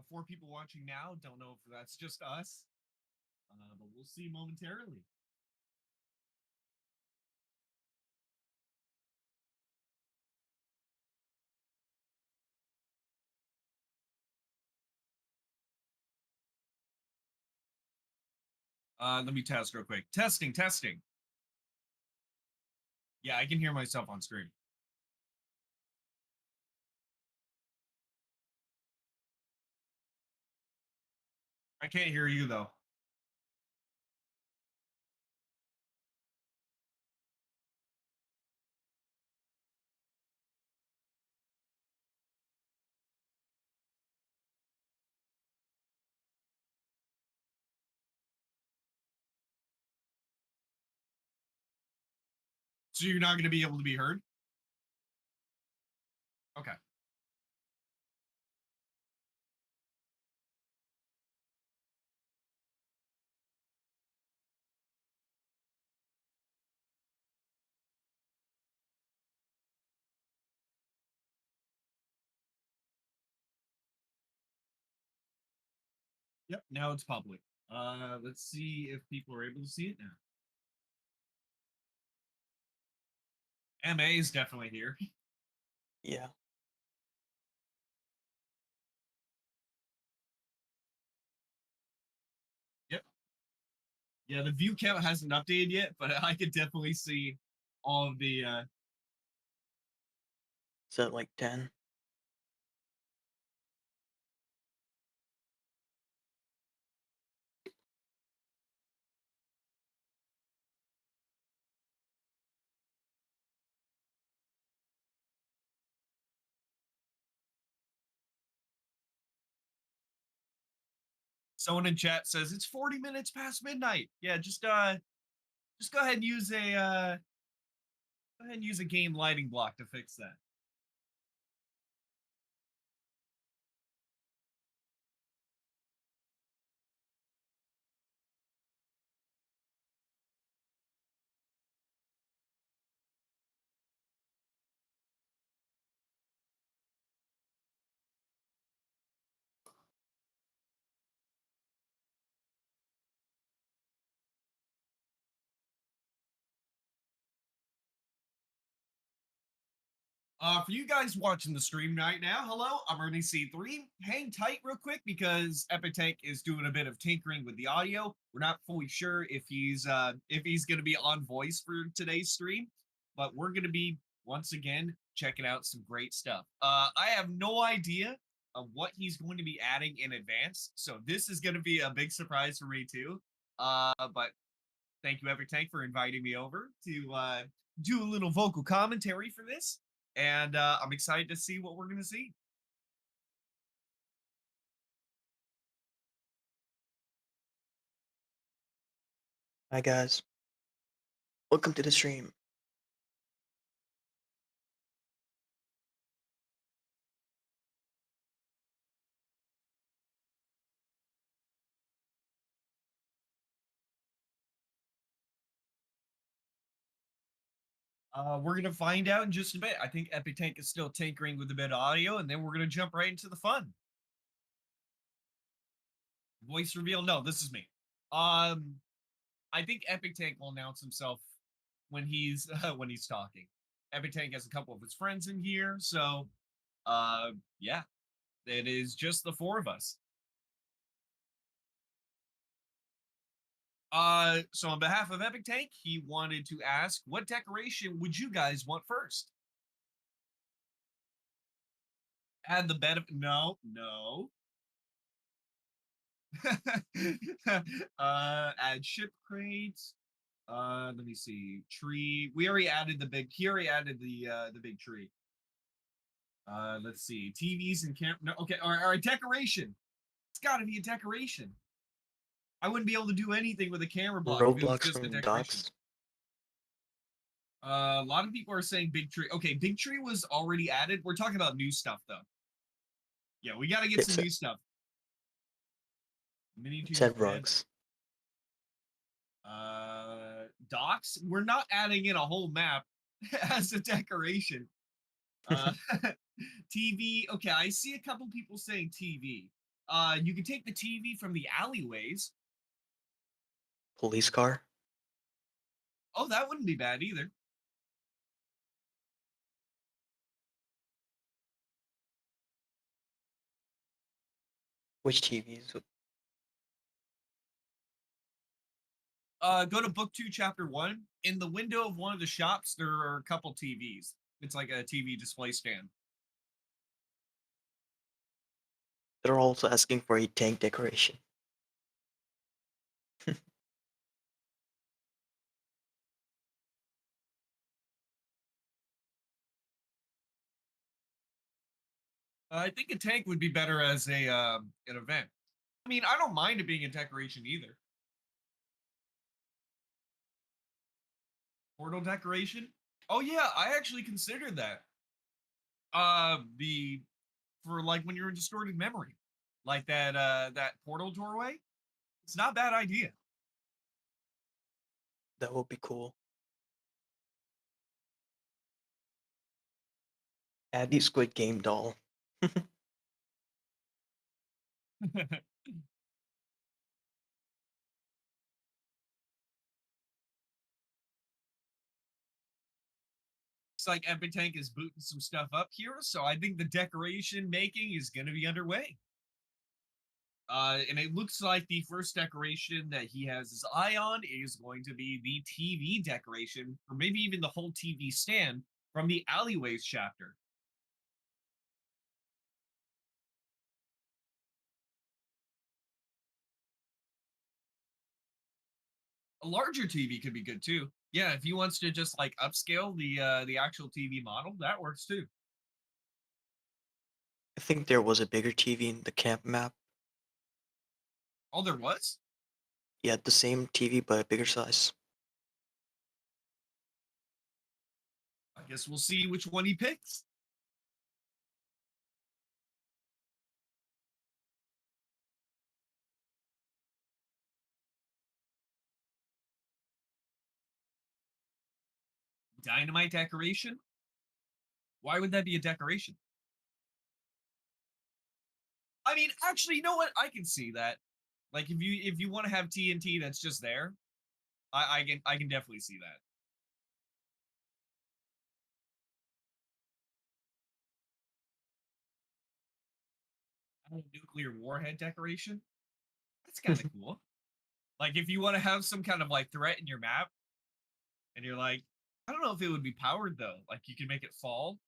4 people watching now. Don't know if that's just us, but we'll see momentarily. Let me test real quick. Testing, testing. Yeah, I can hear myself on screen. I can't hear you though. So you're not going to be able to be heard? Okay. Yep, now it's public. Let's see if people are able to see it now. MA is definitely here. Yeah. Yep. Yeah, the view count hasn't updated yet, but I could definitely see all of the Is that like 10? someone in chat says it's 40 minutes past midnight. Yeah, just go ahead and use a go ahead and use a game lighting block to fix that. For you guys watching the stream right now, hello, I'm Ernie C3. Hang tight real quick because Epic Tank is doing a bit of tinkering with the audio. We're not fully sure if he's gonna be on voice for today's stream, but we're gonna be once again checking out some great stuff. I have no idea of what he's going to be adding in advance, so this is gonna be a big surprise for me too. But thank you, Epic Tank, for inviting me over to do a little vocal commentary for this. And I'm excited to see what we're going to see. Hi guys. Welcome to the stream. We're going to find out in just a bit. I think Epic Tank is still tinkering with a bit of audio, and then we're going to jump right into the fun. Voice reveal? No, this is me. I think Epic Tank will announce himself when he's when he's talking. Epic Tank has a couple of his friends in here, so yeah, it is just the 4 of us. So on behalf of Epic Tank, he wanted to ask, what decoration would you guys want first? Add the benefit. No. Add ship crates. Let me see. Tree. We already added the big. He already added the big tree. Let's see. TVs and camp. No. Okay. All right. Decoration. It's got to be a decoration. I wouldn't be able to do anything with a camera block if it was Roblox just a from decoration. Docs. A lot of people are saying big tree. Okay, big tree was already added. We're talking about new stuff though. Yeah, we got to get some new stuff. Mini Said rugs. Docks. We're not adding in a whole map as a decoration. TV. Okay, I see a couple people saying TV. You can take the TV from the alleyways. Police car. Oh, that wouldn't be bad either. Which TVs? Go to book 2, chapter 1. In the window of one of the shops, there are a couple TVs. It's like a TV display stand. They're also asking for a tank decoration. I think a tank would be better as a an event. I mean, I don't mind it being a decoration either. Portal decoration? Oh yeah, I actually considered that. The for like when you're in distorted memory, like that portal doorway. It's not a bad idea. That would be cool. Add the Squid Game doll. Looks like Epic Tank is booting some stuff up here, so I think the decoration making is going to be underway. And it looks like the first decoration that he has his eye on is going to be the TV decoration, or maybe even the whole TV stand from the Alleyways chapter. A larger TV could be good too. Yeah, if he wants to just like upscale the actual TV model, that works too. I think there was a bigger TV in the camp map. Oh, there was? Yeah, the same TV but a bigger size. I guess we'll see which one he picks. Dynamite decoration? Why would that be a decoration? I mean, actually, you know what? I can see that. Like if you want to have TNT that's just there, I can definitely see that. Nuclear warhead decoration. That's kind of cool. Like if you want to have some kind of like threat in your map, and you're like, I don't know if it would be powered though. Like you can make it fall.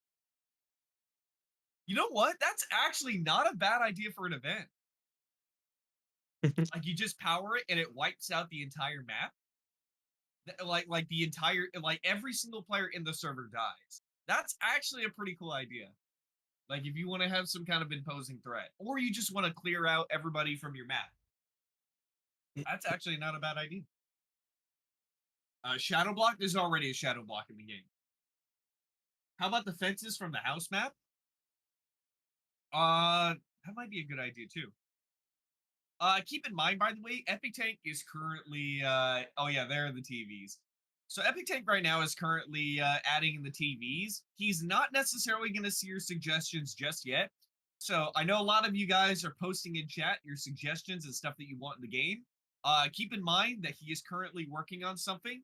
You know what? That's actually not a bad idea for an event. Like you just power it and it wipes out the entire map. Like the entire like every single player in the server dies. That's actually a pretty cool idea. Like if you want to have some kind of imposing threat, or you just want to clear out everybody from your map, that's actually not a bad idea. Shadow block. There's already a shadow block in the game. How about the fences from the house map? That might be a good idea too. Keep in mind, by the way, Epic Tank is currently oh yeah, there are the TVs. So Epic Tank right now is currently adding the TVs. He's not necessarily going to see your suggestions just yet. So I know a lot of you guys are posting in chat your suggestions and stuff that you want in the game. Keep in mind that he is currently working on something.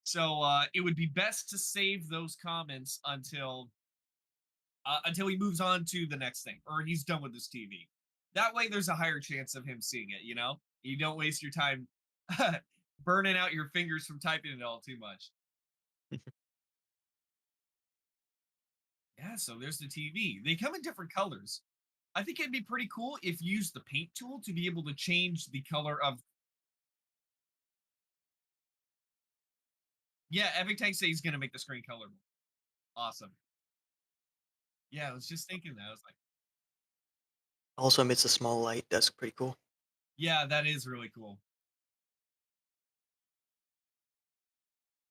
So it would be best to save those comments until he moves on to the next thing or he's done with his TV. That way, there's a higher chance of him seeing it. You know, you don't waste your time burning out your fingers from typing it all too much. Yeah, so there's the TV. They come in different colors. I think it'd be pretty cool if you use the paint tool to be able to change the color of. Yeah, Epic Tank says he's gonna make the screen colorable. Awesome. Yeah, I was just thinking that. I was like, Also emits a small light. That's pretty cool. yeah, that is really cool.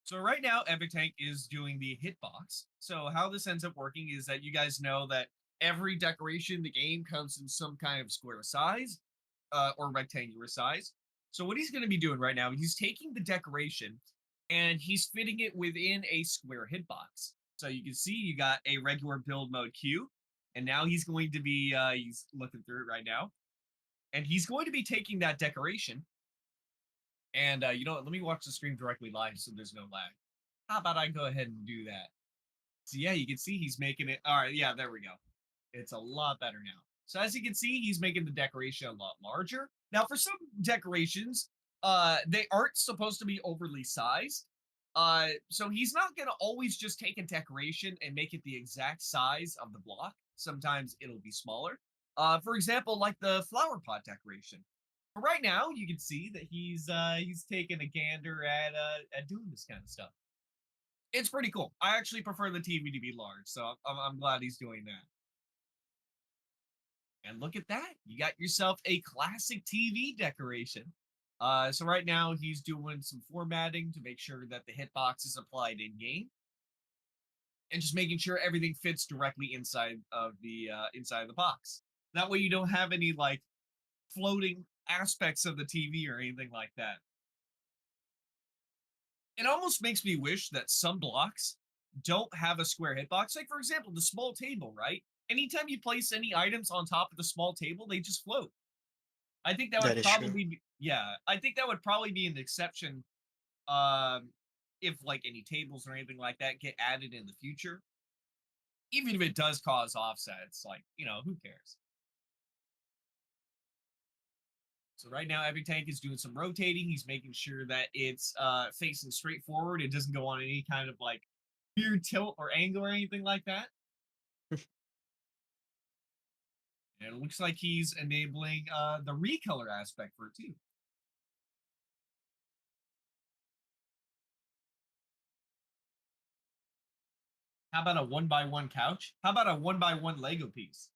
So right now, Epic Tank is doing the hitbox. So how this ends up working is that you guys know that every decoration in the game comes in some kind of square size or rectangular size. So what he's going to be doing right now, he's taking the decoration and he's fitting it within a square hitbox. So you can see you got a regular build mode queue, and now he's going to be he's looking through it right now. And he's going to be taking that decoration. And you know what? Let me watch the stream directly live so there's no lag. How about I go ahead and do that? So yeah, you can see he's making it. All right, yeah, there we go. It's a lot better now. So as you can see, he's making the decoration a lot larger. Now, for some decorations, they aren't supposed to be overly sized. So he's not gonna always just take a decoration and make it the exact size of the block. Sometimes it'll be smaller. For example, like the flower pot decoration. But right now, you can see that he's taking a gander at doing this kind of stuff. It's pretty cool. I actually prefer the TV to be large, so I'm glad he's doing that. And look at that. You got yourself a classic TV decoration. So right now he's doing some formatting to make sure that the hitbox is applied in game and just making sure everything fits directly inside of the box. That way you don't have any like floating aspects of the TV or anything like that. It almost makes me wish that some blocks don't have a square hitbox. Like for example, the small table, right? Anytime you place any items on top of the small table, they just float. I think that That would is true. probably be, yeah, I think that would probably be an exception um if like any tables or anything like that get added in the future. Even if it does cause offsets, like, who cares? So right now every tank is doing some rotating. He's making sure that it's facing straight forward. It doesn't go on any kind of like weird tilt or angle or anything like that. And it looks like he's enabling the recolor aspect for it too. How about a one by one couch? How about a one by one Lego piece?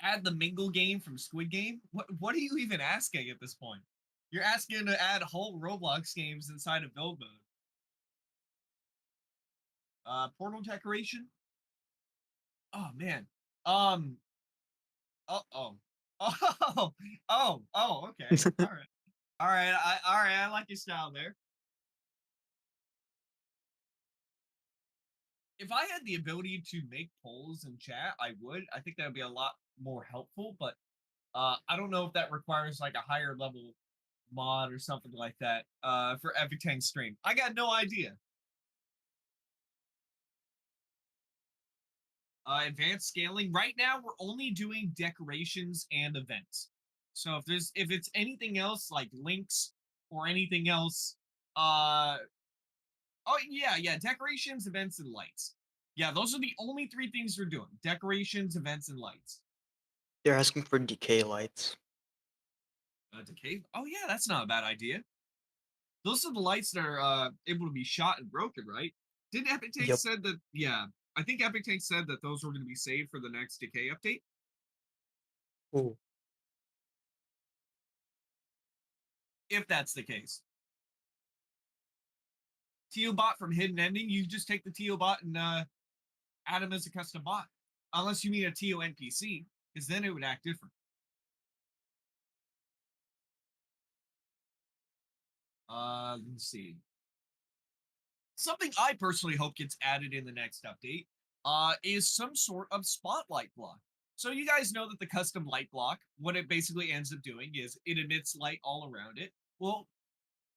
Add the mingle game from Squid Game? What are you even asking at this point? You're asking to add whole Roblox games inside of build mode. Portal decoration? Oh man. Um oh. Oh, okay. All right. I like your style there. If I had the ability to make polls in chat, I would. I think that would be a lot more helpful, but I don't know if that requires like a higher level mod or something like that for Epic Tank stream. I got no idea. Advanced scaling. Right now, we're only doing decorations and events. So if it's anything else like links or anything else, uh, oh yeah, decorations, events, and lights. Yeah, those are the only three things we're doing: decorations, events, and lights. They're asking for decay lights. Decay. Oh yeah, that's not a bad idea. Those are the lights that are able to be shot and broken, right? Didn't Epic Tank Yep. said that? Yeah, I think Epic Tank said that those were going to be saved for the next Decay update. Ooh. If that's the case, Teobot from Hidden Ending, you just take the Teobot and add him as a custom bot, unless you mean a Teo NPC, because then it would act different. Let's see. Something I personally hope gets added in the next update is some sort of spotlight block. So you guys know that the custom light block, what it basically ends up doing is it emits light all around it. Well,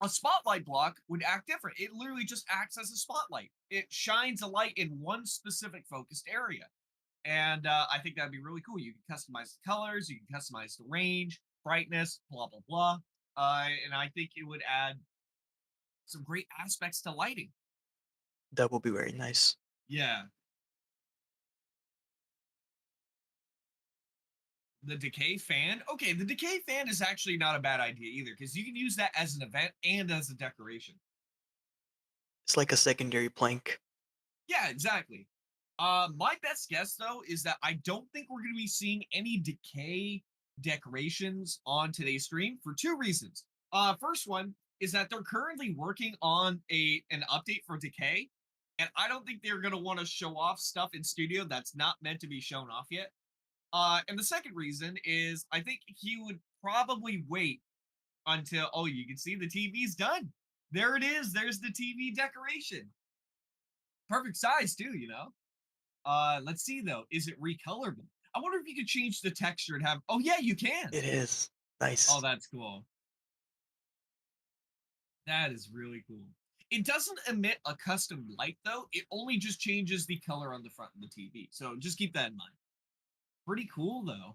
a spotlight block would act different. It literally just acts as a spotlight. It shines a light in one specific focused area. And I think that'd be really cool. You can customize the colors, you can customize the range, brightness, blah, blah, blah. And I think it would add some great aspects to lighting. That will be very nice. Yeah. The decay fan. Okay, the decay fan is actually not a bad idea either because you can use that as an event and as a decoration. It's like a secondary plank. Yeah, exactly. My best guess though is that I don't think we're going to be seeing any decay decorations on today's stream for two reasons. First one is that they're currently working on an update for decay, and I don't think they're going to want to show off stuff in studio that's not meant to be shown off yet. And the second reason is I think he would probably wait until, oh, you can see the TV's done. There it is. There's the TV decoration. Perfect size too, you know. Let's see though. Is it recolorable? I wonder if you could change the texture and have. Oh yeah, you can. It is. Oh, Nice. that's cool. That is really cool. It doesn't emit a custom light though. It only just changes the color on the front of the TV. So just keep that in mind. Pretty cool though.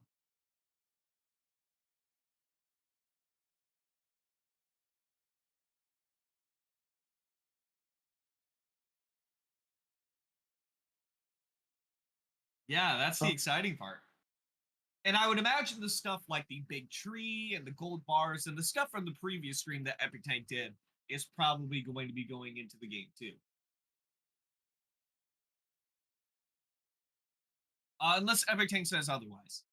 Yeah, that's the Oh, exciting part. And I would imagine the stuff like the big tree and the gold bars and the stuff from the previous stream that Epic Tank did is probably going to be going into the game too. Unless Epic Tank says otherwise.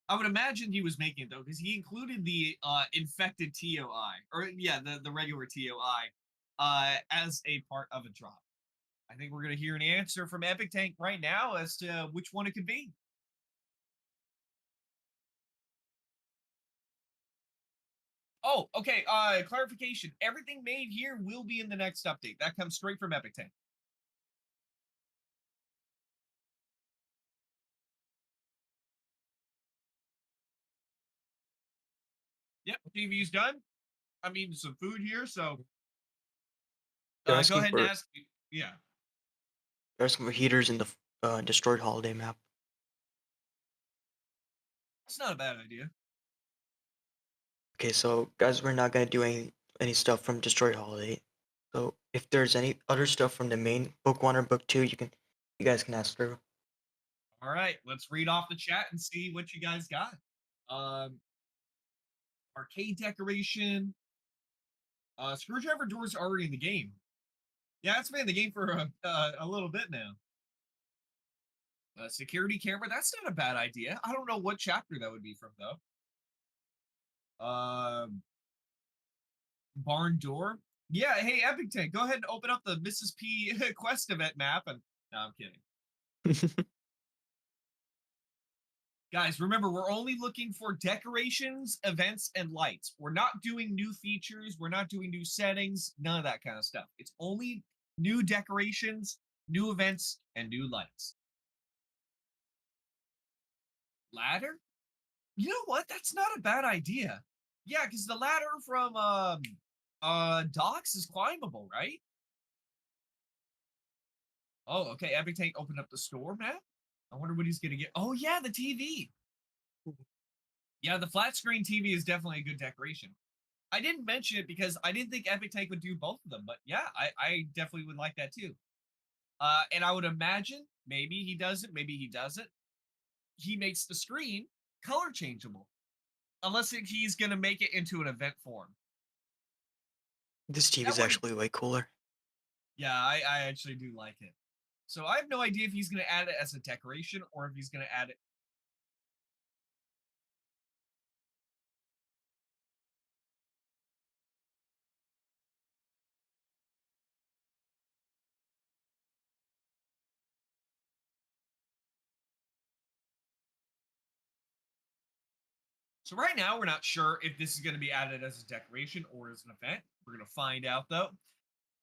I would imagine he was making it though, because he included the infected TOI, or yeah, the regular TOI, as a part of a drop. I think we're gonna hear an answer from Epic Tank right now as to which one it could be. Oh, okay. Clarification. Everything made here will be in the next update. That comes straight from Epic Tank. Yep, TV's done. I'm eating some food here, so they're go asking ahead and for ask. Yeah, they're asking for heaters in the destroyed holiday map. it's not a bad idea. Okay, so guys, we're not gonna do any stuff from destroyed holiday. So if there's any other stuff from the main book one or book two, you guys can ask through. All right, let's read off the chat and see what you guys got. Um, arcade decoration. Screwdriver doors are already in the game. Yeah, it's been in the game for a little bit now. Security camera. That's not a bad idea. I don't know what chapter that would be from though. Um, barn door. Yeah, hey Epic Tank, go ahead and open up the Mrs. P quest event map. And no, I'm kidding. Guys, remember, we're only looking for decorations, events, and lights. We're not doing new features. We're not doing new settings. None of that kind of stuff. It's only new decorations, new events, and new lights. Ladder? You know what? That's not a bad idea. Yeah, because the ladder from docks is climbable, right? Oh, okay. Epic Tank opened up the store map. I wonder what he's gonna get. Oh yeah, the TV. Yeah, the flat screen TV is definitely a good decoration. I didn't mention it because I didn't think Epic Tank would do both of them, but yeah, I definitely would like that too. And I would imagine maybe he does it, maybe he doesn't. He makes the screen color changeable, unless he's gonna make it into an event form. This TV That is would, actually way cooler. yeah, I actually do like it. So I have no idea if he's gonna add it as a decoration or if he's gonna add it. So right now we're not sure if this is gonna be added as a decoration or as an event. We're gonna find out though.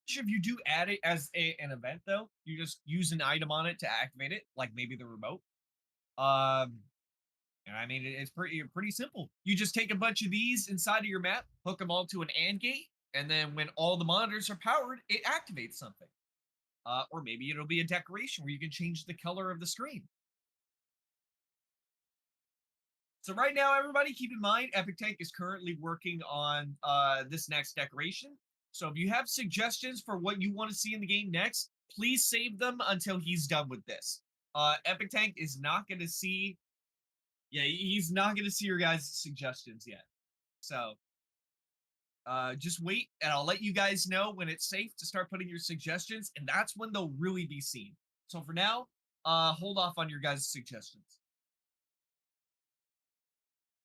If you do add it as an event though, you just use an item on it to activate it, like maybe the remote. Um, and I mean it's pretty simple. You just take a bunch of these inside of your map, hook them all to an AND gate, and then when all the monitors are powered, it activates something. Or maybe it'll be a decoration where you can change the color of the screen. So right now, everybody, keep in mind, Epic Tank is currently working on this next decoration. So if you have suggestions for what you want to see in the game next, please save them until he's done with this. Epic Tank is not going to see, yeah, he's not going to see your guys' suggestions yet. So just wait, and I'll let you guys know when it's safe to start putting your suggestions, and that's when they'll really be seen. So for now, hold off on your guys' suggestions.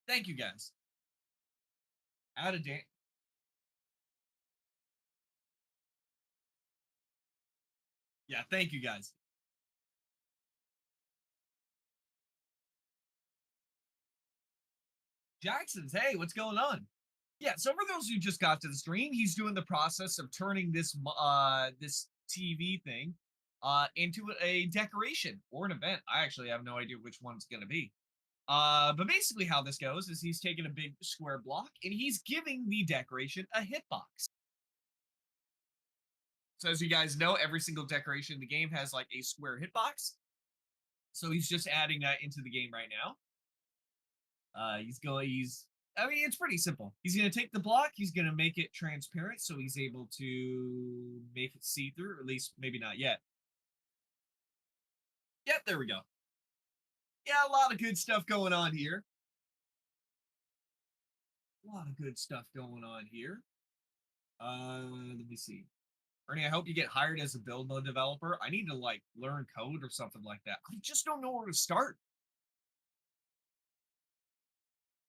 Thank you guys. Out of date. Yeah, thank you guys. Jackson's, hey, what's going on? Yeah, so for those who just got to the stream, he's doing the process of turning this this TV thing into a decoration or an event. I actually have no idea which one it's going to be. But basically, how this goes is he's taking a big square block and he's giving the decoration a hitbox. So, as you guys know, every single decoration in the game has like a square hitbox. So, he's just adding that into the game right now. I mean, it's pretty simple. He's going to take the block, he's going to make it transparent so he's able to make it see through, or at least maybe not yet. Yep, there we go. Yeah, a lot of good stuff going on here. A lot of good stuff going on here. Let me see. Ernie, I hope you get hired as a build mode developer. I need to like learn code or something like that. I just don't know where to start.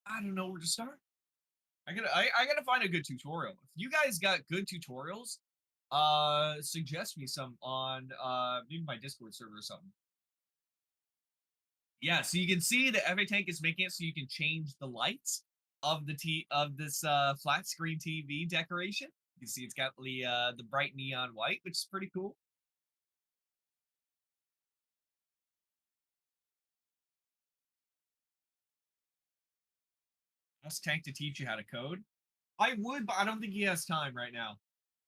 I don't know where to start. I gotta find a good tutorial. If you guys got good tutorials, suggest me some on maybe my Discord server or something. Yeah, so you can see the FA Tank is making it so you can change the lights of this flat screen TV decoration. You can see it's got the bright neon white, which is pretty cool. Ask Tank to teach you how to code. I would, but I don't think he has time right now.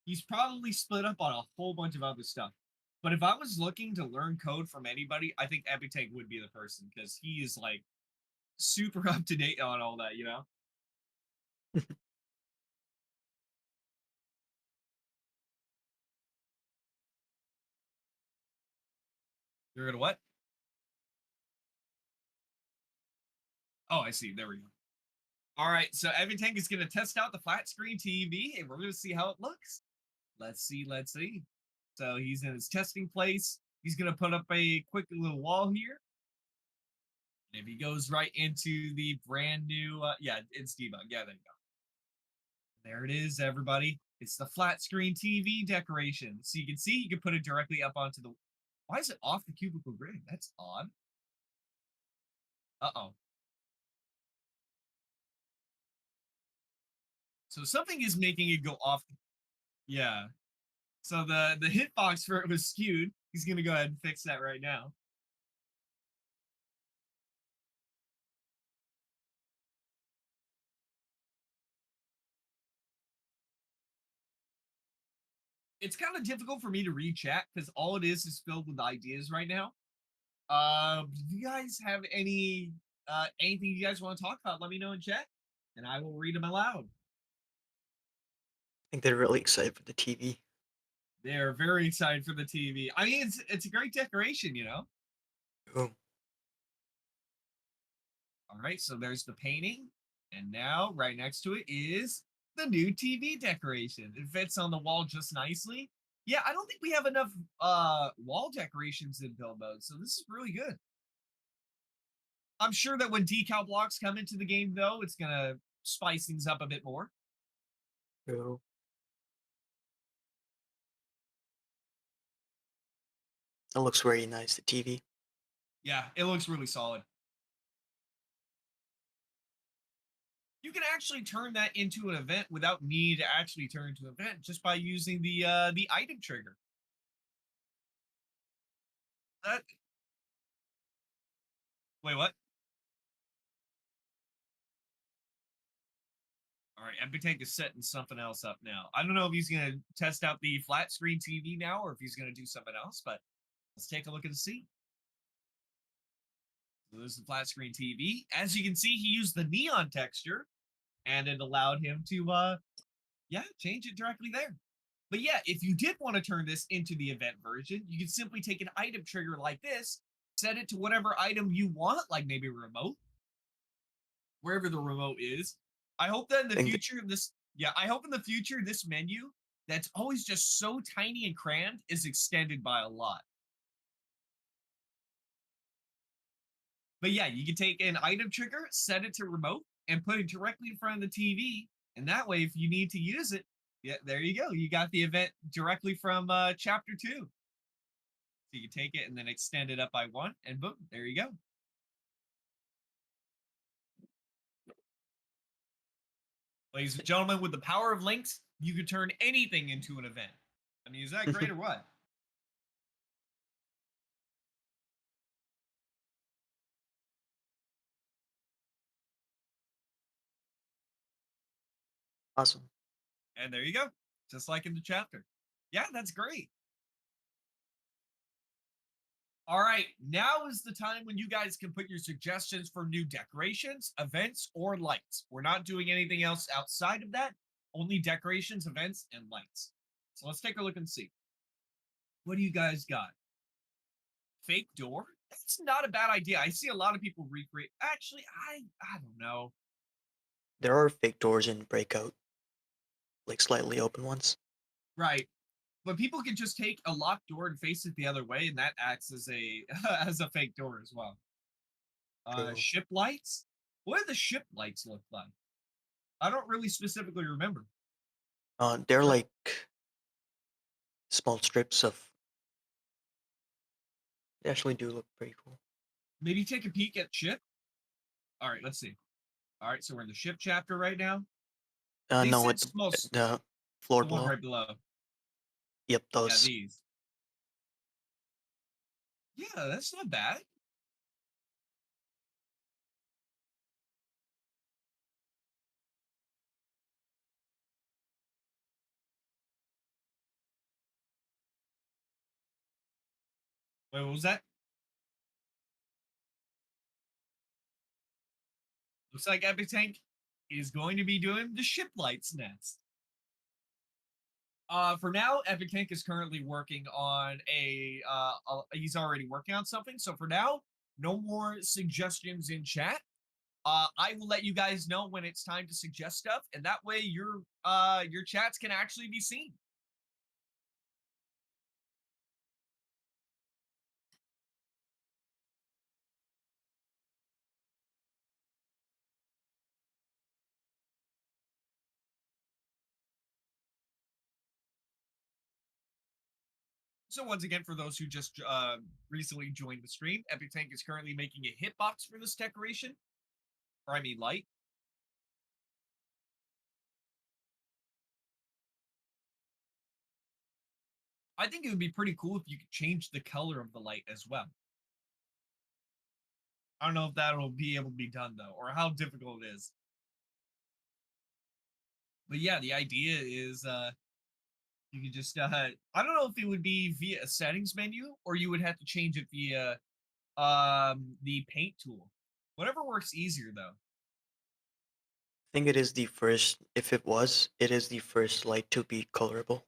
He's probably split up on a whole bunch of other stuff. But if I was looking to learn code from anybody, I think Epitake would be the person because he is like super up to date on all that, you know? You're gonna what? Oh, I see. There we go. All right, so Epitake is gonna test out the flat screen TV and we're gonna see how it looks. Let's see, let's see. So he's in his testing place. He's gonna put up a quick little wall here. And if he goes right into the brand new, yeah, it's debug. Yeah, there you go. There it is, everybody. It's the flat screen TV decoration. So you can see you can put it directly up onto the. Why is it off the cubicle grid? That's odd. Uh-oh. So something is making it go off. Yeah. So the hitbox for it was skewed. He's gonna go ahead and fix that right now. It's kind of difficult for me to read chat because all it is filled with ideas right now. Do you guys have anything you guys want to talk about? Let me know in chat, and I will read them aloud. I think they're really excited for the TV. They're very excited for the TV. I mean, it's a great decoration, you know. Oh, All right, so there's the painting, and now right next to it is the new TV decoration. It fits on the wall just nicely. Yeah, I don't think we have enough wall decorations in build mode, so this is really good. I'm sure that when decal blocks come into the game, though, it's gonna spice things up a bit more. oh. That looks very nice, the TV. Yeah, it looks really solid. You can actually turn that into an event without needing to actually turn into an event just by using the item trigger. That Wait, what? All right, Epitank is setting something else up now. I don't know if he's gonna test out the flat screen TV now or if he's gonna do something else, but let's take a look and see. So this is the flat screen TV. As you can see, he used the neon texture and it allowed him to yeah, change it directly there. But yeah, if you did want to turn this into the event version, you can simply take an item trigger like this, set it to whatever item you want, like maybe a remote, wherever the remote is. I hope that in the future, I hope in the future, this menu that's always just so tiny and crammed is extended by a lot. But yeah, you can take an item trigger, set it to remote, and put it directly in front of the TV. And that way, if you need to use it, yeah, there you go. You got the event directly from chapter 2. So you can take it and then extend it up by 1, and boom, there you go. Ladies and gentlemen, with the power of links, you could turn anything into an event. I mean, is that great or what? Awesome. And there you go. Just like in the chapter. Yeah, that's great. All right, now is the time when you guys can put your suggestions for new decorations, events, or lights. We're not doing anything else outside of that, only decorations, events, and lights. So let's take a look and see. What do you guys got? Fake door? That's not a bad idea. I see a lot of people recreate. Actually, I don't know. There are fake doors in Breakout, like slightly open ones. Right. But people can just take a locked door and face it the other way, and that acts as a as a fake door as well. True. Ship lights? What do the ship lights look like? I don't really specifically remember. They're Or like small strips of. They actually do look pretty cool. maybe take a peek at ship. All right, let's see. All right, so we're in the ship chapter right now. They No, said at small, the floor the one below. right below. Yep, Yeah, those. these. Yeah, that's not bad. Wait, what was that? Looks like Epic Tank is going to be doing the ship lights next. For now, Epic Tank is currently working on he's already working on something. So for now, no more suggestions in chat. I will let you guys know when it's time to suggest stuff, and that way your chats can actually be seen. So once again, for those who just recently joined the stream, Epic Tank is currently making a hitbox for this decoration, or I mean light. I think it would be pretty cool if you could change the color of the light as well. I don't know if that'll be able to be done though, or how difficult it is. But yeah, the idea is you could just I don't know if it would be via a settings menu or you would have to change it via the paint tool. Whatever works easier though. I think it is the first. If it was, it is the first light to be colorable.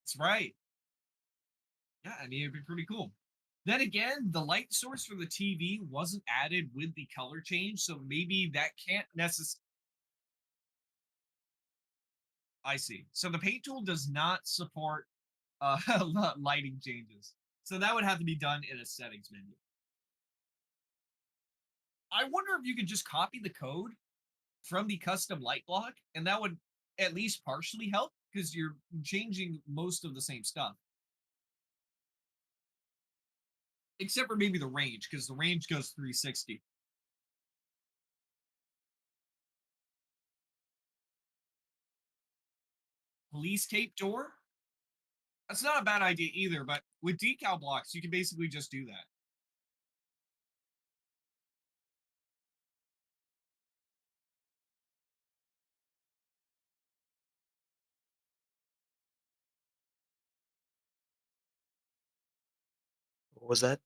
That's right. Yeah, I mean it'd be pretty cool. Then again, the light source for the TV wasn't added with the color change, so maybe that can't necessarily. I see. So the paint tool does not support uh lighting changes. So that would have to be done in a settings menu. I wonder if you could just copy the code from the custom light block, and that would at least partially help because you're changing most of the same stuff, except for maybe the range because the range goes 360. Police tape door. That's not a bad idea either, but with decal blocks, you can basically just do that. What was that?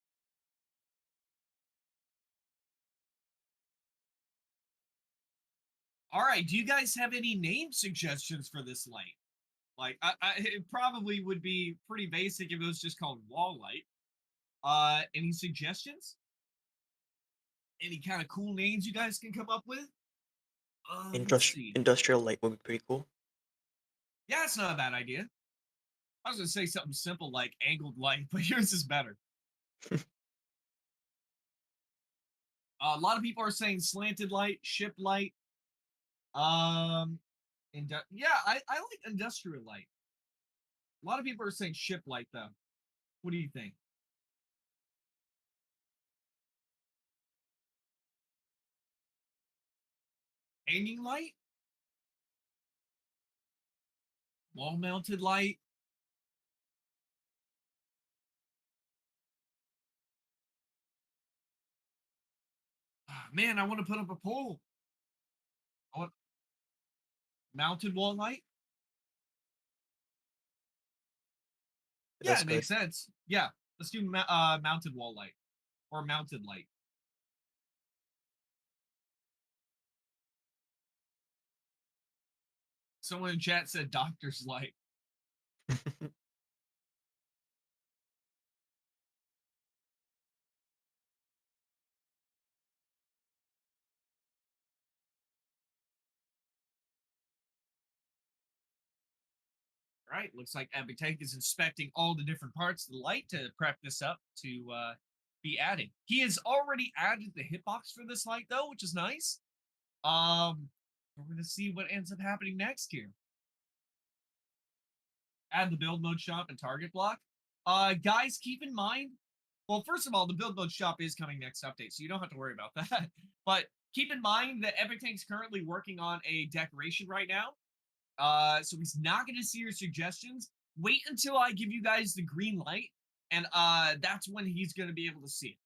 All right, do you guys have any name suggestions for this light? Like, it probably would be pretty basic if it was just called wall light. Any suggestions? Any kind of cool names you guys can come up with? Let's see. Industrial light would be pretty cool. Yeah, it's not a bad idea. I was gonna say something simple like angled light, but yours is better. A lot of people are saying slanted light, ship light. Um, yeah, I like industrial light. A lot of people are saying ship light though. What do you think? Hanging light, wall mounted light. Ah, man, I want to put up a poll. I want Mounted wall light? Yeah, That's it good. makes sense. Yeah, let's do mounted wall light or mounted light. Someone in chat said doctor's light. Right, looks like Epic Tank is inspecting all the different parts of the light to prep this up to be added. He has already added the hitbox for this light though, which is nice. We're gonna see what ends up happening next here. Add the build mode shop and target block. Guys, keep in mind. Well, first of all, the build mode shop is coming next update, so you don't have to worry about that. But keep in mind that Epic Tank's currently working on a decoration right now. So he's not going to see your suggestions. Wait until I give you guys the green light, and that's when he's going to be able to see it.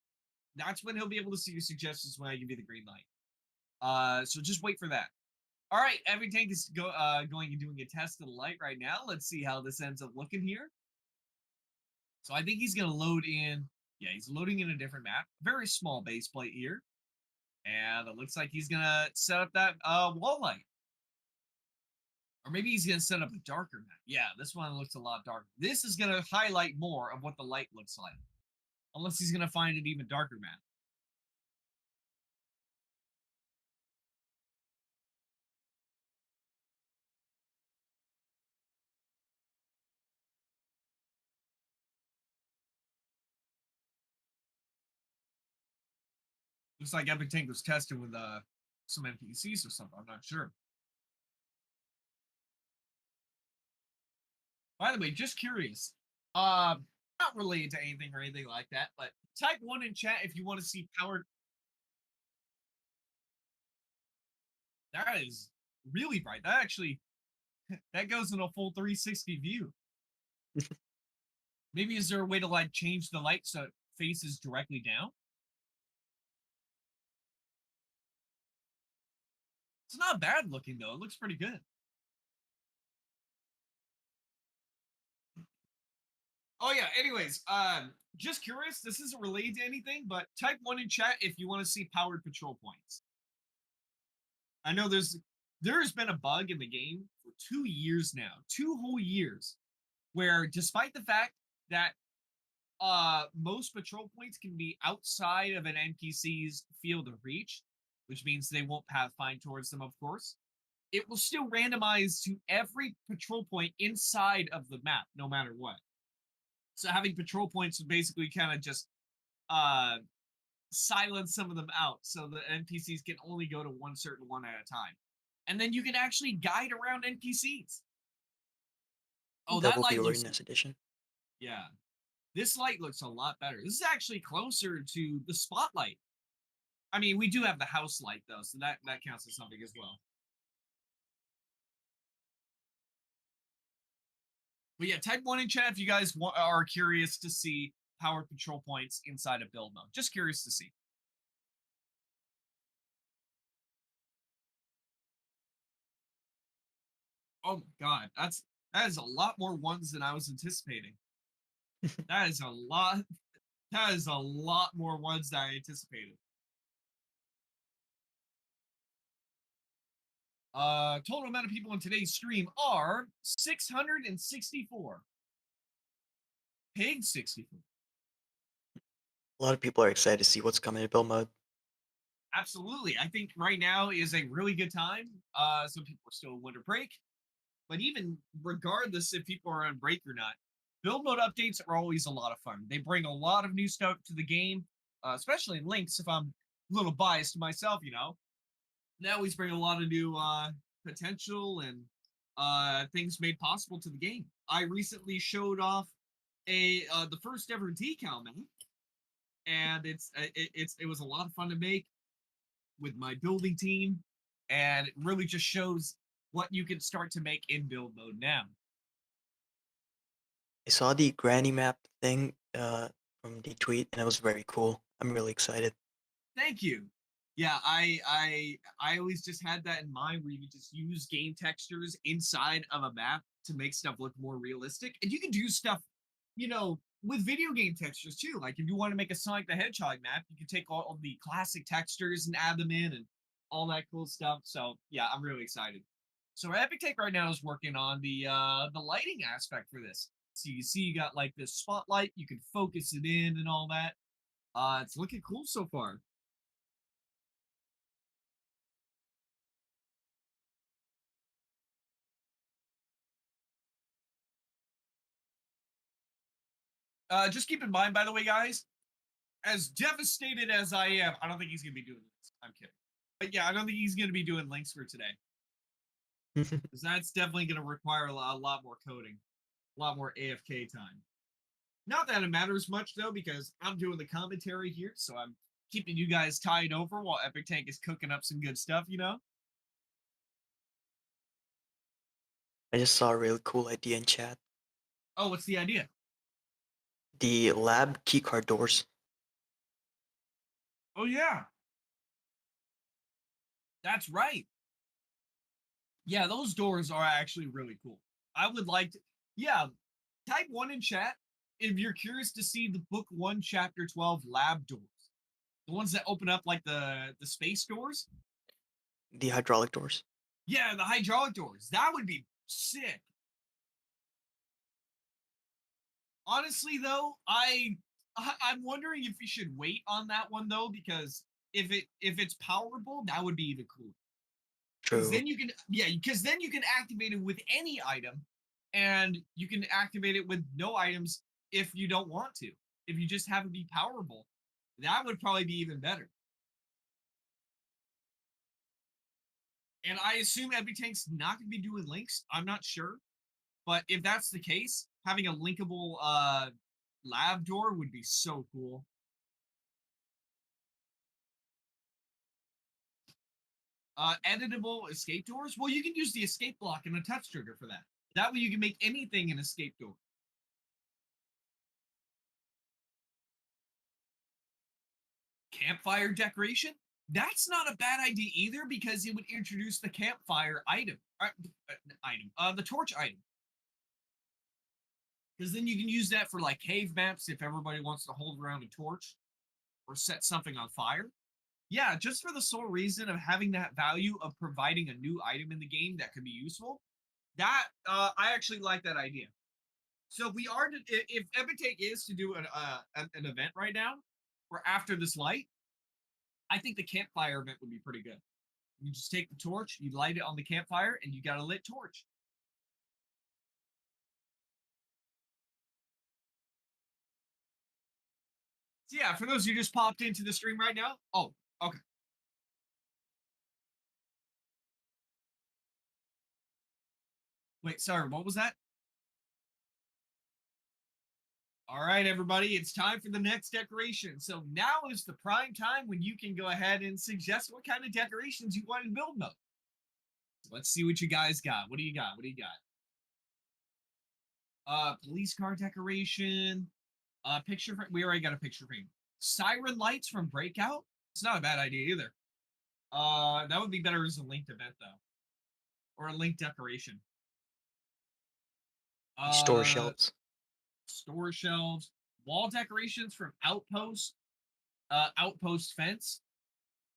That's when he'll be able to see your suggestions when I give you the green light. So just wait for that. All right, Epic Tank is going and doing a test of the light right now. Let's see how this ends up looking here. So I think he's going to load in. Yeah, he's loading in a different map. Very small base plate here. And it looks like he's going to set up that wall light. Or maybe he's going to set up a darker map. Yeah, this one looks a lot darker. This is going to highlight more of what the light looks like. Unless he's going to find an even darker map. Looks like Epic Tank was testing with some NPCs or something. I'm not sure. By the way, just curious. Not related to anything or anything like that, but type 1 in chat if you want to see powered. That is really bright. That actually that goes in a full 360 view. Maybe is there a way to like change the light so it faces directly down? It's not bad looking though. It looks pretty good. Oh yeah. Anyways, just curious. This isn't related to anything, but type 1 in chat if you want to see powered patrol points. I know there's been a bug in the game for 2 years now, 2 whole years, where despite the fact that most patrol points can be outside of an NPC's field of reach, which means they won't pathfind towards them, of course. It will still randomize to every patrol point inside of the map, no matter what. So having patrol points would basically kind of just uh, silence some of them out, so the NPCs can only go to one certain one at a time, and then you can actually guide around NPCs. Oh, That that will be light a really looks nice addition. yeah. This light looks a lot better. This is actually closer to the spotlight. I mean, we do have the house light though, so that counts as something as well. But yeah, type 1 in chat if you guys are curious to see powered patrol points inside of build mode. Just curious to see. Oh my god, that is a lot more ones than I was anticipating. That is a lot. That is a lot more ones than I anticipated. Total amount of people in today's stream are 664. Pig 64. A lot of people are excited to see what's coming to build mode. Absolutely. I think right now is a really good time. Some people are still on winter break, but even regardless if people are on break or not, build mode updates are always a lot of fun. They bring a lot of new stuff to the game, especially in links. If I'm a little biased myself, they always bring a lot of new potential and things made possible to the game. I recently showed off the first ever decal map, and it was a lot of fun to make with my building team, and it really just shows what you can start to make in build mode now. I saw the granny map thing from the tweet, and it was very cool. I'm really excited. Thank you. Yeah, I always just had that in mind where you could just use game textures inside of a map to make stuff look more realistic. And you can do stuff, with video game textures too. Like if you want to make a Sonic the Hedgehog map, you can take all of the classic textures and add them in and all that cool stuff. So yeah, I'm really excited. So Epic Take right now is working on the lighting aspect for this. So you see you got like this spotlight, you can focus it in and all that. It's looking cool so far. Just keep in mind, by the way, guys, as devastated as I am, I don't think he's gonna be doing this. I'm kidding. But yeah, I don't think he's gonna be doing links for today. Because that's definitely gonna require a lot more coding, a lot more AFK time. Not that it matters much though, because I'm doing the commentary here, so I'm keeping you guys tied over while Epic Tank is cooking up some good stuff. I just saw a really cool idea in chat. Oh, what's the idea? The lab keycard doors. Oh yeah, that's right. Yeah, those doors are actually really cool. I would like to, yeah, type one in chat if you're curious to see the book one, chapter 12 lab doors. The ones that open up like the space doors. The hydraulic doors. Yeah, the hydraulic doors. That would be sick. Honestly, though, I'm wondering if we should wait on that one though, because if it's powerful, that would be even cooler. Because True. then you can, yeah, because then you can activate it with any item, and you can activate it with no items if you don't want to. If you just have it be powerful, that would probably be even better. And I assume Epic Tank's not going to be doing links. I'm not sure, but if that's the case, having a linkable lab door would be so cool. Editable escape doors. Well, you can use the escape block and a touch trigger for that. That way, you can make anything an escape door. Campfire decoration. That's not a bad idea either because it would introduce the campfire item. The torch item. Because then you can use that for like cave maps if everybody wants to hold around a torch or set something on fire. Yeah, just for the sole reason of having that value of providing a new item in the game that could be useful. That I actually like that idea. So if we are to, if Epic Take is to do an event right now, or after this light, I think the campfire event would be pretty good. You just take the torch, you light it on the campfire, and you got a lit torch. So yeah, for those who just popped into the stream right now, oh, okay. Wait, sorry, what was that? All right, everybody, it's time for the next decoration. So now is the prime time when you can go ahead and suggest what kind of decorations you want in build mode. So let's see what you guys got. What do you got? What do you got? Police car decoration. Picture frame. We already got a picture frame. Siren lights from Breakout. It's not a bad idea either. That would be better as a linked event though, or a linked decoration. Store Uh, shelves. Store shelves, wall decorations from Outpost, Outpost fence,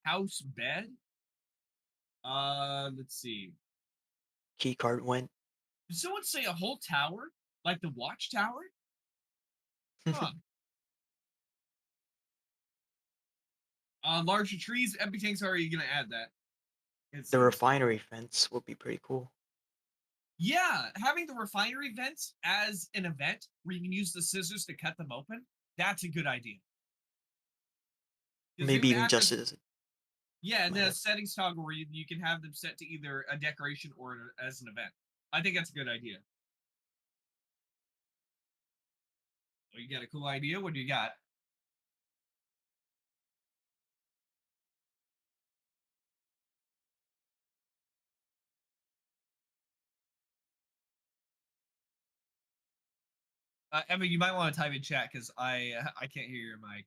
house bed. Let's see. Keycard went. Did someone say a whole tower, like the watchtower? Huh. Larger trees. Epic Tanks, are you gonna add that? The refinery fence would be pretty cool. Yeah, having the refinery vents as an event where you can use the scissors to cut them open, that's a good idea. Maybe even just as. Yeah, and My the bad. settings toggle where you can have them set to either a decoration or as an event. I think that's a good idea. Oh, you got a cool idea? What do you got? Emma, you might want to type in chat because I can't hear your mic.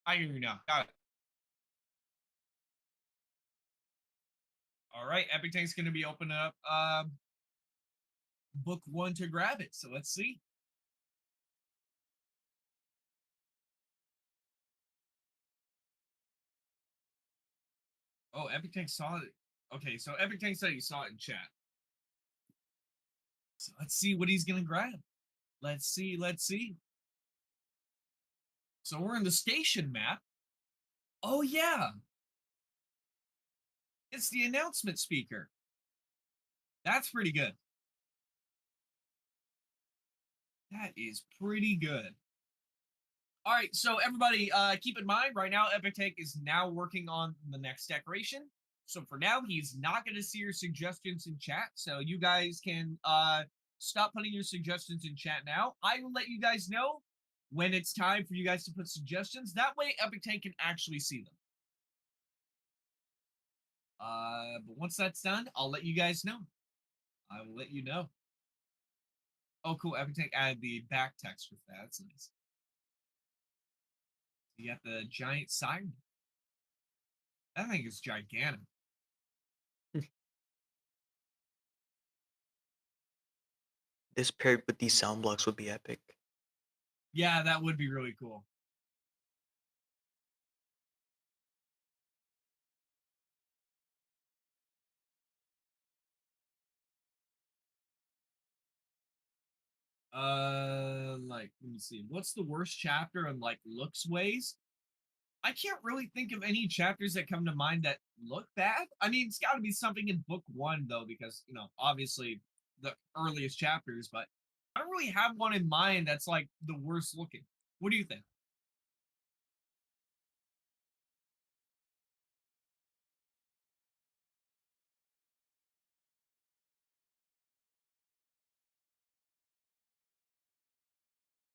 I hear you now. Got it. All right, Epic Tank's going to be opening up book one to grab it. So let's see. Oh, Epic Tank saw it. Okay, so Epic Tank said he saw it in chat. So let's see what he's going to grab. Let's see. Let's see. So we're in the station map. Oh, yeah. It's the announcement speaker. That's pretty good. That is pretty good. All right, so everybody, keep in mind right now, Epic Tank is now working on the next decoration. So for now, he's not going to see your suggestions in chat. So you guys can stop putting your suggestions in chat now. I will let you guys know when it's time for you guys to put suggestions. That way, Epic Tank can actually see them. But once that's done, I'll let you guys know. I will let you know. Oh, cool. Epic Tank added the back text with that. That's nice. You got the giant siren. That thing is gigantic. This paired with these sound blocks would be epic. Yeah, that would be really cool. Like, let me see. What's the worst chapter in like looks ways? I can't really think of any chapters that come to mind that look bad. I mean, it's got to be something in book one though, because obviously the earliest chapters. But I don't really have one in mind that's like the worst looking. What do you think?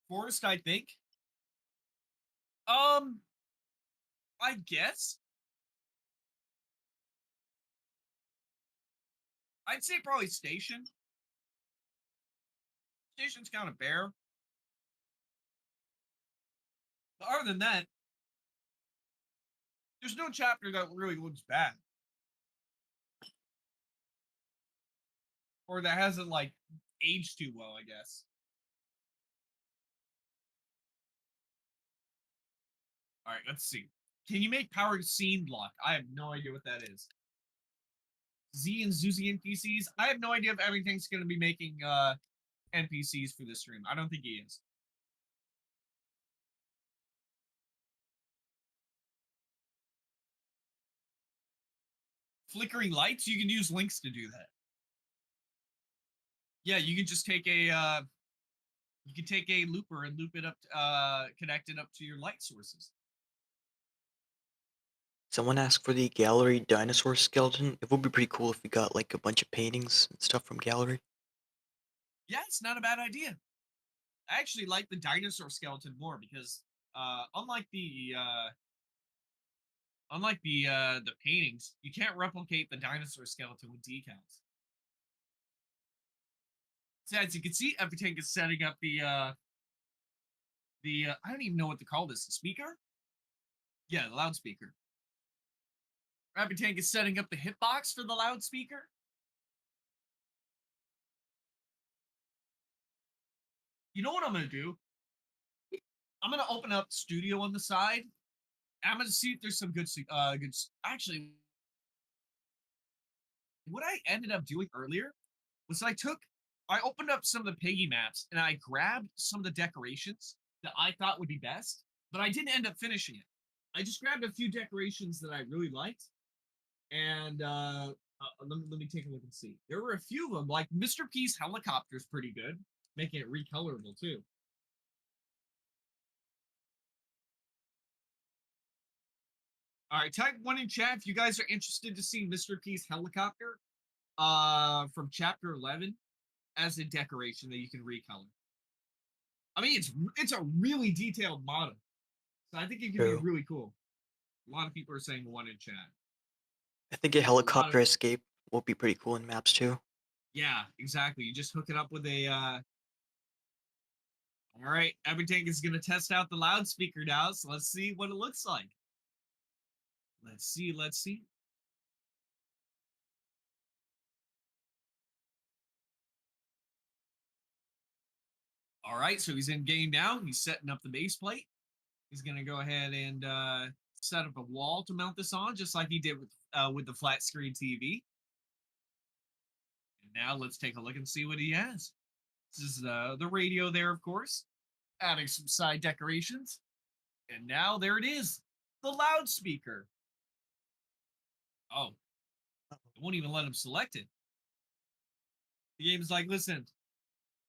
Forest, I think. Um, I guess I'd say probably Station. Station's kind of bare. But other than that, there's no chapter that really looks bad. Or that hasn't like aged too well, I guess. All right, let's see. Can you make powered scene block? I have no idea what that is. Z and Zuzi NPCs. I have no idea if everything's going to be making NPCs for this stream. I don't think he is. Flickering lights. You can use links to do that. Yeah, you can just take a you can take a looper and loop it up, connect it up to your light sources. Someone asked for the gallery dinosaur skeleton. It would be pretty cool if we got like a bunch of paintings and stuff from gallery. Yeah, it's not a bad idea. I actually like the dinosaur skeleton more because unlike the paintings, you can't replicate the dinosaur skeleton with decals. So as you can see, Epic Tank is setting up the I don't even know what to call this. The speaker? Yeah, the loudspeaker. Epic Tank is setting up the hitbox for the loudspeaker. You know what I'm gonna do? I'm gonna open up Studio on the side. And I'm gonna see if there's some good. Actually, what I ended up doing earlier was I opened up some of the Piggy maps and I grabbed some of the decorations that I thought would be best, but I didn't end up finishing it. I just grabbed a few decorations that I really liked, and let me take a look and see. There were a few of them, like Mr. P's helicopter is pretty good, making it recolorable too. All right, type one in chat if you guys are interested to see Mr. P's helicopter from chapter 11 as a decoration that you can recolor. I mean, it's a really detailed model, so I think it can be True. really cool. A lot of people are saying one in chat. I think a helicopter escape will be pretty cool in maps too. Yeah, exactly. You just hook it up with a All right, Everything is going to test out the loudspeaker now, so let's see what it looks like. Let's see, let's see. All right, so he's in game now. He's setting up the base plate. He's going to go ahead and set up a wall to mount this on, just like he did with the flat screen TV. And now let's take a look and see what he has. This is the radio there, of course. Adding some side decorations. And now there it is, the loudspeaker. Oh, it won't even let him select it. The game's like, listen,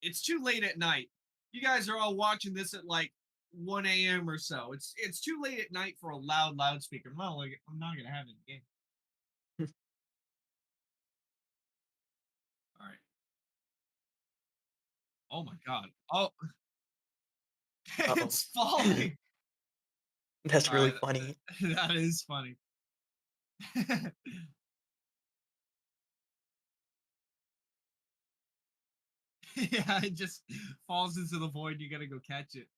it's too late at night. You guys are all watching this at like 1 a.m. or so. It's too late at night for a loudspeaker. I'm not gonna have it in the game. All right. Oh my god. Oh, Uh-oh. it's falling. That's All really right, funny. that is funny. Yeah, it just falls into the void. You gotta go catch it.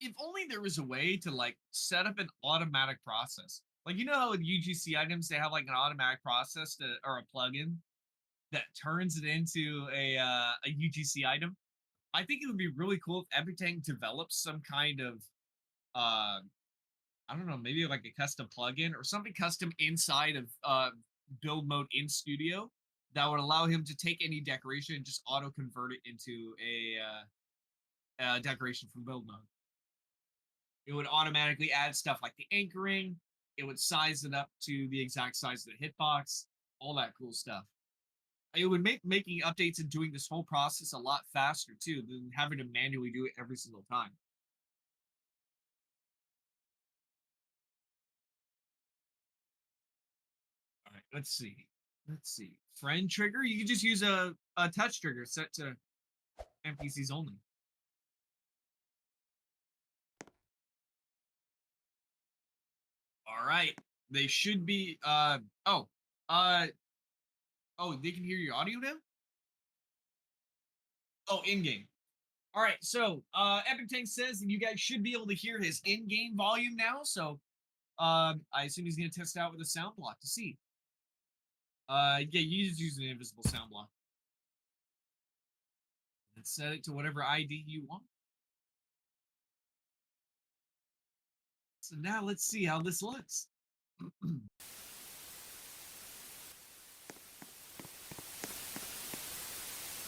If only there was a way to like set up an automatic process. Like you know how with UGC items they have like an automatic process to or a plugin that turns it into a UGC item. I think it would be really cool if Everything develops some kind of I don't know, maybe like a custom plugin or something custom inside of build mode in studio that would allow him to take any decoration and just auto convert it into a decoration from build mode. It would automatically add stuff like the anchoring. It would size it up to the exact size of the hitbox, all that cool stuff. It would make making updates and doing this whole process a lot faster too than having to manually do it every single time. All right, let's see. Let's see. Friend trigger. You can just use a touch trigger set to NPCs only. All right. They should be oh. Uh oh, they can hear your audio now? Oh, in game. All right, so Epic Tank says that you guys should be able to hear his in-game volume now. So I assume he's gonna test it out with a sound block to see. Yeah, you just use an invisible sound block. And set it to whatever ID you want. So now let's see how this looks.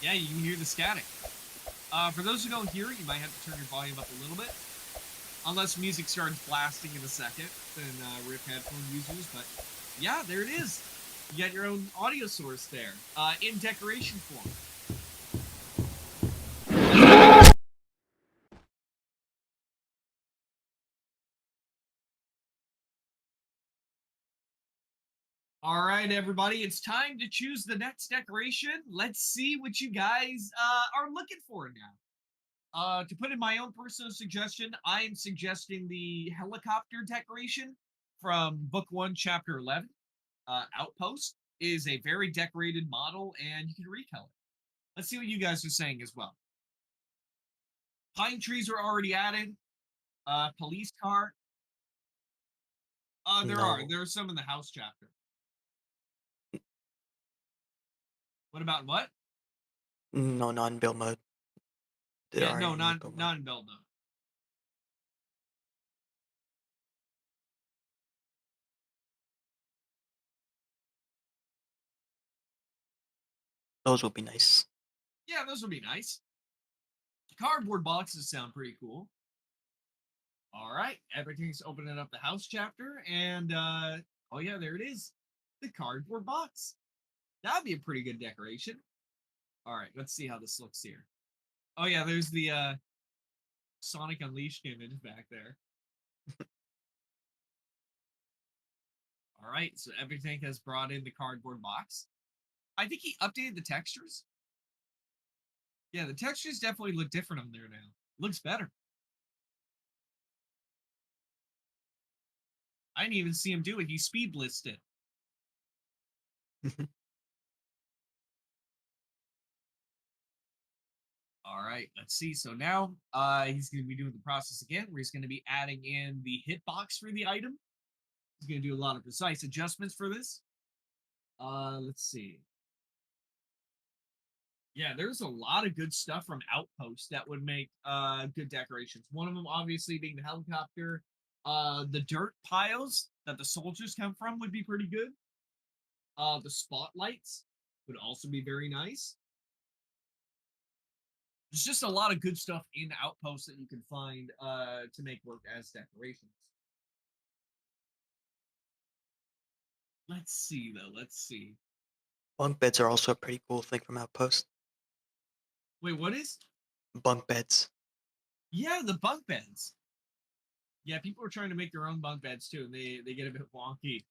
Yeah, you can hear the static. For those who don't hear it, you might have to turn your volume up a little bit. Unless music starts blasting in a second, then RIP headphone users. But yeah, there it is. You got your own audio source there in decoration form. All right, everybody, it's time to choose the next decoration. Let's see what you guys are looking for now. To put in my own personal suggestion, I am suggesting the helicopter decoration from Book 1, Chapter 11. Outpost is a very decorated model, and you can recolor. Let's see what you guys are saying as well. Pine trees are already added. Police car. There are. No, There are some in the house chapter. What about what? no, not in build mode. There Yeah, aren't no, any in build mode. not in build mode. Those would be nice. Yeah, those would be nice. Cardboard boxes sound pretty cool. All right, everything's opening up the house chapter, and oh yeah, there it is, the cardboard box. That'd be a pretty good decoration. All right, let's see how this looks here. Oh yeah, there's the Sonic Unleashed image back there. All right, so everything has brought in the cardboard box. I think he updated the textures. Yeah, the textures definitely look different on there now. Looks better. I didn't even see him do it. He speed blitzed it. All right, let's see. So now he's going to be doing the process again where he's going to be adding in the hitbox for the item. He's going to do a lot of precise adjustments for this. Let's see. Yeah, there's a lot of good stuff from Outpost that would make good decorations. One of them obviously being the helicopter. The dirt piles that the soldiers come from would be pretty good. The spotlights would also be very nice. There's just a lot of good stuff in Outpost that you can find to make work as decorations. Let's see though. Let's see. Bunk beds are also a pretty cool thing from Outpost. Wait, what is? Bunk beds. Yeah, the bunk beds. Yeah, people are trying to make their own bunk beds too, and they get a bit wonky.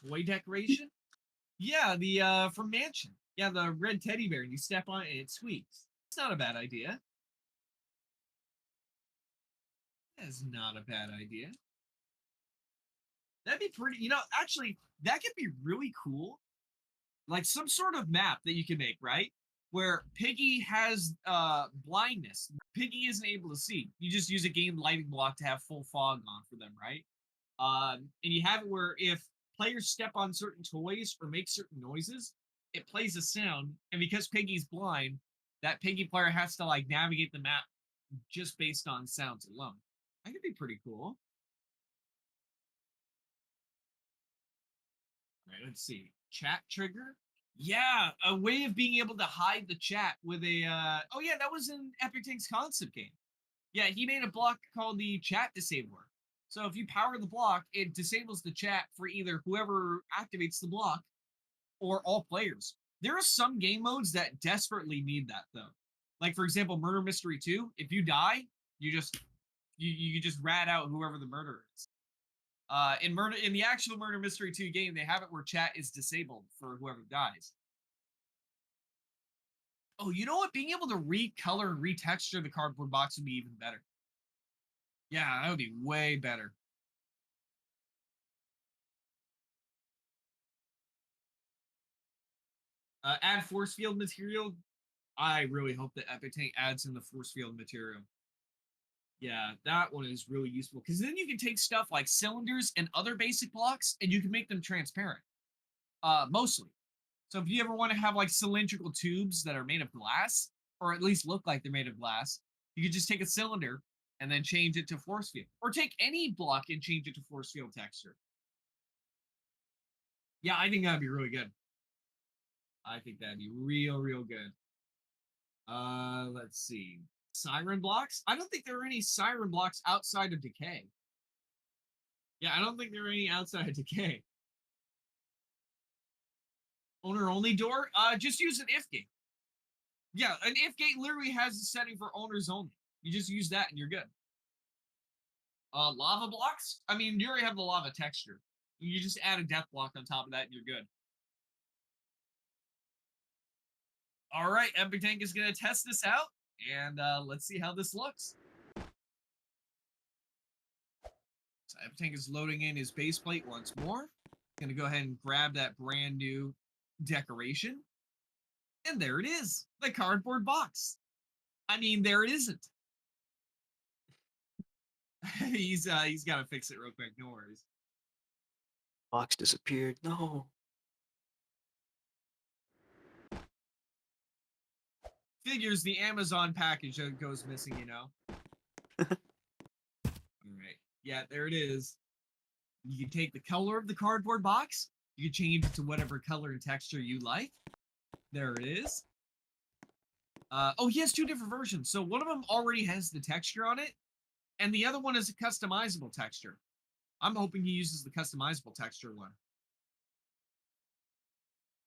Toy decoration? Yeah, the from Mansion. Yeah, the red teddy bear, and you step on it and it squeaks. It's not a bad idea. That's not a bad idea. That'd be pretty, actually, that could be really cool. Like some sort of map that you can make, right? Where Piggy has blindness. Piggy isn't able to see. You just use a game lighting block to have full fog on for them, right? And you have it where if players step on certain toys or make certain noises, it plays a sound. And because Piggy's blind, that Piggy player has to like navigate the map just based on sounds alone. That could be pretty cool. All right, let's see. Chat trigger. Yeah, a way of being able to hide the chat with a. Oh yeah, that was in Epic Tank's concept game. Yeah, he made a block called the chat disabler. So if you power the block, it disables the chat for either whoever activates the block or all players. There are some game modes that desperately need that though. Like for example, Murder Mystery 2. If you die, you just rat out whoever the murderer is. In the actual Murder Mystery 2 game, they have it where chat is disabled for whoever dies. Oh, you know what? Being able to recolor and retexture the cardboard box would be even better. Yeah, that would be way better. Add force field material. I really hope that Epic Tank adds in the force field material. Yeah, that one is really useful because then you can take stuff like cylinders and other basic blocks and you can make them transparent. Mostly. So if you ever want to have like cylindrical tubes that are made of glass, or at least look like they're made of glass, you could just take a cylinder and then change it to force field. Or take any block and change it to force field texture. Yeah, I think that'd be really good. I think that'd be real, real good. Let's see. Siren blocks? I don't think there are any siren blocks outside of Decay. Yeah, I don't think there are any outside of Decay. Owner only door? Just use an if gate. Yeah, an if gate literally has a setting for owners only. You just use that and you're good. Lava blocks? I mean, you already have the lava texture. You just add a death block on top of that and you're good. All right, Epic Tank is going to test this out, and let's see how this looks. So Epic Tank is loading in his base plate once more. Going to go ahead and grab that brand new decoration. And there it is, the cardboard box. I mean, there it isn't. He's got to fix it real quick. No worries. Box disappeared. No. Figures the Amazon package that goes missing, you know. All right. Yeah, there it is. You can take the color of the cardboard box. You can change it to whatever color and texture you like. There it is. Oh, he has two different versions. So one of them already has the texture on it, and the other one is a customizable texture. I'm hoping he uses the customizable texture one.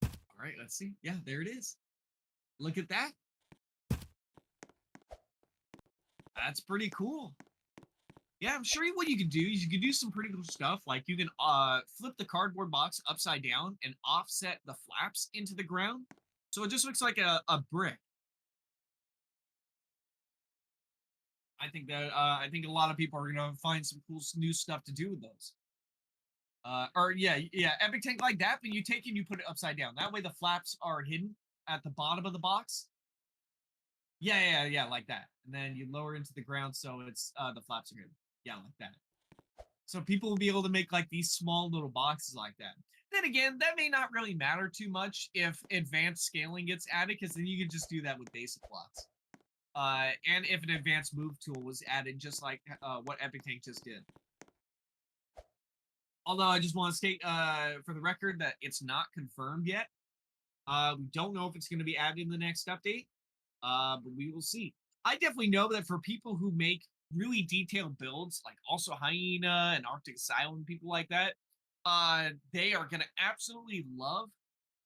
All right, let's see. Yeah, there it is. Look at that. That's pretty cool. Yeah, I'm sure what you can do is you can do some pretty cool stuff. Like you can flip the cardboard box upside down and offset the flaps into the ground. So it just looks like a brick. I think a lot of people are gonna find some cool new stuff to do with those. Or yeah, Epic Tank like that, but you take it and you put it upside down. That way the flaps are hidden at the bottom of the box. Yeah, like that. And then you lower into the ground so it's the flaps are good. Yeah, like that. So people will be able to make like these small little boxes like that. Then again, that may not really matter too much if advanced scaling gets added, because then you can just do that with basic blocks. And if an advanced move tool was added, just like what Epic Tank just did. Although I just want to state for the record that it's not confirmed yet. We don't know if it's going to be added in the next update, but we will see. I definitely know that for people who make really detailed builds, like also Hyena and Arctic Asylum, people like that, they are going to absolutely love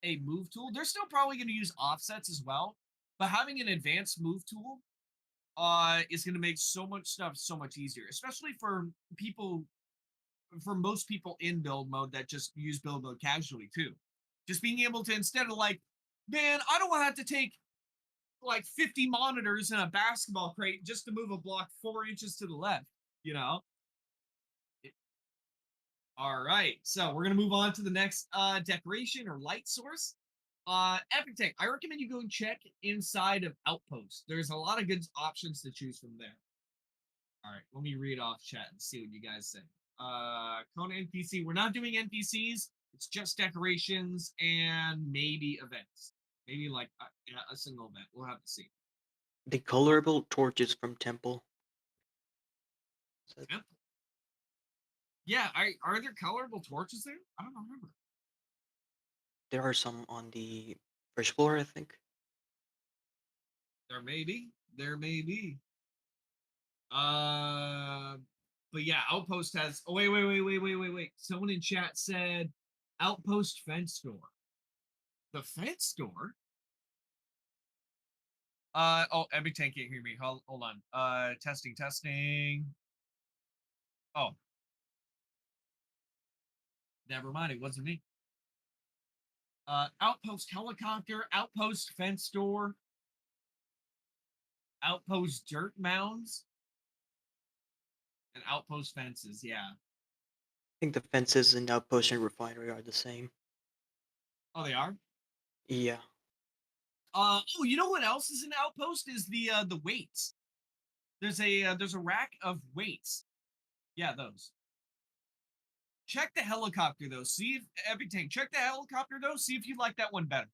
a move tool. They're still probably going to use offsets as well, but having an advanced move tool is going to make so much stuff so much easier, especially for people, for most people in build mode that just use build mode casually too. Just being able to, instead of like, man, I don't want to have to take like 50 monitors in a basketball crate just to move a block 4 inches to the left, you know? All right, so we're gonna move on to the next decoration or light source. Epic Tech, I recommend you go and check inside of Outpost. There's a lot of good options to choose from there. All right, let me read off chat and see what you guys say. Kona NPC, we're not doing NPCs. It's just decorations and maybe events. Maybe like a single event. We'll have to see. The colorable torches from Temple. So Yep. Yeah, are there colorable torches there? I don't remember. there are some on the first floor, I think. There may be. There may be. Uh, but yeah, Outpost has. Oh wait. Someone in chat said Outpost fence store. The fence store. Oh, Epic Tank can't hear me. Hold on. Testing. Oh, never mind. It wasn't me. Outpost helicopter, Outpost fence store, Outpost dirt mounds, and Outpost fences. Yeah. I think the fences in Outpost and Refinery are the same. Oh, they are. Yeah. Oh, you know what else is an Outpost is the weights. There's a rack of weights. Yeah, those. Check the helicopter though. See if Epic Tank. Check the helicopter though. See if you like that one better.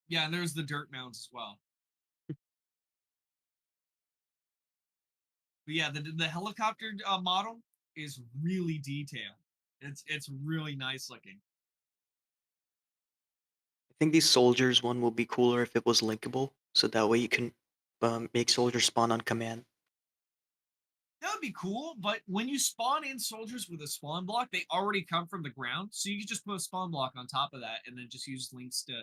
Yeah, and there's the dirt mounds as well. But yeah, the helicopter model is really detailed. It's really nice looking. I think the soldiers one will be cooler if it was linkable, so that way you can make soldiers spawn on command. That would be cool, but when you spawn in soldiers with a spawn block, they already come from the ground, so you can just put a spawn block on top of that and then just use links to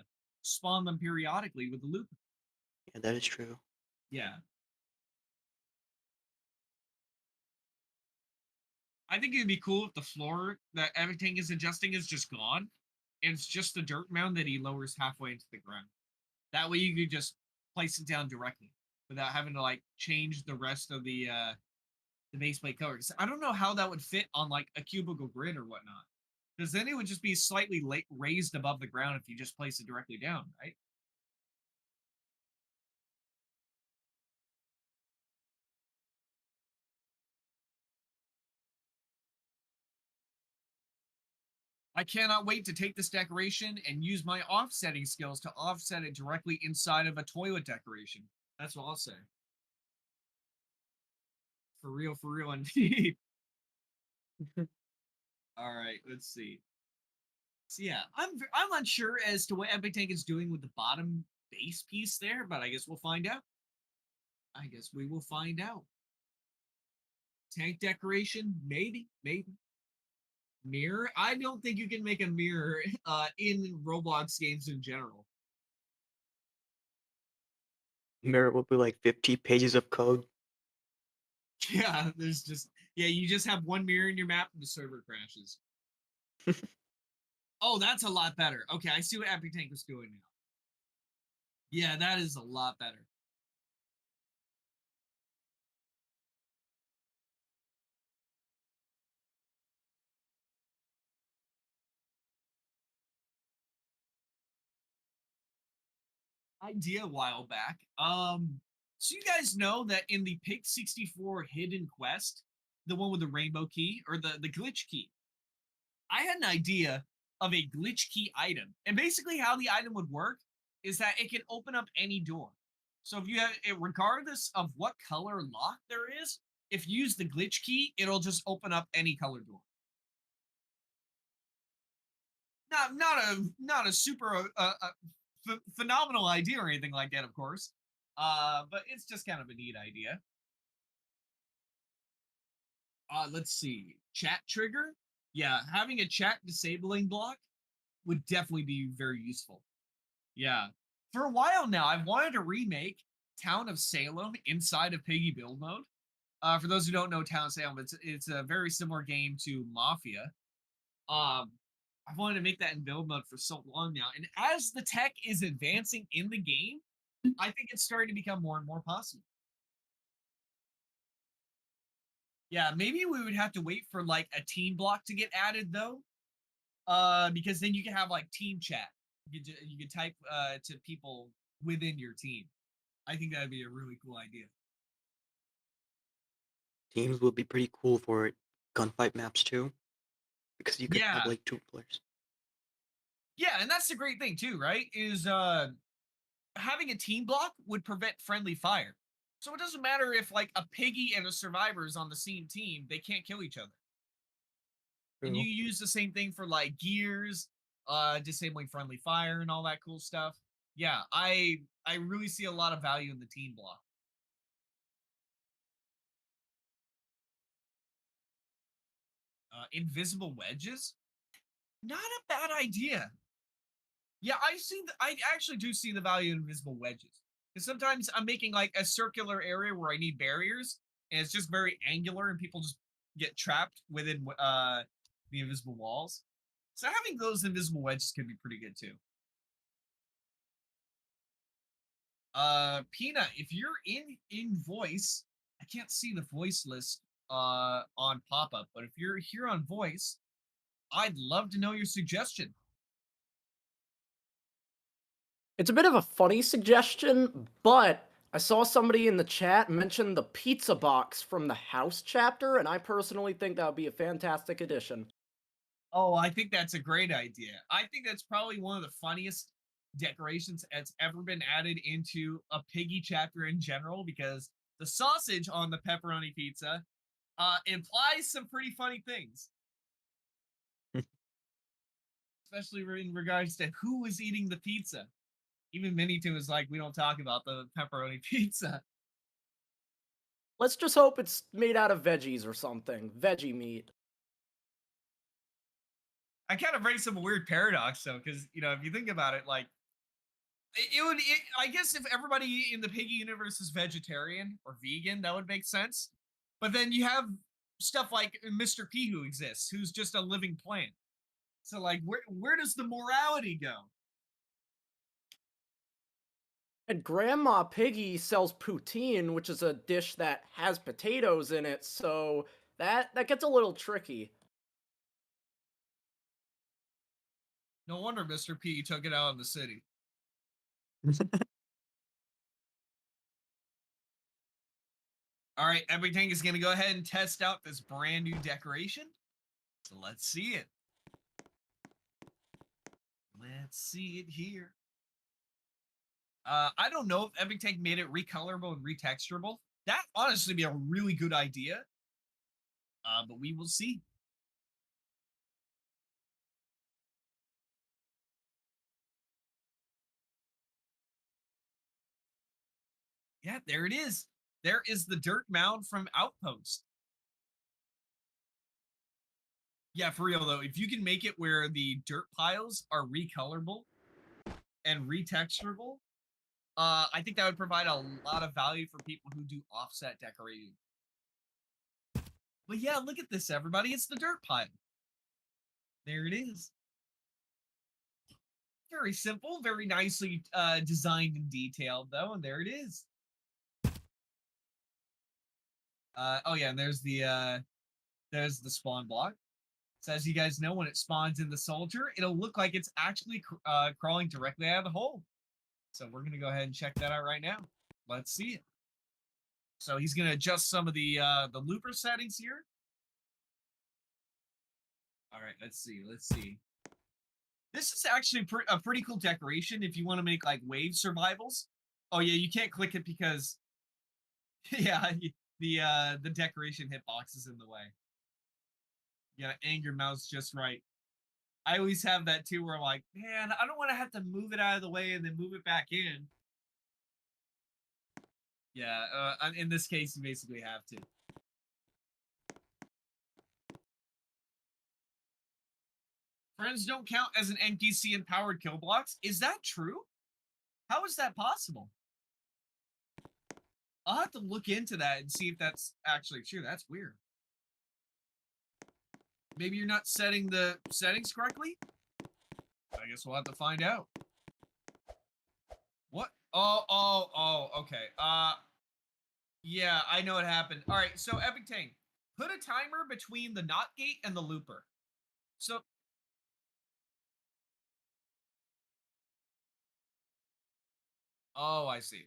spawn them periodically with the loop. Yeah, that is true. Yeah. I think it'd be cool if the floor that everything is adjusting is just gone, and it's just the dirt mound that he lowers halfway into the ground. That way you could just place it down directly without having to like change the rest of the base plate color. 'Cause I don't know how that would fit on like a cubicle grid or whatnot. Because then it would just be slightly raised above the ground if you just place it directly down, right? I cannot wait to take this decoration and use my offsetting skills to offset it directly inside of a toilet decoration. That's what I'll say. For real indeed. All right, let's see. So yeah, I'm unsure as to what Epic Tank is doing with the bottom base piece there, but I guess we'll find out. I guess we will find out. Tank decoration, maybe. Mirror? I don't think you can make a mirror in Roblox games in general. Mirror will be like 50 pages of code. Yeah, there's just you just have one mirror in your map and the server crashes. Oh, that's a lot better. Okay, I see what Epic Tank was doing now. Yeah, that is a lot better. idea a while back. So you guys know that in the Pig 64 hidden quest, the one with the rainbow key or the glitch key, I had an idea of a glitch key item. And basically how the item would work is that it can open up any door. So if you have it, regardless of what color lock there is, if you use the glitch key, it'll just open up any color door. Not a super phenomenal idea or anything like that, of course. But it's just kind of a neat idea. Let's see. Chat trigger. Yeah, having a chat disabling block would definitely be very useful. Yeah. For a while now, I've wanted to remake Town of Salem inside of Piggy build mode. For those who don't know Town of Salem, it's a very similar game to Mafia. I've wanted to make that in build mode for so long now, and as the tech is advancing in the game, I think it's starting to become more and more possible. Yeah, maybe we would have to wait for like a team block to get added though, because then you can have like team chat. You could type to people within your team. I think that'd be a really cool idea. Teams would be pretty cool for gunfight maps too, because you could have Yeah, like 2 players. yeah, and that's the great thing too, right? Is having a team block would prevent friendly fire. So it doesn't matter if like a piggy and a survivor is on the same team, they can't kill each other. And you True. use the same thing for like gears, disabling friendly fire and all that cool stuff. Yeah, I really see a lot of value in the team block. Invisible wedges, not a bad idea. Yeah, I actually do see the value in invisible wedges. Because sometimes I'm making like a circular area where I need barriers, and it's just very angular, and people just get trapped within the invisible walls. So having those invisible wedges could be pretty good too. Peanut, if you're in voice, I can't see the voice list on pop up, but if you're here on voice, I'd love to know your suggestion. It's a bit of a funny suggestion, but I saw somebody in the chat mention the pizza box from the house chapter, and I personally think that would be a fantastic addition. Oh, I think that's a great idea. I think that's probably one of the funniest decorations that's ever been added into a piggy chapter in general, because the sausage on the pepperoni pizza implies some pretty funny things, especially in regards to who was eating the pizza. Even Minito was like, we don't talk about the pepperoni pizza. Let's just hope it's made out of veggies or something. Veggie meat. I kind of raised some weird paradox though, because if you think about it, like I guess if everybody in the piggy universe is vegetarian or vegan, that would make sense. But then you have stuff like Mr. P who exists, who's just a living plant. So like where does the morality go? And Grandma Piggy sells poutine, which is a dish that has potatoes in it, so that gets a little tricky. No wonder Mr. P took it out in the city. All right, everything is going to go ahead and test out this brand new decoration. So let's see it. Let's see it here. I don't know if Epic Tank made it recolorable and retexturable. That honestly be a really good idea. But we will see. Yeah, there it is. There is the dirt mound from Outpost. Yeah, for real though, if you can make it where the dirt piles are recolorable and retexturable, I think that would provide a lot of value for people who do offset decorating. But yeah, look at this, everybody. It's the dirt pile. There it is. Very simple, very nicely designed and detailed, though, and there it is. Oh yeah, and there's the spawn block. So as you guys know, when it spawns in the soldier, it'll look like it's actually crawling directly out of the hole. So we're gonna go ahead and check that out right now. Let's see it. So he's gonna adjust some of the looper settings here. All right, let's see. Let's see. This is actually a pretty cool decoration if you want to make like wave survivals. Oh yeah, you can't click it because yeah, the decoration hitbox is in the way. You gotta aim your mouse just right. I always have that too, where I'm like, man, I don't want to have to move it out of the way and then move it back in. Yeah, in this case, you basically have to. Friends don't count as an NPC in powered kill blocks. Is that true? How is that possible? I'll have to look into that and see if that's actually true. That's weird. Maybe you're not setting the settings correctly? I guess we'll have to find out. What? Oh, okay. Yeah, I know what happened. All right, so Epic Tank, put a timer between the not gate and the looper. So, oh, I see.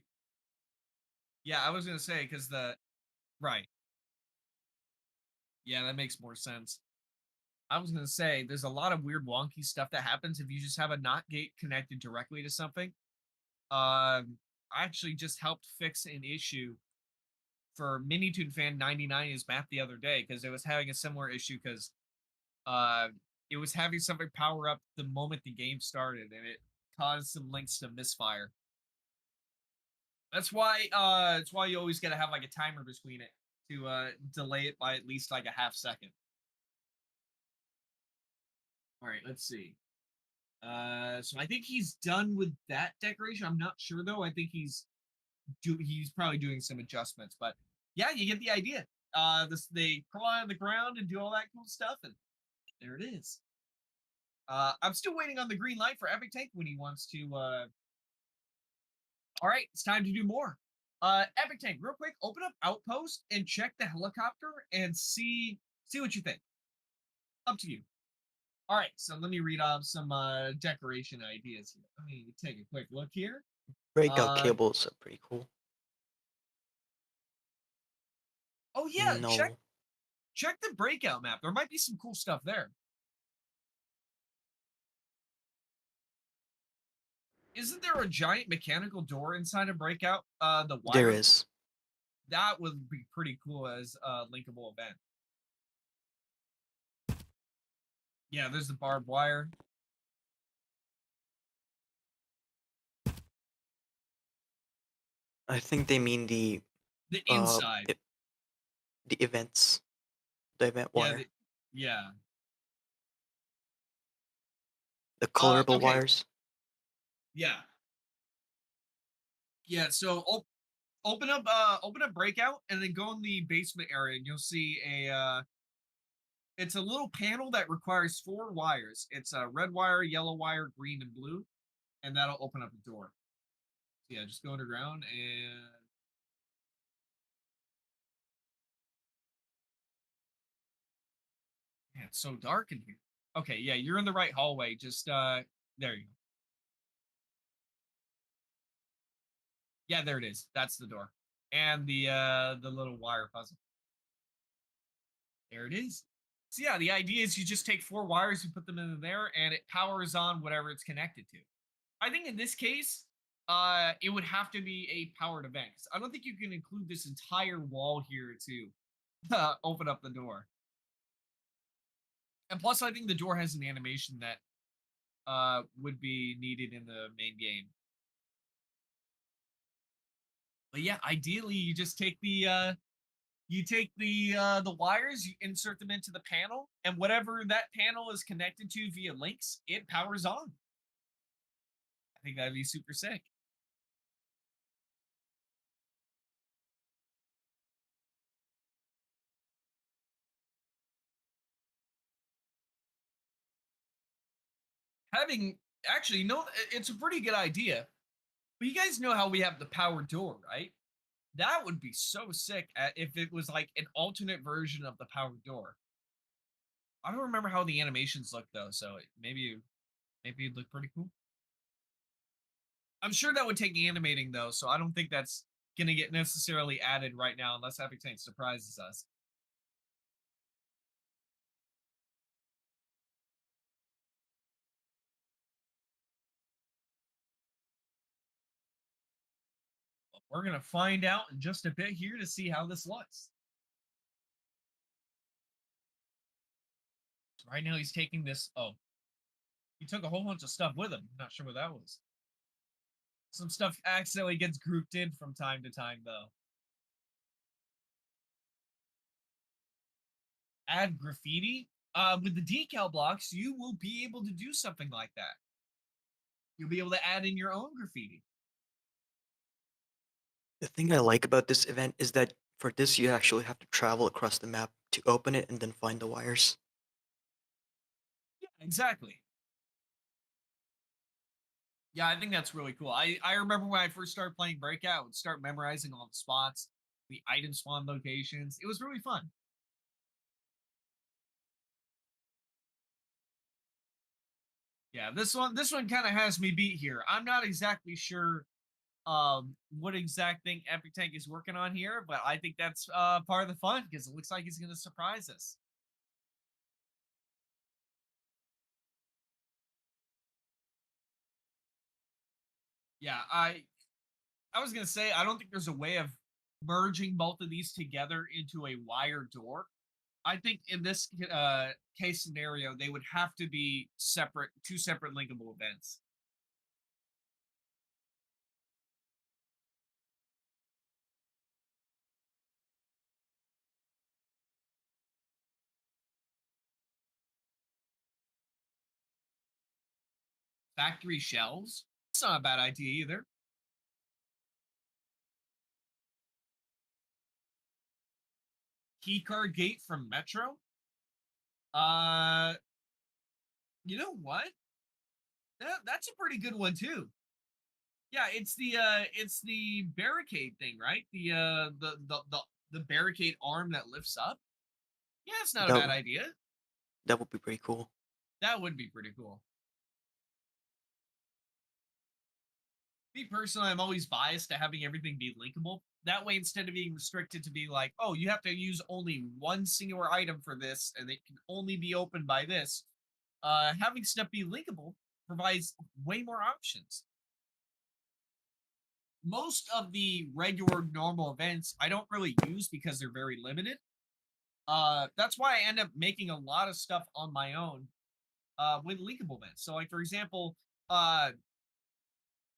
Yeah, I was gonna say because right. Yeah, that makes more sense. I was gonna say there's a lot of weird wonky stuff that happens if you just have a not gate connected directly to something. I actually just helped fix an issue for Minitude Fan 99 is map the other day because it was having a similar issue because uh it was having something power up the moment the game started and it caused some links to misfire. That's why you always gotta have like a timer between it to delay it by at least like a half second. All right, let's see. So I think he's done with that decoration. I'm not sure though. I think he's probably doing some adjustments, but yeah, you get the idea. They crawl out of the ground and do all that cool stuff, and there it is. I'm still waiting on the green light for Epic Tank when he wants to. All right, it's time to do more. Epic Tank, real quick, open up Outpost and check the helicopter and see what you think. Up to you. All right, so let me read off some decoration ideas here. Let me take a quick look here. Breakout cables are pretty cool. Oh yeah, No. check the breakout map. There might be some cool stuff there. Isn't there a giant mechanical door inside a breakout? The wire. There is. That would be pretty cool as a linkable event. Yeah, there's the barbed wire. I think they mean the inside. The events. The event wire. Yeah. The colorable Okay. wires. Yeah. Yeah, so open up breakout and then go in the basement area and you'll see it's a little panel that requires 4 wires. It's a red wire, yellow wire, green, and blue, and that'll open up the door. So yeah, just go underground and man, it's so dark in here. Okay, yeah, you're in the right hallway. Just there you go. Yeah, there it is. That's the door. And the little wire puzzle. There it is. So yeah, the idea is you just take 4 wires, you put them in there, and it powers on whatever it's connected to. I think in this case, it would have to be a powered event. I don't think you can include this entire wall here to open up the door. And plus, I think the door has an animation that would be needed in the main game. But yeah, ideally, you just take the wires, you insert them into the panel, and whatever that panel is connected to via links, it powers on. I think that'd be super sick. Actually, no, it's a pretty good idea. But you guys know how we have the power door, right? That would be so sick if it was like an alternate version of the power door. I don't remember how the animations look though, so maybe it'd look pretty cool. I'm sure that would take animating though, so I don't think that's gonna get necessarily added right now unless Epic Tank surprises us. We're gonna find out in just a bit here to see how this looks. So right now he's taking this. Oh, he took a whole bunch of stuff with him. Not sure what that was. Some stuff accidentally gets grouped in from time to time, though. Add graffiti. With the decal blocks, you will be able to do something like that. You'll be able to add in your own graffiti. The thing I like about this event is that for this you actually have to travel across the map to open it and then find the wires. Yeah, exactly. Yeah, I think that's really cool. I remember when I first started playing Breakout, I would start memorizing all the spots, the item spawn locations. It was really fun. Yeah, this one kind of has me beat here. I'm not exactly sure what exact thing Epic Tank is working on here, but I think that's part of the fun because it looks like he's going to surprise us. Yeah, I was going to say I don't think there's a way of merging both of these together into a wire door. I think in this case scenario, they would have to be separate, two separate linkable events. Factory shelves. It's not a bad idea either. Keycard gate from Metro. Uh, you know what? That's a pretty good one too. Yeah, it's the barricade thing, right? The barricade arm that lifts up. Yeah, it's not a That bad idea. that would be pretty cool. That would be pretty cool. Me personally, I'm always biased to having everything be linkable. That way, instead of being restricted to be like, oh, you have to use only one singular item for this, and it can only be opened by this. Having stuff be linkable provides way more options. Most of the regular normal events I don't really use because they're very limited. That's why I end up making a lot of stuff on my own with linkable events. So, like for example, uh,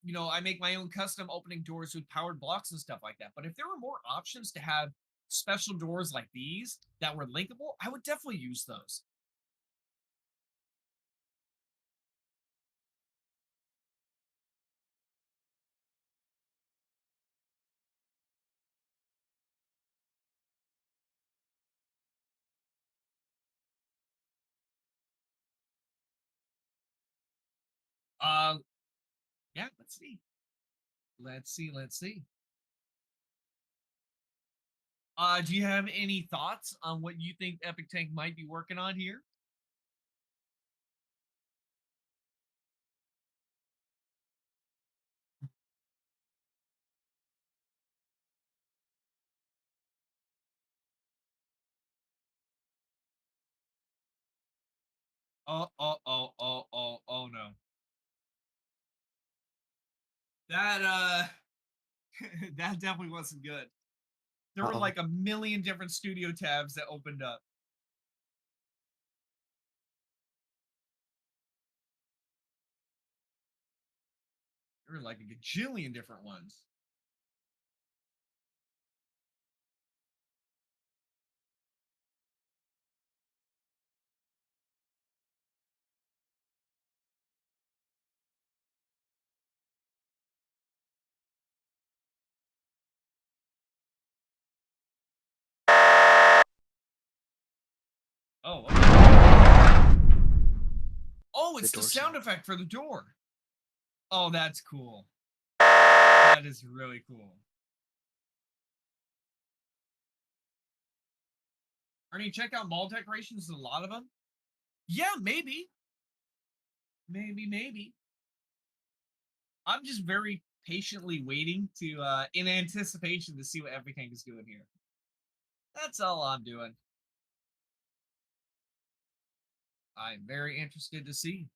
I make my own custom opening doors with powered blocks and stuff like that. But if there were more options to have special doors like these that were linkable, I would definitely use those. Uh, yeah, let's see. Let's see. Do you have any thoughts on what you think Epic Tank might be working on here? Oh no. That that definitely wasn't good. There were Uh-oh. like a million different studio tabs that opened up. There were like a gajillion different ones. Oh, okay. Oh, it's the door's sound locked. effect for the door. Oh, that's cool. That is really cool. Ernie, check out mall decorations. There's a lot of them. Yeah, maybe. Maybe. I'm just very patiently waiting to in anticipation to see what Epic Tank is doing here. That's all I'm doing. I'm very interested to see.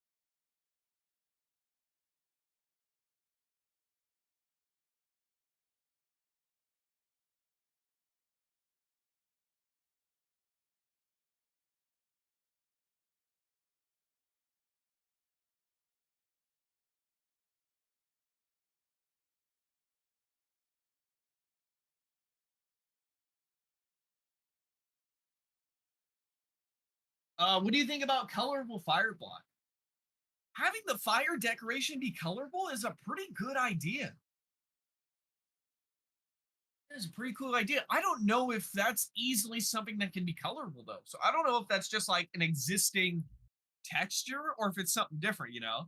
What do you think about colorable fire block? Having the fire decoration be colorable is a pretty good idea. That's a pretty cool idea. I don't know if that's easily something that can be colorable though. So I don't know if that's just like an existing texture or if it's something different, you know?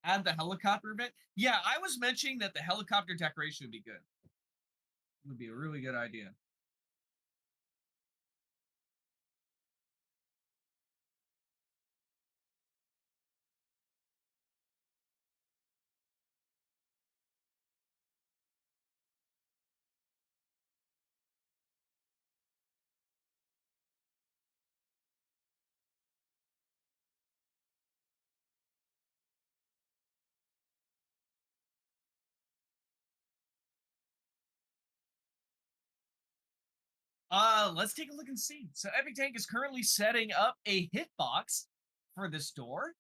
Add the helicopter event. Yeah, I was mentioning that the helicopter decoration would be good. It would be a really good idea. Let's take a look and see. So Epic Tank is currently setting up a hitbox for this door.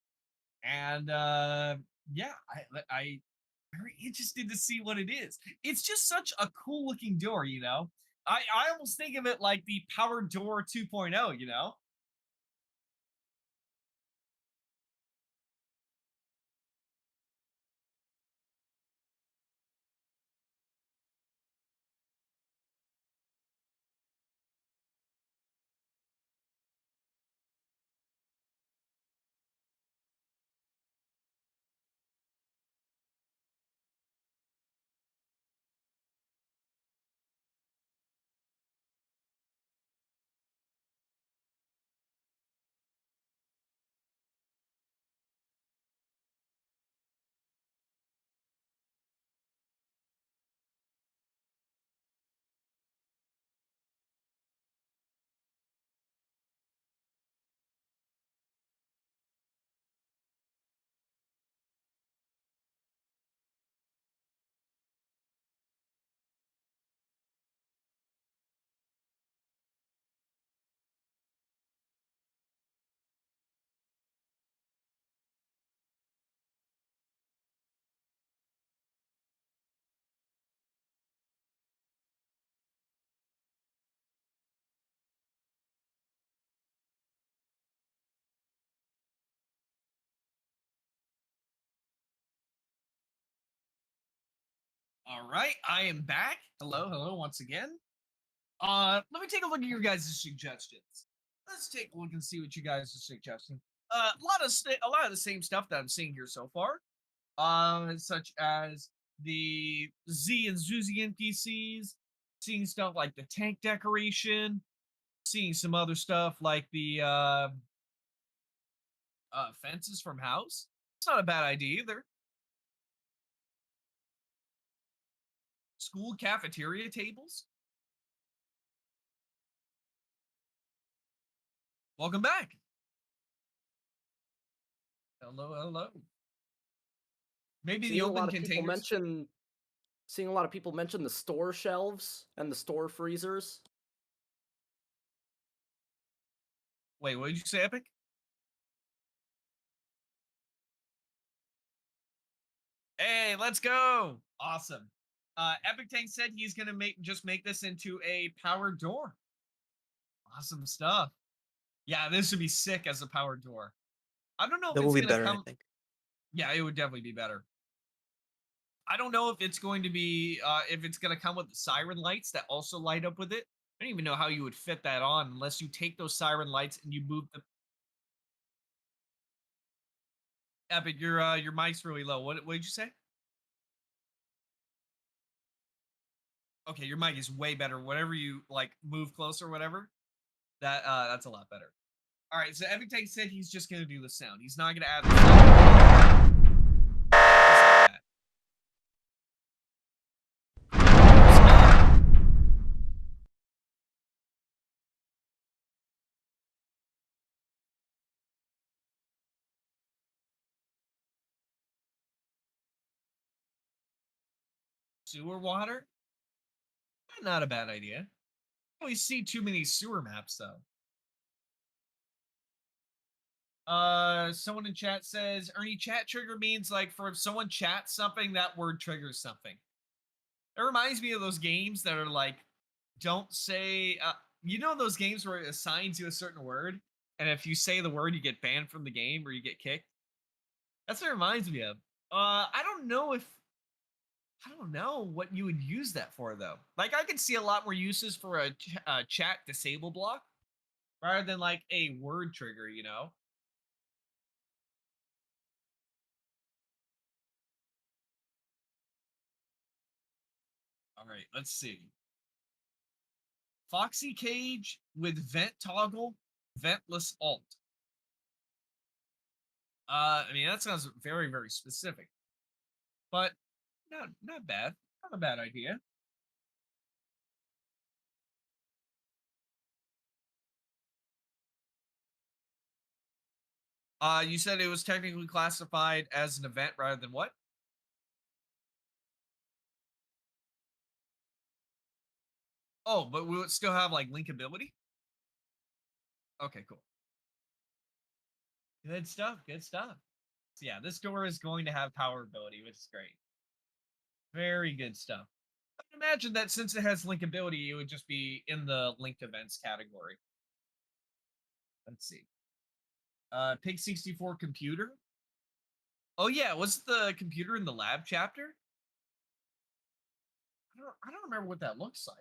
And yeah, I very interested to see what it is. It's just such a cool looking door, you know. I almost think of it like the power door 2.0, you know. All right, I am back. Hello, hello once again. Let me take a look at your guys' suggestions. Let's take a look and see what you guys are suggesting. A lot of the same stuff that I'm seeing here so far. Such as the Z and Zuzi NPCs, seeing stuff like the tank decoration, seeing some other stuff like the fences from house. It's not a bad idea either. School cafeteria tables. Welcome back. Hello, hello. Maybe the Seeing a lot open of people containers. mention seeing a lot of people mention the store shelves and the store freezers. Wait, what did you say, Epic? Hey, let's go. Awesome. Epic Tank said he's gonna make this into a powered door. Awesome stuff. Yeah, this would be sick as a powered door. I don't know if That will it's be gonna better, I come. think. Yeah, it would definitely be better. I don't know if it's going to be if it's gonna come with the siren lights that also light up with it. I don't even know how you would fit that on unless you take those siren lights and you move them. Epic, your mic's really low. What did you say? Okay, your mic is way better. Whatever you like, move closer, or whatever. That's a lot better. All right, so Epic Tank said he's just gonna do the sound. He's not gonna add the sound. Just like that. Sewer water? Not a bad idea. I always see too many sewer maps though. Someone in chat says Ernie, chat trigger means like for if someone chats something, that word triggers something. It reminds me of those games that are like, don't say, you know, those games where it assigns you a certain word, and if you say the word, you get banned from the game or you get kicked. That's what it reminds me of. I don't know what you would use that for though. Like I could see a lot more uses for a chat disable block rather than like a word trigger, you know? All right, let's see. Foxy cage with vent toggle, ventless alt. I mean that sounds very, very specific, but not bad. Not a bad idea. You said it was technically classified as an event rather than what? Oh, but will it still have like linkability? Okay, cool. Good stuff. Good stuff. So yeah, this door is going to have power ability, which is great. Very good stuff. I would imagine that since it has linkability, it would just be in the linked events category. Let's see. Pig 64 computer. Oh yeah, was the computer in the lab chapter? I don't remember what that looks like.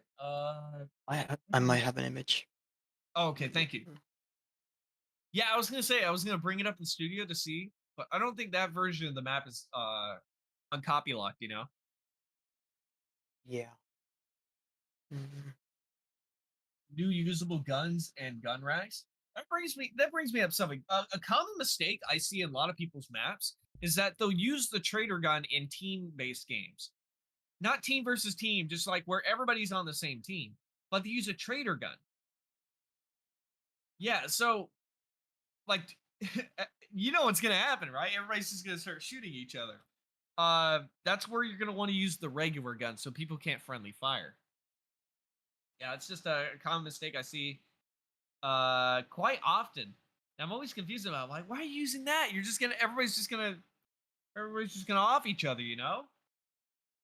I might have an image. Oh, okay, thank you. Yeah, I was gonna say I was gonna bring it up in studio to see, but I don't think that version of the map is on copy locked, you know. Yeah. Mhm. New usable guns and gun racks. That brings me up something. A common mistake I see in a lot of people's maps is that they'll use the trader gun in team-based games. Not team versus team, just like where everybody's on the same team, but they use a trader gun. Yeah, so like you know what's gonna happen, right? Everybody's just gonna start shooting each other. That's where you're gonna want to use the regular gun so people can't friendly fire. Yeah, it's just a common mistake I see quite often. And I'm always confused about like, why are you using that? You're just gonna everybody's just gonna off each other, you know?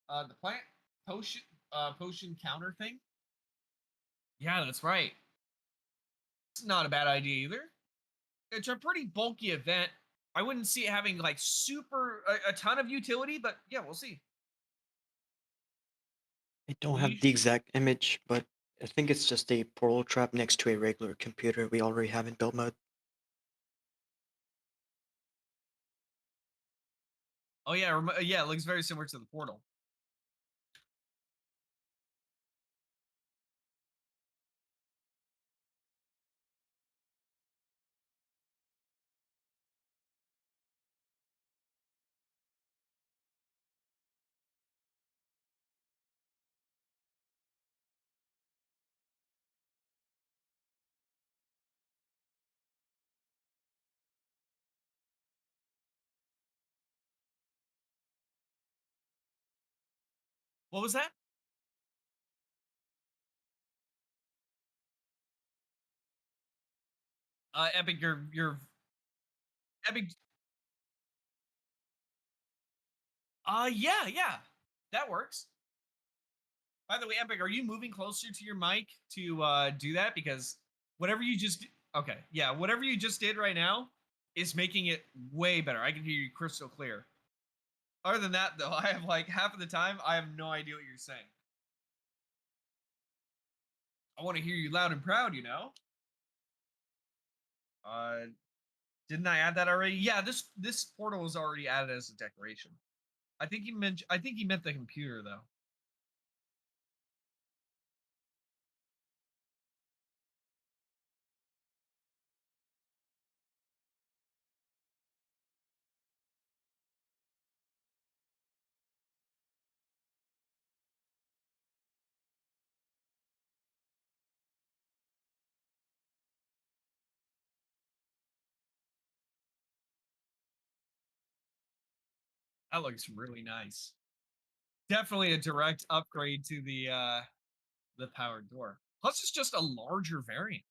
The plant potion counter thing. Yeah, that's right. It's not a bad idea either. It's a pretty bulky event. I wouldn't see it having like a ton of utility, but yeah, we'll see. I don't have the exact image, but I think it's just a portal trap next to a regular computer we already have in build mode. Oh yeah, yeah, it looks very similar to the portal. What was that? Epic, your Epic. Yeah, that works. By the way, Epic, are you moving closer to your mic to do that? Because whatever you just okay, yeah, whatever you just did right now is making it way better. I can hear you crystal clear. Other than that, though, I have like half of the time I have no idea what you're saying. I want to hear you loud and proud, you know. Uh, didn't I add that already? Yeah, this portal was already added as a decoration. I think he meant the computer though. That looks really nice. Definitely a direct upgrade to the powered door. Plus, it's just a larger variant.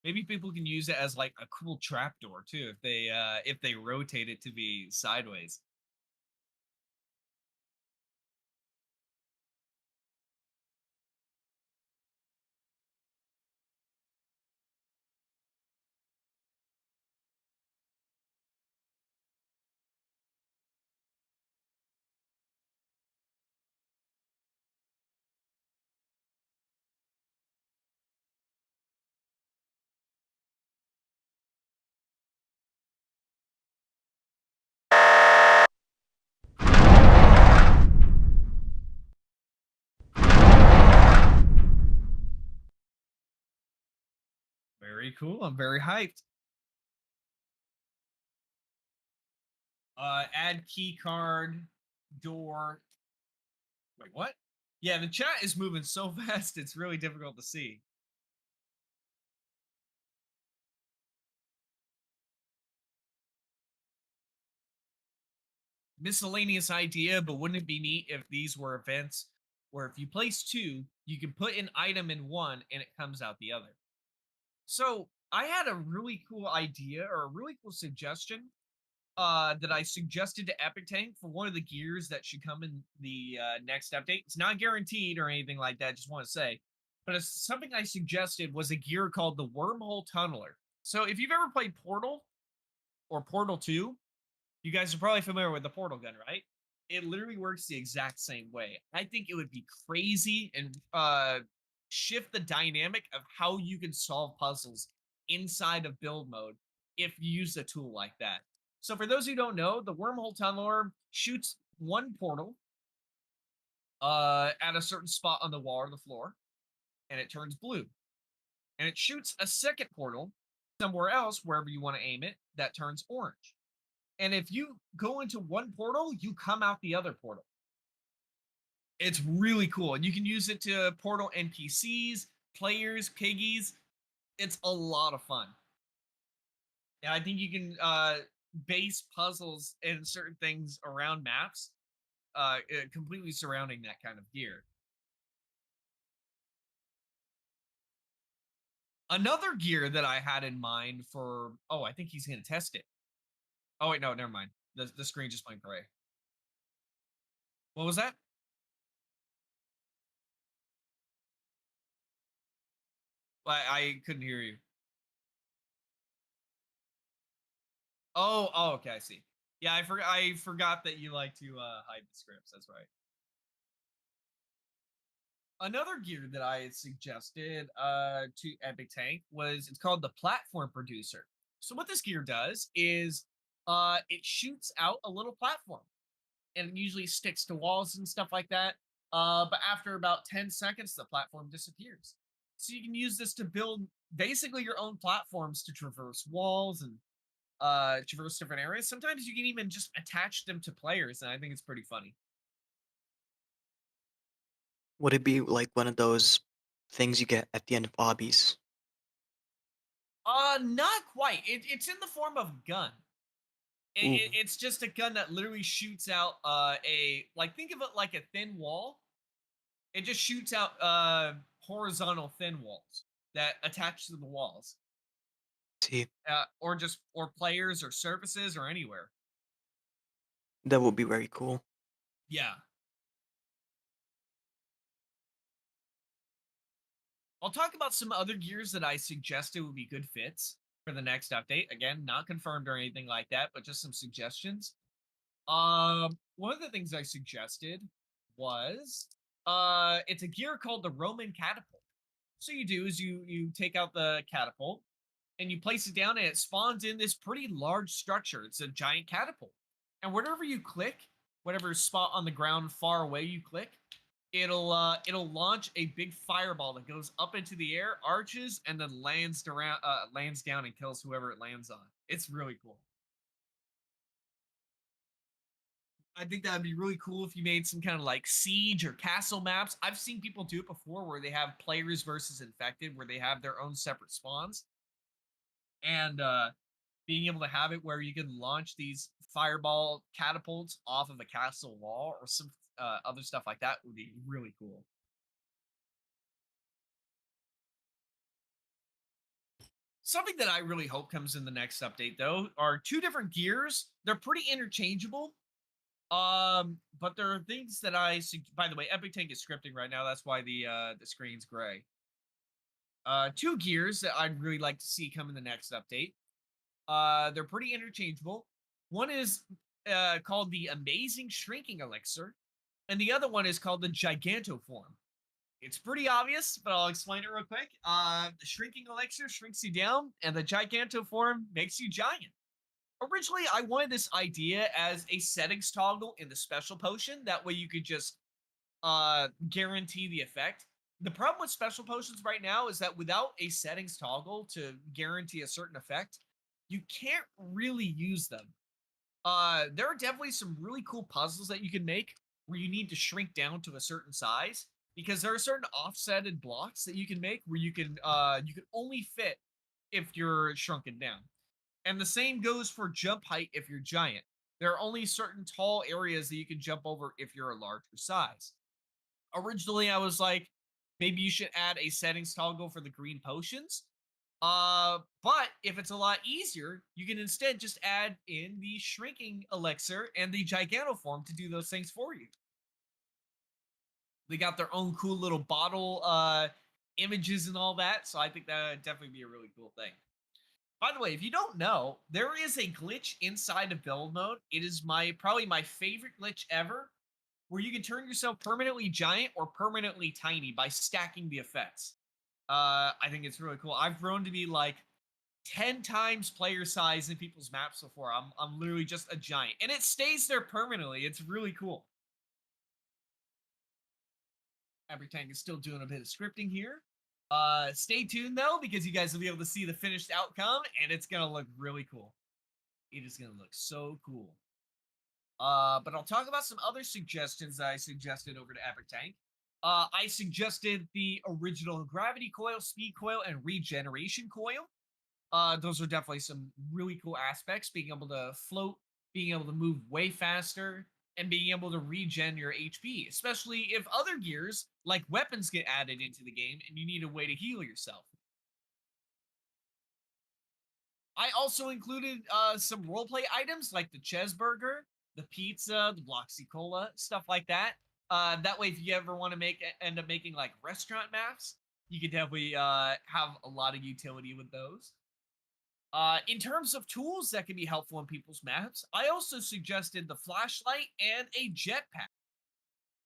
Maybe people can use it as like a cool trapdoor too if they rotate it to be sideways. Very cool. I'm very hyped. Add key card, door. Wait, what? Yeah, the chat is moving so fast, it's really difficult to see. Miscellaneous idea, but wouldn't it be neat if these were events where if you place two, you can put an item in one and it comes out the other? So I had a really cool idea or a really cool suggestion that I suggested to Epic Tank for one of the gears that should come in the next update. It's not guaranteed or anything like that, just want to say. But it's something I suggested was a gear called the Wormhole Tunneler. So if you've ever played Portal or Portal 2, you guys are probably familiar with the portal gun, right? It literally works the exact same way. I think it would be crazy and shift the dynamic of how you can solve puzzles inside of build mode if you use a tool like that. So for those who don't know, the wormhole tunneler shoots one portal at a certain spot on the wall or the floor, and it turns blue. And it shoots a second portal somewhere else, wherever you want to aim it, that turns orange. And if you go into one portal, you come out the other portal. It's really cool. And you can use it to portal NPCs, players, piggies. It's a lot of fun. And I think you can base puzzles and certain things around maps, completely surrounding that kind of gear. Another gear that I had in mind for, oh, I think he's going to test it. Oh, wait, no, never mind. The screen just went gray. What was that? I couldn't hear you. Oh, okay, I see. Yeah, I forgot that you like to hide the scripts. That's right. Another gear that I suggested to Epic Tank was it's called the Platform Producer. So what this gear does is it shoots out a little platform and it usually sticks to walls and stuff like that. But after about 10 seconds, the platform disappears. So you can use this to build basically your own platforms to traverse walls and traverse different areas. Sometimes you can even just attach them to players, and I think it's pretty funny. Would it be like one of those things you get at the end of obbies? Not quite. It's in the form of a gun. Ooh, It's just a gun that literally shoots out a like think of it like a thin wall. It just shoots out horizontal thin walls that attach to the walls, see, or players or surfaces or anywhere. that would be very cool. Yeah. I'll talk about some other gears that I suggested would be good fits for the next update. Again, not confirmed or anything like that, but just some suggestions. One of the things I suggested was it's a gear called the Roman catapult. So you do is you take out the catapult and you place it down and it spawns in this pretty large structure. It's a giant catapult. And wherever you click, whatever spot on the ground far away you click, it'll launch a big fireball that goes up into the air, arches, and then lands down and kills whoever it lands on. It's really cool. I think that'd be really cool if you made some kind of like siege or castle maps. I've seen people do it before where they have players versus infected, where they have their own separate spawns. And being able to have it where you can launch these fireball catapults off of a castle wall or some other stuff like that would be really cool. Something that I really hope comes in the next update, though, are two different gears. They're pretty interchangeable. But there are things that by the way, Epic Tank is scripting right now. That's why the screen's gray. Two gears that I'd really like to see come in the next update. They're pretty interchangeable. One is called the Amazing Shrinking Elixir, and the other one is called the Gigantoform. It's pretty obvious, but I'll explain it real quick. The Shrinking Elixir shrinks you down, and the Gigantoform makes you giant. Originally, I wanted this idea as a settings toggle in the special potion. That way you could just guarantee the effect. The problem with special potions right now is that without a settings toggle to guarantee a certain effect, you can't really use them. There are definitely some really cool puzzles that you can make where you need to shrink down to a certain size, because there are certain offsetted blocks that you can make where you can only fit if you're shrunken down. And the same goes for jump height if you're giant. There are only certain tall areas that you can jump over if you're a larger size. Originally, I was like, maybe you should add a settings toggle for the green potions. But if it's a lot easier, you can instead just add in the shrinking elixir and the giganoform to do those things for you. They got their own cool little bottle images and all that, so I think that would definitely be a really cool thing. By the way, if you don't know, there is a glitch inside of build mode. It is probably my favorite glitch ever, where you can turn yourself permanently giant or permanently tiny by stacking the effects. I think it's really cool. I've grown to be like 10 times player size in people's maps before. I'm literally just a giant, and it stays there permanently. It's really cool. Epic Tank is still doing a bit of scripting here. Stay tuned though, because you guys will be able to see the finished outcome, and it's gonna look really cool. It is gonna look so cool. But I'll talk about some other suggestions that I suggested over to Epic Tank. I suggested the original gravity coil, speed coil, and regeneration coil. Those are definitely some really cool aspects. Being able to float, being able to move way faster, and being able to regen your HP, especially if other gears like weapons get added into the game and you need a way to heal yourself. I also included some roleplay items like the Chesburger, the pizza, the Bloxy Cola, stuff like that. That way, if you ever want to end up making like restaurant maps, you could definitely have a lot of utility with those. In terms of tools that can be helpful in people's maps, I also suggested the flashlight and a jetpack.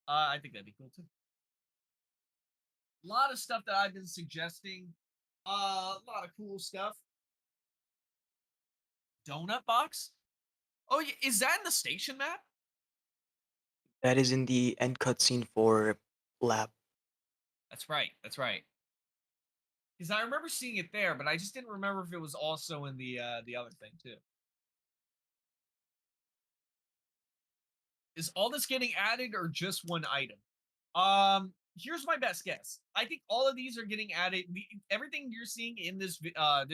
I think that'd be cool too. A lot of stuff that I've been suggesting. A lot of cool stuff. Donut box? Oh, is that in the station map? That is in the end cutscene for Lab. That's right. That's right. Because I remember seeing it there, but I just didn't remember if it was also in the other thing too. Is all this getting added or just one item? Here's my best guess. I think all of these are getting added. Everything you're seeing in this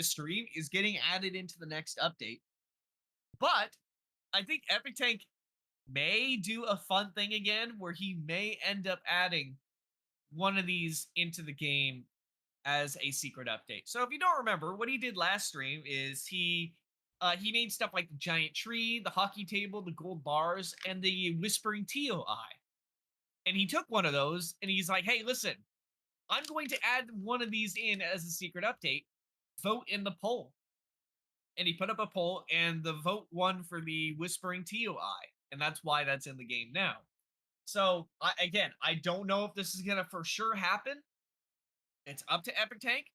stream is getting added into the next update. But I think Epic Tank may do a fun thing again where he may end up adding one of these into the game as a secret update. So if you don't remember, what he did last stream is he made stuff like the giant tree, the hockey table, the gold bars, and the whispering Tio eye. And he took one of those and he's like, hey, listen, I'm going to add one of these in as a secret update. Vote in the poll. And he put up a poll, and the vote won for the whispering Tio eye. And that's why that's in the game now. So, again, I don't know if this is going to for sure happen. It's up to Epic Tank.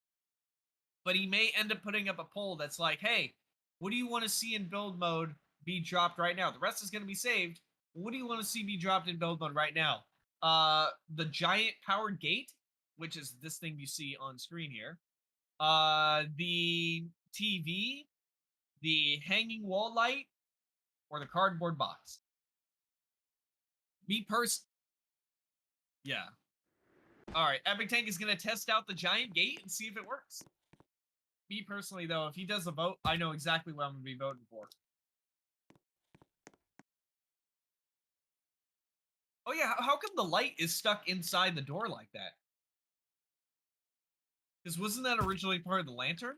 But he may end up putting up a poll that's like, hey, what do you want to see in build mode be dropped right now? The rest is going to be saved. What do you want to see be dropped in build mode right now? The giant powered gate, which is this thing you see on screen here. The TV, the hanging wall light, or the cardboard box. Yeah. All right, Epic Tank is going to test out the giant gate and see if it works. Me personally, though, if he does a vote, I know exactly what I'm going to be voting for. Oh, yeah. How come the light is stuck inside the door like that? Because wasn't that originally part of the lantern?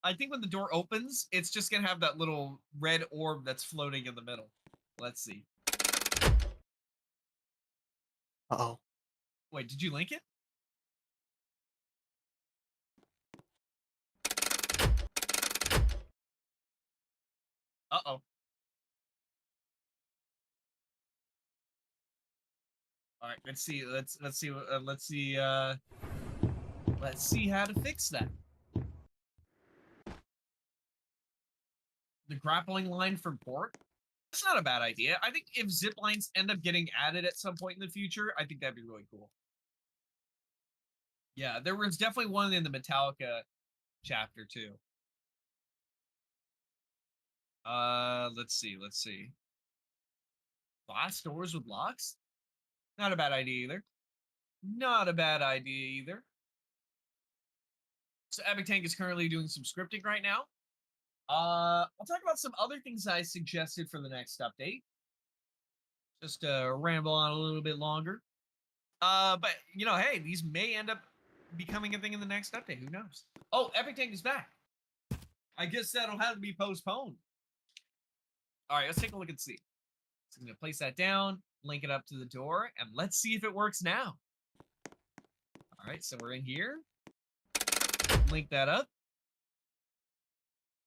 I think when the door opens, it's just going to have that little red orb that's floating in the middle. Let's see. Uh-oh. Wait, did you link it? Uh-oh. All right, let's see. Let's see how to fix that. The grappling line from port. That's not a bad idea. I think if zip lines end up getting added at some point in the future, I think that'd be really cool. Yeah, there was definitely one in the Metallica chapter too. Let's see. Glass doors with locks? Not a bad idea either. Not a bad idea either. So Epic Tank is currently doing some scripting right now. I'll talk about some other things I suggested for the next update. Just ramble on a little bit longer. But you know, hey, these may end up becoming a thing in the next update. Who knows? Oh, Epic Tank is back. I guess that'll have to be postponed. All right, let's take a look and see. So I'm gonna place that down, link it up to the door, and let's see if it works now. All right, so we're in here. Link that up.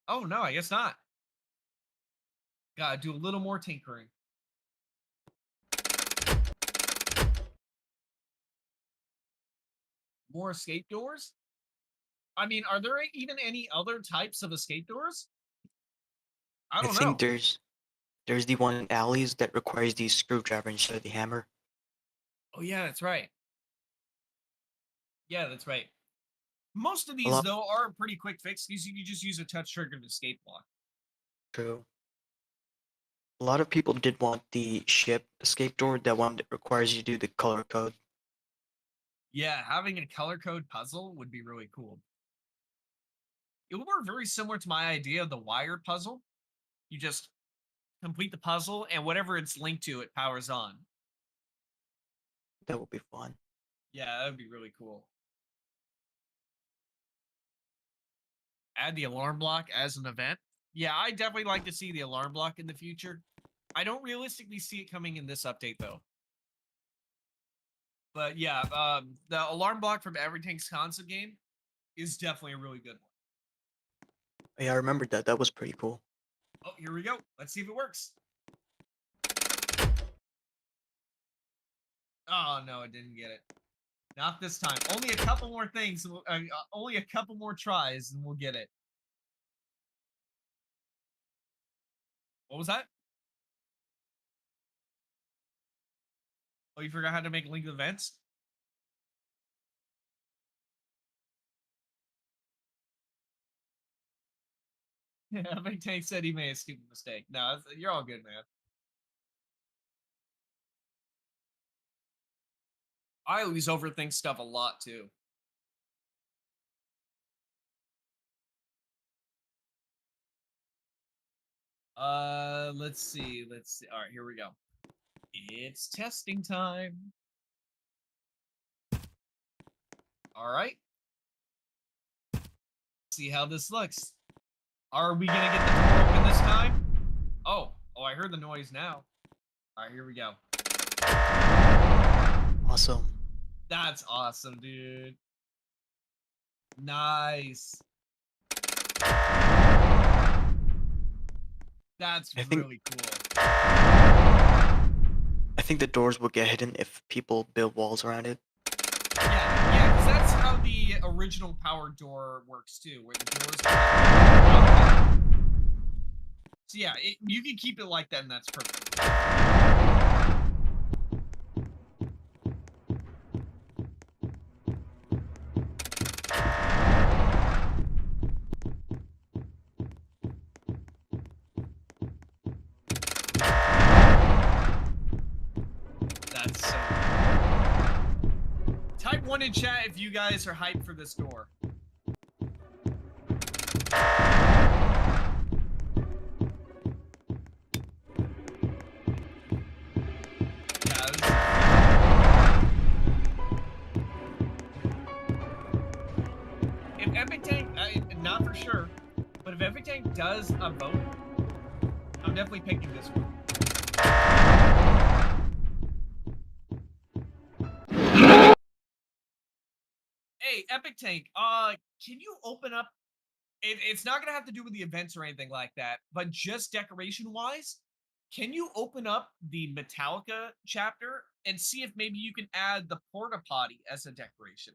Oh no, I guess not. Gotta do a little more tinkering. More escape doors? I mean, are there even any other types of escape doors? I don't know. think there's the one in alleys that requires the screwdriver instead of the hammer. Oh yeah, that's right. Yeah, that's right. Most of A these lot- though are a pretty quick fix because you can just use a touch trigger to escape block. True. A lot of people did want the ship escape door, that one that requires you to do the color code. Yeah, having a color code puzzle would be really cool. It would work very similar to my idea of the wired puzzle. You just complete the puzzle, and whatever it's linked to, it powers on. That would be fun. Yeah, that would be really cool. Add the alarm block as an event. Yeah, I definitely like to see the alarm block in the future. I don't realistically see it coming in this update, though. But yeah, the alarm block from Everything's concept game is definitely a really good one. Yeah, I remembered that. That was pretty cool. Oh, here we go. Let's see if it works. Oh, no, it didn't get it. Not this time. Only a couple more things. Only a couple more tries, and we'll get it. What was that? Oh, you forgot how to make linked events? Yeah, Big Tank said he made a stupid mistake. No, you're all good, man. I always overthink stuff a lot, too. Let's see. All right, here we go. It's testing time. All right. See how this looks. Are we gonna get the door open this time? Oh, I heard the noise now. All right, here we go. Awesome. That's awesome, dude. Nice. That's really cool. I think the doors will get hidden if people build walls around it. Yeah, because that's how the original power door works too, where the doors are out. So yeah, you can keep it like that, and that's perfect. That's so cool. Type 1 in chat if you guys are hyped for this door. Epic Tank does a vote, I'm definitely picking this one. Hey, Epic Tank, can you open up? It's not gonna have to do with the events or anything like that, but just decoration-wise, can you open up the Metallica chapter and see if maybe you can add the porta potty as a decoration?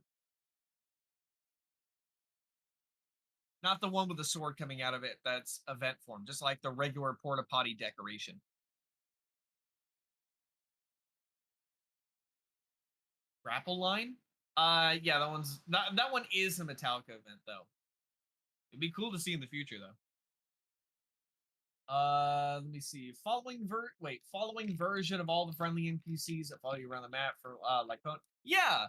Not the one with the sword coming out of it that's event form, just like the regular porta potty decoration. Grapple line? Yeah, that one is a Metallica event though. It'd be cool to see in the future though. Let me see. Following version of all the friendly NPCs that follow you around the map for yeah.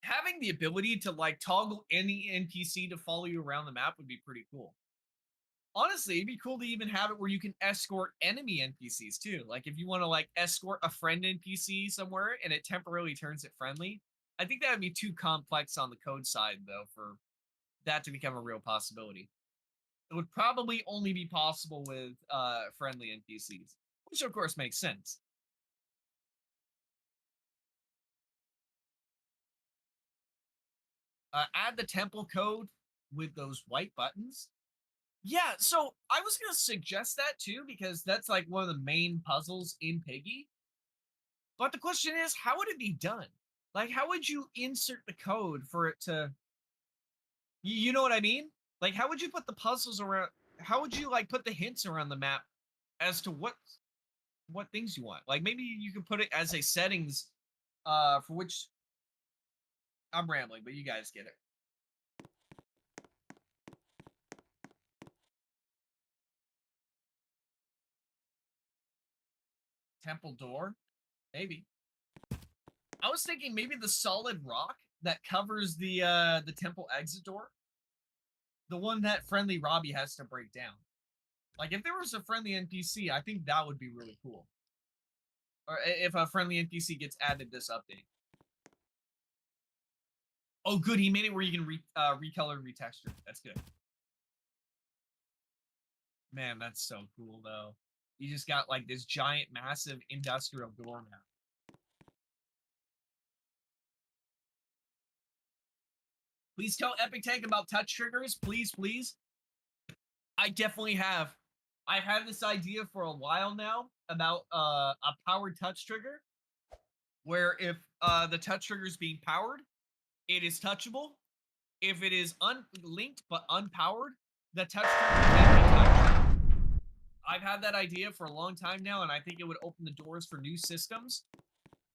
Having the ability to like toggle any NPC to follow you around the map would be pretty cool. Honestly, it'd be cool to even have it where you can escort enemy NPCs too. Like if you want to like escort a friend NPC somewhere and it temporarily turns it friendly. I think that would be too complex on the code side though for that to become a real possibility. It would probably only be possible with friendly NPCs, which of course makes sense. Add the temple code with those white buttons. Yeah, so I was going to suggest that too, because that's like one of the main puzzles in Piggy. But the question is, how would it be done? Like, how would you insert the code for it to, you know what I mean? Like, how would you put the puzzles around? How would you like put the hints around the map as to what things you want? Like maybe you could put it as a settings for which I'm rambling, but you guys get it. Temple door, maybe. I was thinking maybe the solid rock that covers the temple exit door, the one that friendly Robbie has to break down. Like if there was a friendly NPC, I think that would be really cool. Or if a friendly NPC gets added this update. Oh, good, he made it where you can recolor and retexture. That's good. Man, that's so cool though. You just got like this giant, massive industrial door now. Please tell Epic Tank about touch triggers, please, please. I definitely have. I've had this idea for a while now about a powered touch trigger, where if the touch trigger is being powered, it is touchable. If it is unlinked but unpowered, the touch trigger can't be touched. I've had that idea for a long time now, and I think it would open the doors for new systems.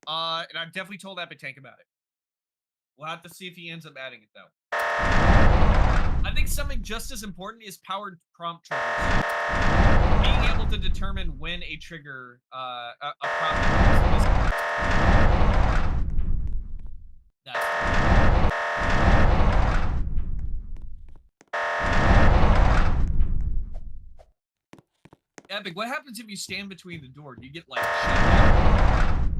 And I've definitely told Epic Tank about it. We'll have to see if he ends up adding it, though. I think something just as important is powered prompt triggers. Being able to determine when a trigger, a prompt is. That's Epic, what happens if you stand between the door? Do you get, like, shut down?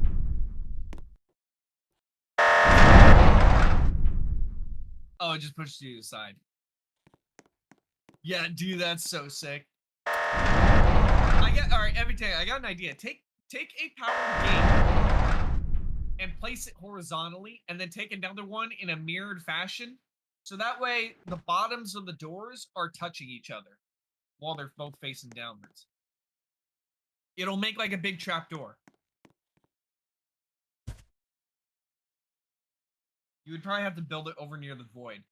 Oh, it just pushes you to the side. Yeah, dude, that's so sick. Alright, Epic Tank, I got an idea. Take a powered gate and place it horizontally, and then take another one in a mirrored fashion. So that way, the bottoms of the doors are touching each other while they're both facing downwards. It'll make like a big trap door. You would probably have to build it over near the void.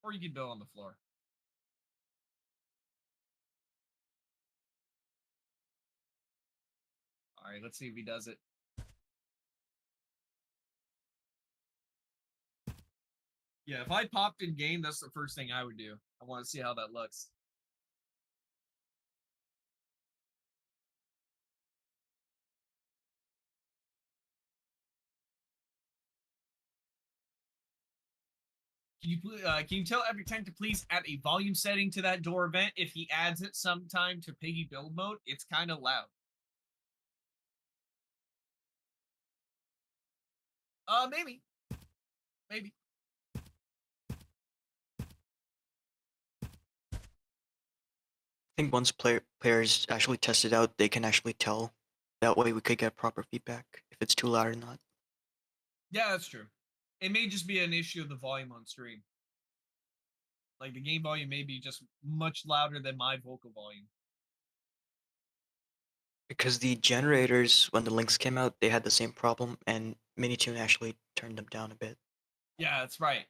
Or you could build on the floor. Alright, let's see if he does it. Yeah, if I popped in game, that's the first thing I would do. I want to see how that looks. Can you tell Epic Tank to please add a volume setting to that door event if he adds it sometime to Piggy build mode? It's kind of loud. Maybe. Maybe. think once players actually test it out, they can actually tell. That way we could get proper feedback if it's too loud or not. Yeah, that's true. It may just be an issue of the volume on stream. Like the game volume may be just much louder than my vocal volume. Because the generators, when the links came out, they had the same problem, and Minitune actually turned them down a bit. Yeah, that's right.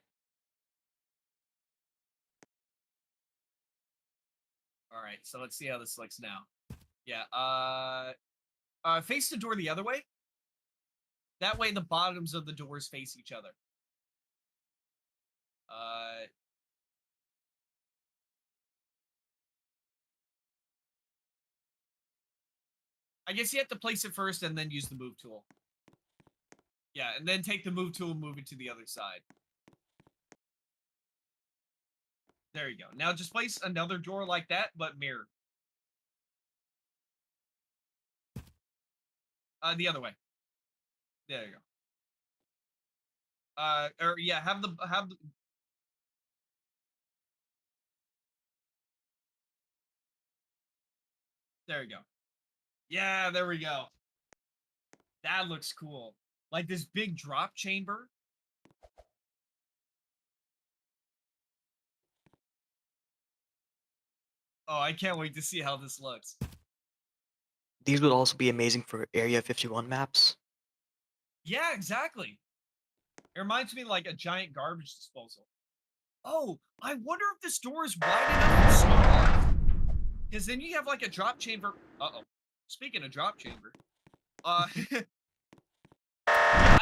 All right, so let's see how this looks now. Yeah, face the door the other way. That way the bottoms of the doors face each other. I guess you have to place it first and then use the move tool. Yeah, and then take the move tool and move it to the other side. There you go. Now just place another door like that, but mirror. The other way. There you go. Or yeah, have the there you go. Yeah, there we go. That looks cool. Like this big drop chamber. Oh, I can't wait to see how this looks. These would also be amazing for Area 51 maps. Yeah, exactly. It reminds me of like a giant garbage disposal. Oh, I wonder if this door is wide enough for snowballs. Because then you have like a drop chamber. Uh-oh. Speaking of drop chamber. I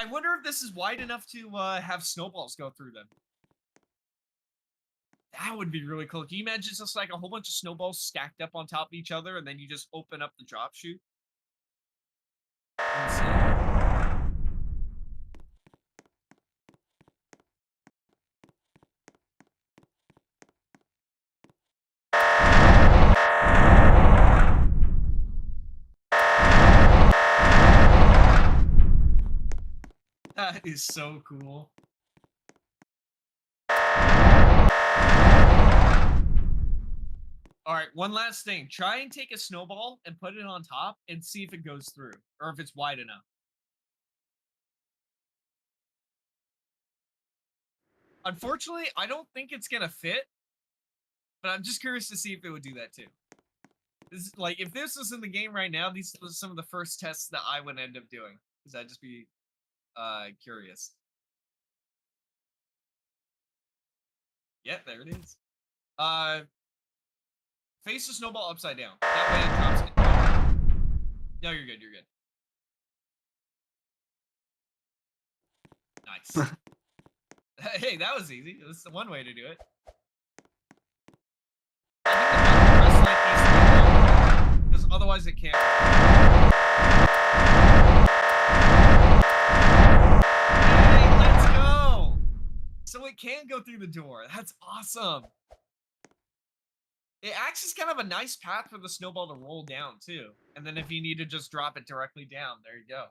wonder if this is wide enough to have snowballs go through them. That would be really cool. Can you imagine just like a whole bunch of snowballs stacked up on top of each other and then you just open up the drop chute? Insane. That is so cool. All right, one last thing. Try and take a snowball and put it on top and see if it goes through or if it's wide enough. Unfortunately, I don't think it's going to fit, but I'm just curious to see if it would do that too. This is, like, if this was in the game right now, these are some of the first tests that I would end up doing because I'd just be curious. Yep, there it is. Face the snowball upside down. That way it drops it. No, you're good. You're good. Nice. Hey, that was easy. That's the one way to do it. I think the button press like needs to be low, because otherwise it can't. Hey, let's go! So it can go through the door. That's awesome. It acts as kind of a nice path for the snowball to roll down, too. And then if you need to just drop it directly down, there you go.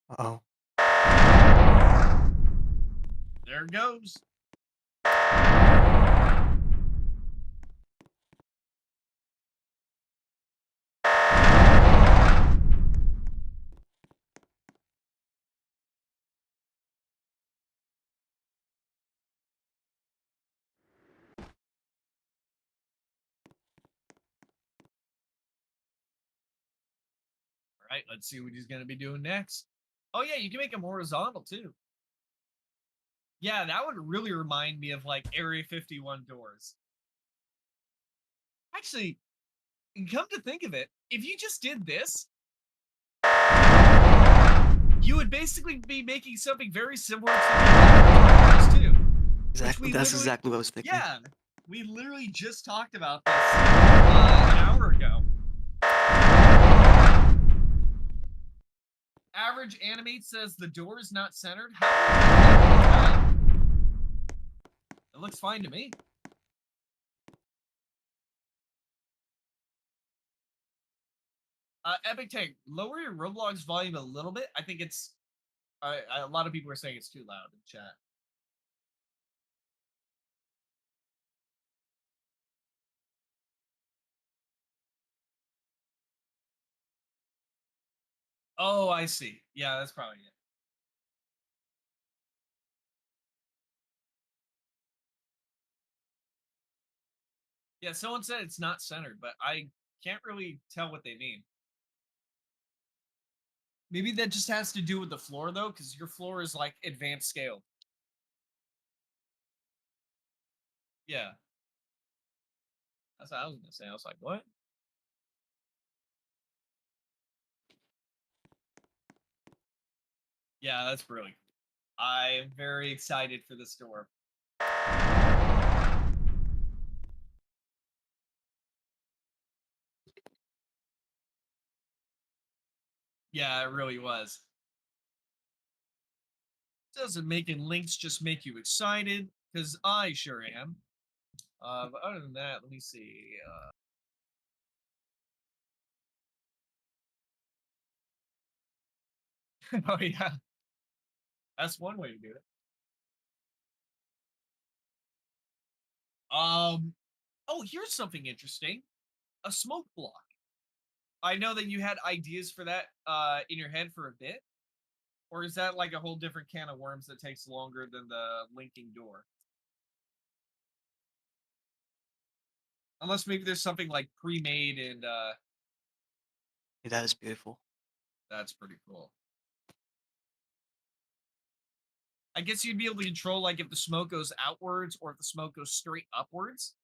Uh-oh. There it goes. All right, let's see what he's going to be doing next. Oh, yeah, you can make them horizontal, too. Yeah, that would really remind me of, like, Area 51 doors. Actually, come to think of it, if you just did this, you would basically be making something very similar to the doors, too. Exactly. That's exactly what I was thinking. Yeah, We literally just talked about this an hour ago. Average Animate says the door is not centered. It looks fine to me. Epic Tank, lower your Roblox volume a little bit. I think it's a lot of people are saying it's too loud in chat. Oh, I see. Yeah, that's probably it. Yeah, someone said it's not centered, but I can't really tell what they mean. Maybe that just has to do with the floor, though, because your floor is like advanced scale. Yeah. That's what I was going to say. I was like, what? Yeah, that's really cool. I'm very excited for this door. Yeah, it really was. Doesn't making links just make you excited? Because I sure am. But other than that, let me see. Oh yeah, that's one way to do it. Oh, here's something interesting. A smoke block. I know that you had ideas for that in your head for a bit. Or is that like a whole different can of worms that takes longer than the linking door? Unless maybe there's something like pre-made and That is beautiful. that's pretty cool. I guess you'd be able to control like if the smoke goes outwards or if the smoke goes straight upwards.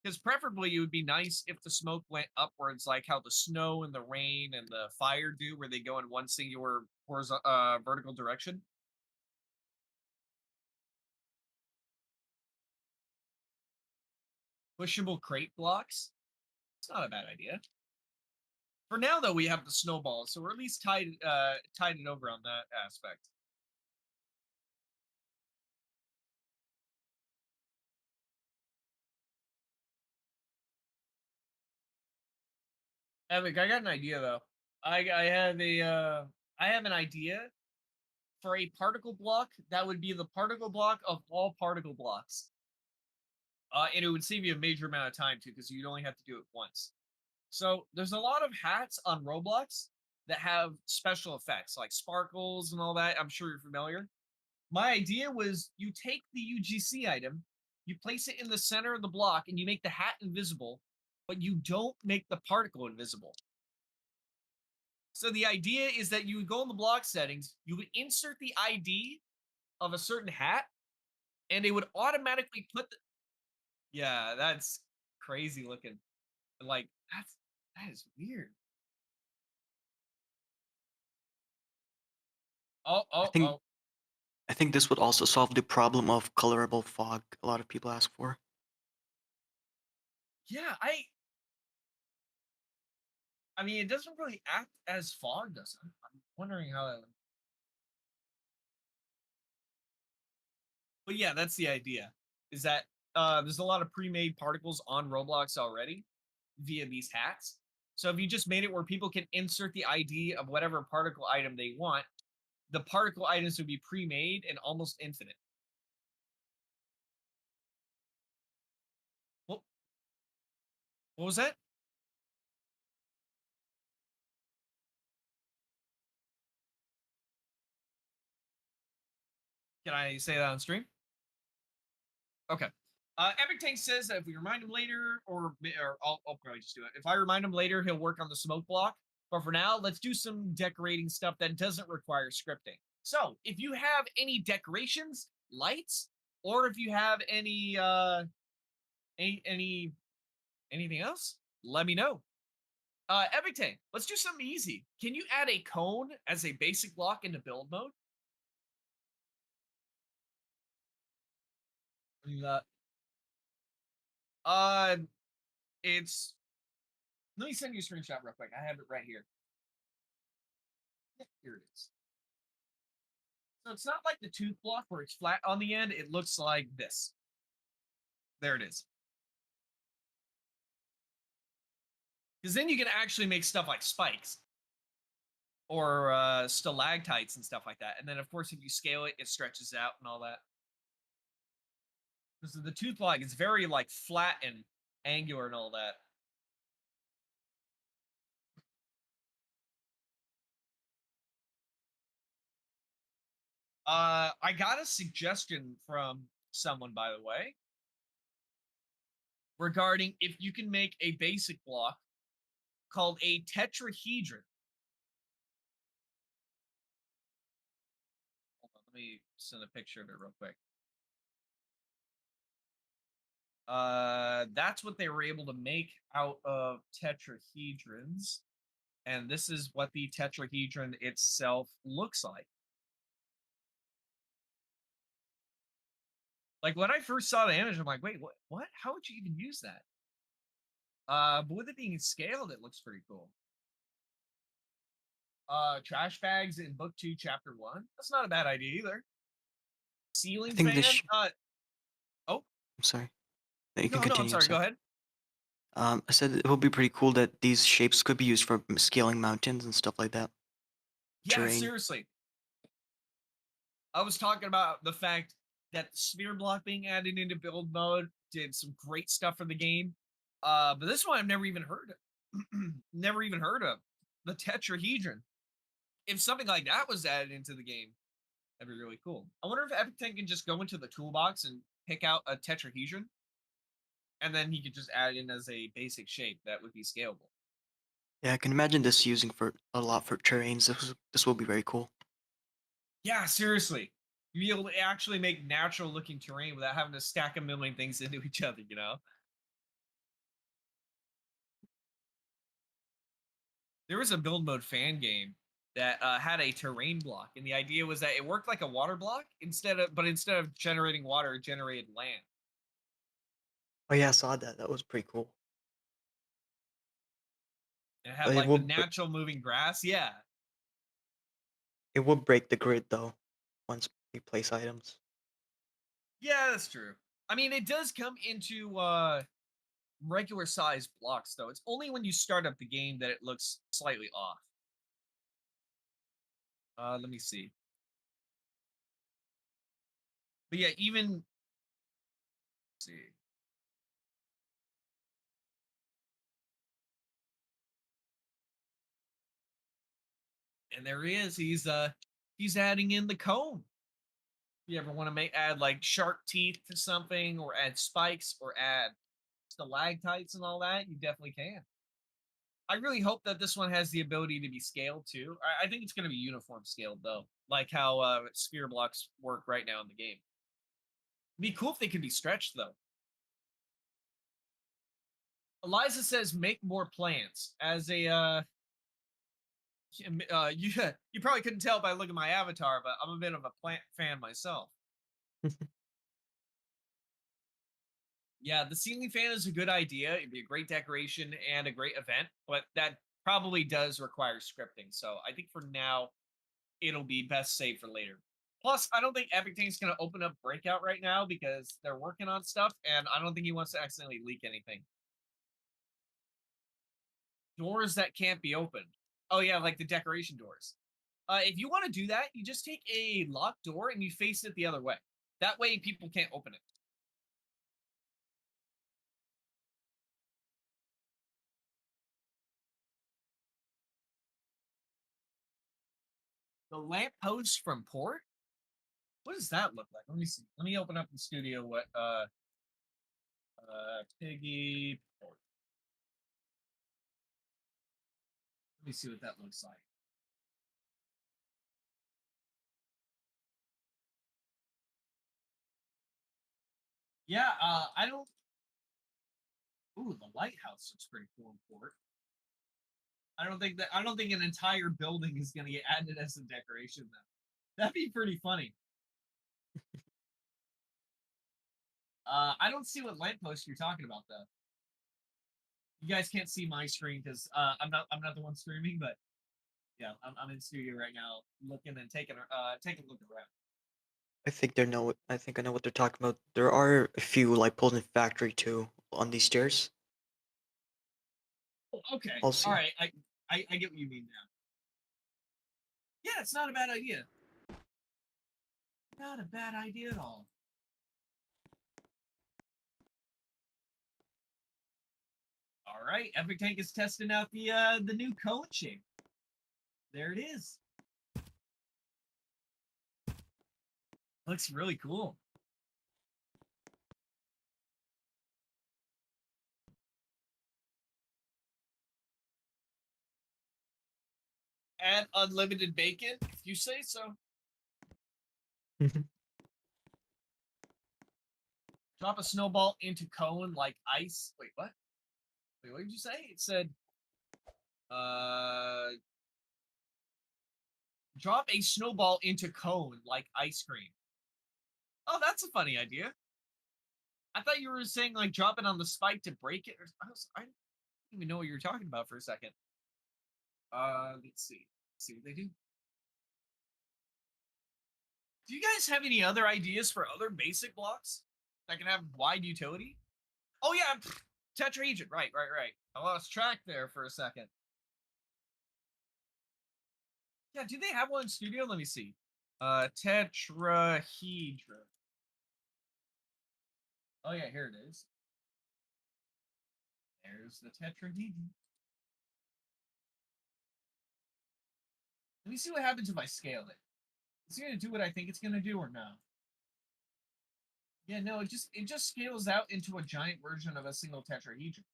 Because preferably it would be nice if the smoke went upwards, like how the snow and the rain and the fire do, where they go in one singular vertical direction. Pushable crate blocks. It's not a bad idea. For now, though, we have the snowball, so we're at least tied it over on that aspect. Epic, I got an idea though. I have an idea for a particle block that would be the particle block of all particle blocks. And it would save you a major amount of time too, because you'd only have to do it once. So there's a lot of hats on Roblox that have special effects like sparkles and all that. I'm sure you're familiar. My idea was you take the UGC item, you place it in the center of the block, and you make the hat invisible, but you don't make the particle invisible. So the idea is that you would go in the block settings, you would insert the ID of a certain hat, and it would automatically put the. Yeah, that's crazy looking. Like that is weird. Oh, I oh, think oh. I think this would also solve the problem of colorable fog a lot of people ask for. Yeah, I mean, it doesn't really act as fog, does it? I'm wondering how that. But yeah, that's the idea. Is that there's a lot of pre-made particles on Roblox already via these hats. So if you just made it where people can insert the ID of whatever particle item they want, the particle items would be pre-made and almost infinite. What was that? Can I say that on stream? Okay. Epic Tank says that if we remind him later, or I'll probably just do it. If I remind him later, he'll work on the smoke block. But for now, let's do some decorating stuff that doesn't require scripting. So, if you have any decorations, lights, or if you have any anything else, let me know. Epic Tank, let's do something easy. Can you add a cone as a basic block into build mode? Uh, it's. Let me send you a screenshot real quick. I have it right here. Yeah, here it is. So it's not like the tooth block where it's flat on the end. It looks like this. There it is. Because then you can actually make stuff like spikes or stalactites and stuff like that. And then, of course, if you scale it, it stretches out and all that. Because the tooth block is very like flat and angular and all that. I got a suggestion from someone, by the way, regarding if you can make a basic block called a tetrahedron. Hold on, let me send a picture of it real quick. That's what they were able to make out of tetrahedrons, and this is what the tetrahedron itself looks like. Like when I first saw the image, I'm like, wait, what? How would you even use that? But with it being scaled, it looks pretty cool. Trash bags in book 2, chapter 1. That's not a bad idea either. Ceiling think fan. this. Oh, I'm sorry. You can no, I'm continue. sorry. Go sorry. ahead. I said it would be pretty cool that these shapes could be used for scaling mountains and stuff like that. Yeah, Terrain. seriously. I was talking about the fact that the sphere block being added into build mode did some great stuff for the game. But this one I've never even heard of. Never even heard of. The tetrahedron. If something like that was added into the game, that'd be really cool. I wonder if Epic can just go into the toolbox and pick out a tetrahedron, and then he could just add it in as a basic shape that would be scalable. Yeah, I can imagine this using for a lot for terrains. This will be very cool. Yeah, seriously. You'd be able to actually make natural looking terrain without having to stack a million things into each other, you know? There was a build mode fan game that had a terrain block, and the idea was that it worked like a water block instead of generating water, it generated land. Oh yeah, I saw that. That was pretty cool. It had But like the natural moving grass. Yeah. it will break the grid though, once you place items. Yeah, that's true. I mean, it does come into regular size blocks though. It's only when you start up the game that it looks slightly off. Let me see. But yeah, even let's see. And there he is. He's adding in the cone. If you ever want to add like shark teeth to something, or add spikes, or add stalactites and all that, you definitely can. I really hope that this one has the ability to be scaled too. I think it's going to be uniform scaled though, like how sphere blocks work right now in the game. It'd be cool if they could be stretched though. Eliza says make more plants. As a you probably couldn't tell by looking at my avatar, but I'm a bit of a plant fan myself. Yeah, the ceiling fan is a good idea. It'd be a great decoration and a great event, but that probably does require scripting. So I think for now, it'll be best saved for later. Plus, I don't think Epic Tank's going to open up Breakout right now because they're working on stuff, and I don't think he wants to accidentally leak anything. Doors that can't be opened. Oh yeah, like the decoration doors. If you want to do that, you just take a locked door and you face it the other way. That way, people can't open it. The lamppost from Port? What does that look like? Let me see. Let me open up the studio what Piggy Port. Let me see what that looks like. Yeah, I don't. Ooh, the lighthouse looks pretty cool in Port. I don't think an entire building is going to get added as a decoration though. That'd be pretty funny. I don't see what lamppost you're talking about though. You guys can't see my screen because I'm not the one streaming, but yeah, I'm in studio right now looking and taking a look around. I think I know what they're talking about. There are a few light poles in factory too on these stairs. Oh, okay, Also, all right, I get what you mean now. Yeah, it's not a bad idea. Not a bad idea at all. All right, Epic Tank is testing out the new cone shape. There it is. Looks really cool. Add unlimited bacon, if you say so. Mhm. Drop a snowball into cone like ice. Wait, what? Wait, what did you say? It said, uh, drop a snowball into cone like ice cream. Oh, that's a funny idea. I thought you were saying like drop it on the spike to break it. I didn't even know what you were talking about for a second. Let's see. Let's see what they do. Do you guys have any other ideas for other basic blocks that can have wide utility? Oh yeah, tetrahedron. Right. I lost track there for a second. Yeah, do they have one in studio? Let me see. Tetrahedron. Oh yeah, here it is. There's the tetrahedron. Let me see what happens if I scale it. Is it gonna do what I think it's gonna do or no? Yeah, no, it just scales out into a giant version of a single tetrahedron.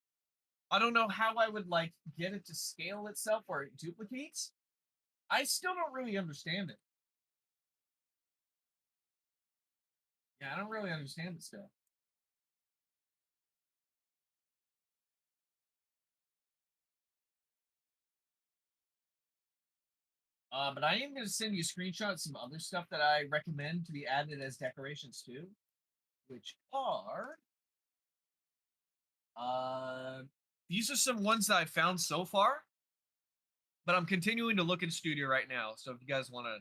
I don't know how I would like get it to scale itself where it duplicates. I still don't really understand it. Yeah, I don't really understand it still. But I am going to send you screenshots of some other stuff that I recommend to be added as decorations too, which are uh, these are some ones that I found so far, but I'm continuing to look in studio right now. So if you guys want to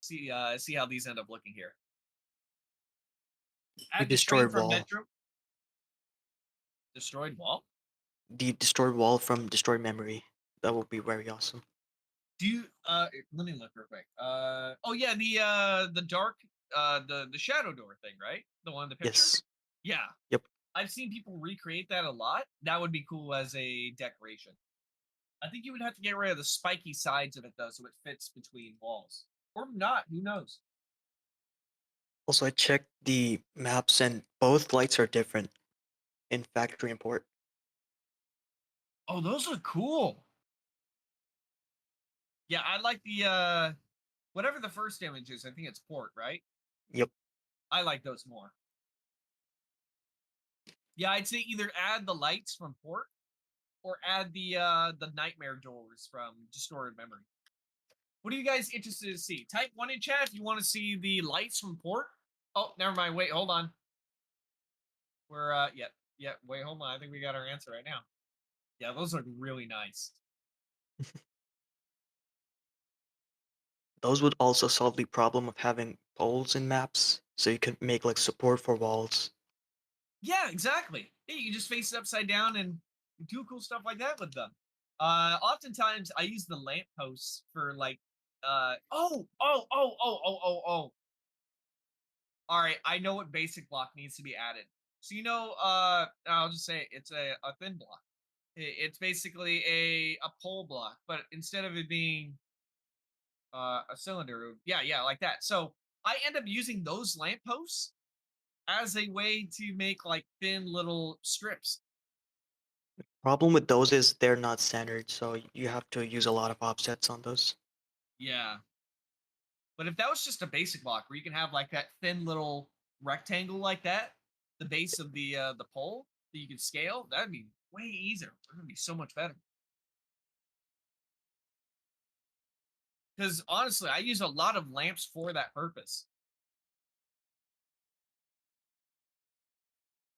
see how these end up looking here, the add the train destroyed from wall, Metro. Destroyed wall. the destroyed wall from destroyed memory. That would be very awesome. Do you let me look real quick. Oh yeah, the dark the shadow door thing, right? The one in the picture? Yes. Yeah. Yep. I've seen people recreate that a lot. That would be cool as a decoration. I think you would have to get rid of the spiky sides of it though, so it fits between walls. Or not, who knows? Also, I checked the maps and both lights are different in factory import. Oh, those look cool. Yeah, I like the whatever the first image is, I think it's port, right? Yep. I like those more. Yeah, I'd say either add the lights from port or add the nightmare doors from Distorted Memory. What are you guys interested to see? Type 1 in chat if you want to see the lights from port. Oh, never mind. Wait, hold on. We're yeah, wait, hold on. I think we got our answer right now. Yeah, those look really nice. Those would also solve the problem of having poles in maps, so you could make like support for walls. Yeah, exactly. Yeah, you just face it upside down and do cool stuff like that with them. Oftentimes I use the lampposts for like oh. All right, I know what basic block needs to be added. So I'll just say it's a thin block. It's basically a pole block, but instead of it being a cylinder, yeah, like that. So I end up using those lampposts as a way to make like thin little strips. Problem with those is they're not standard, so you have to use a lot of offsets on those. Yeah. But if that was just a basic block where you can have like that thin little rectangle like that, the base of the pole that you can scale, that'd be way easier. It's gonna be so much better. Because honestly, I use a lot of lamps for that purpose.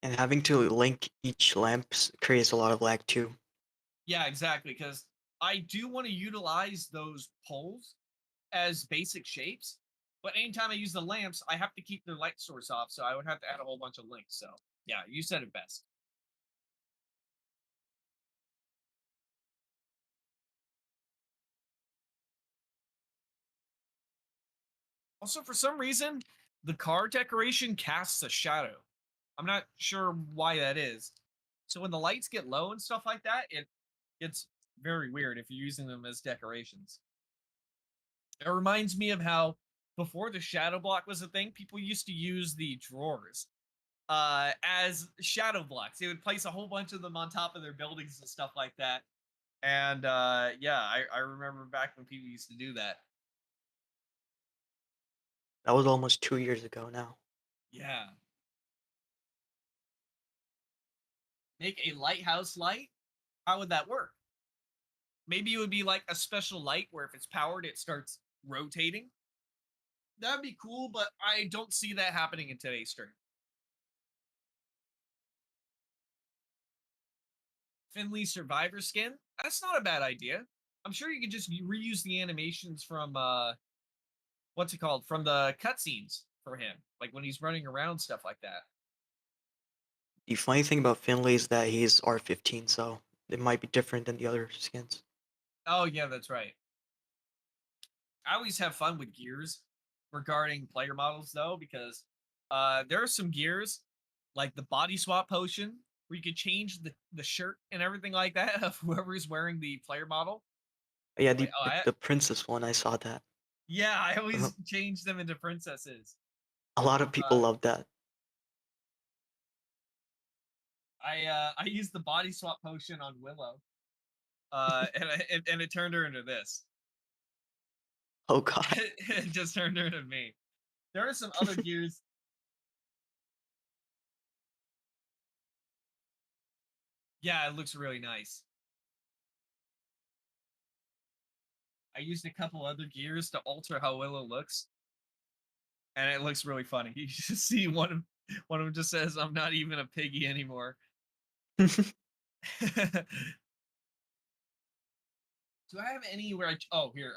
And having to link each lamp creates a lot of lag too. Yeah, exactly. Because I do want to utilize those poles as basic shapes, but anytime I use the lamps, I have to keep their light source off, so I would have to add a whole bunch of links. So yeah, you said it best. Also, for some reason, the car decoration casts a shadow. I'm not sure why that is. So when the lights get low and stuff like that, it gets very weird if you're using them as decorations. It reminds me of how before the shadow block was a thing, people used to use the drawers as shadow blocks. They would place a whole bunch of them on top of their buildings and stuff like that. And yeah, I remember back when people used to do that. That was almost 2 years ago now. Yeah. Make a lighthouse light? How would that work? Maybe it would be like a special light where if it's powered, it starts rotating. That'd be cool, but I don't see that happening in today's stream. Finley Survivor skin? That's not a bad idea. I'm sure you could just reuse the animations from what's it called? From the cutscenes for him. Like when he's running around, stuff like that. The funny thing about Finley is that he's R15, so it might be different than the other skins. Oh yeah, that's right. I always have fun with gears regarding player models though, because there are some gears like the body swap potion where you could change the shirt and everything like that of whoever's wearing the player model. Yeah, Wait, oh, the princess one, I saw that. yeah, I Uh, always change them into princesses. A lot of people Uh, love that. I used the body swap potion on Willow, and it turned her into this. Oh god. It just turned her into me. There are some other gears. Yeah, it looks really nice. I used a couple other gears to alter how Willow looks, and it looks really funny. You just see one of them just says, "I'm not even a piggy anymore." Do I have anywhere? Oh, here.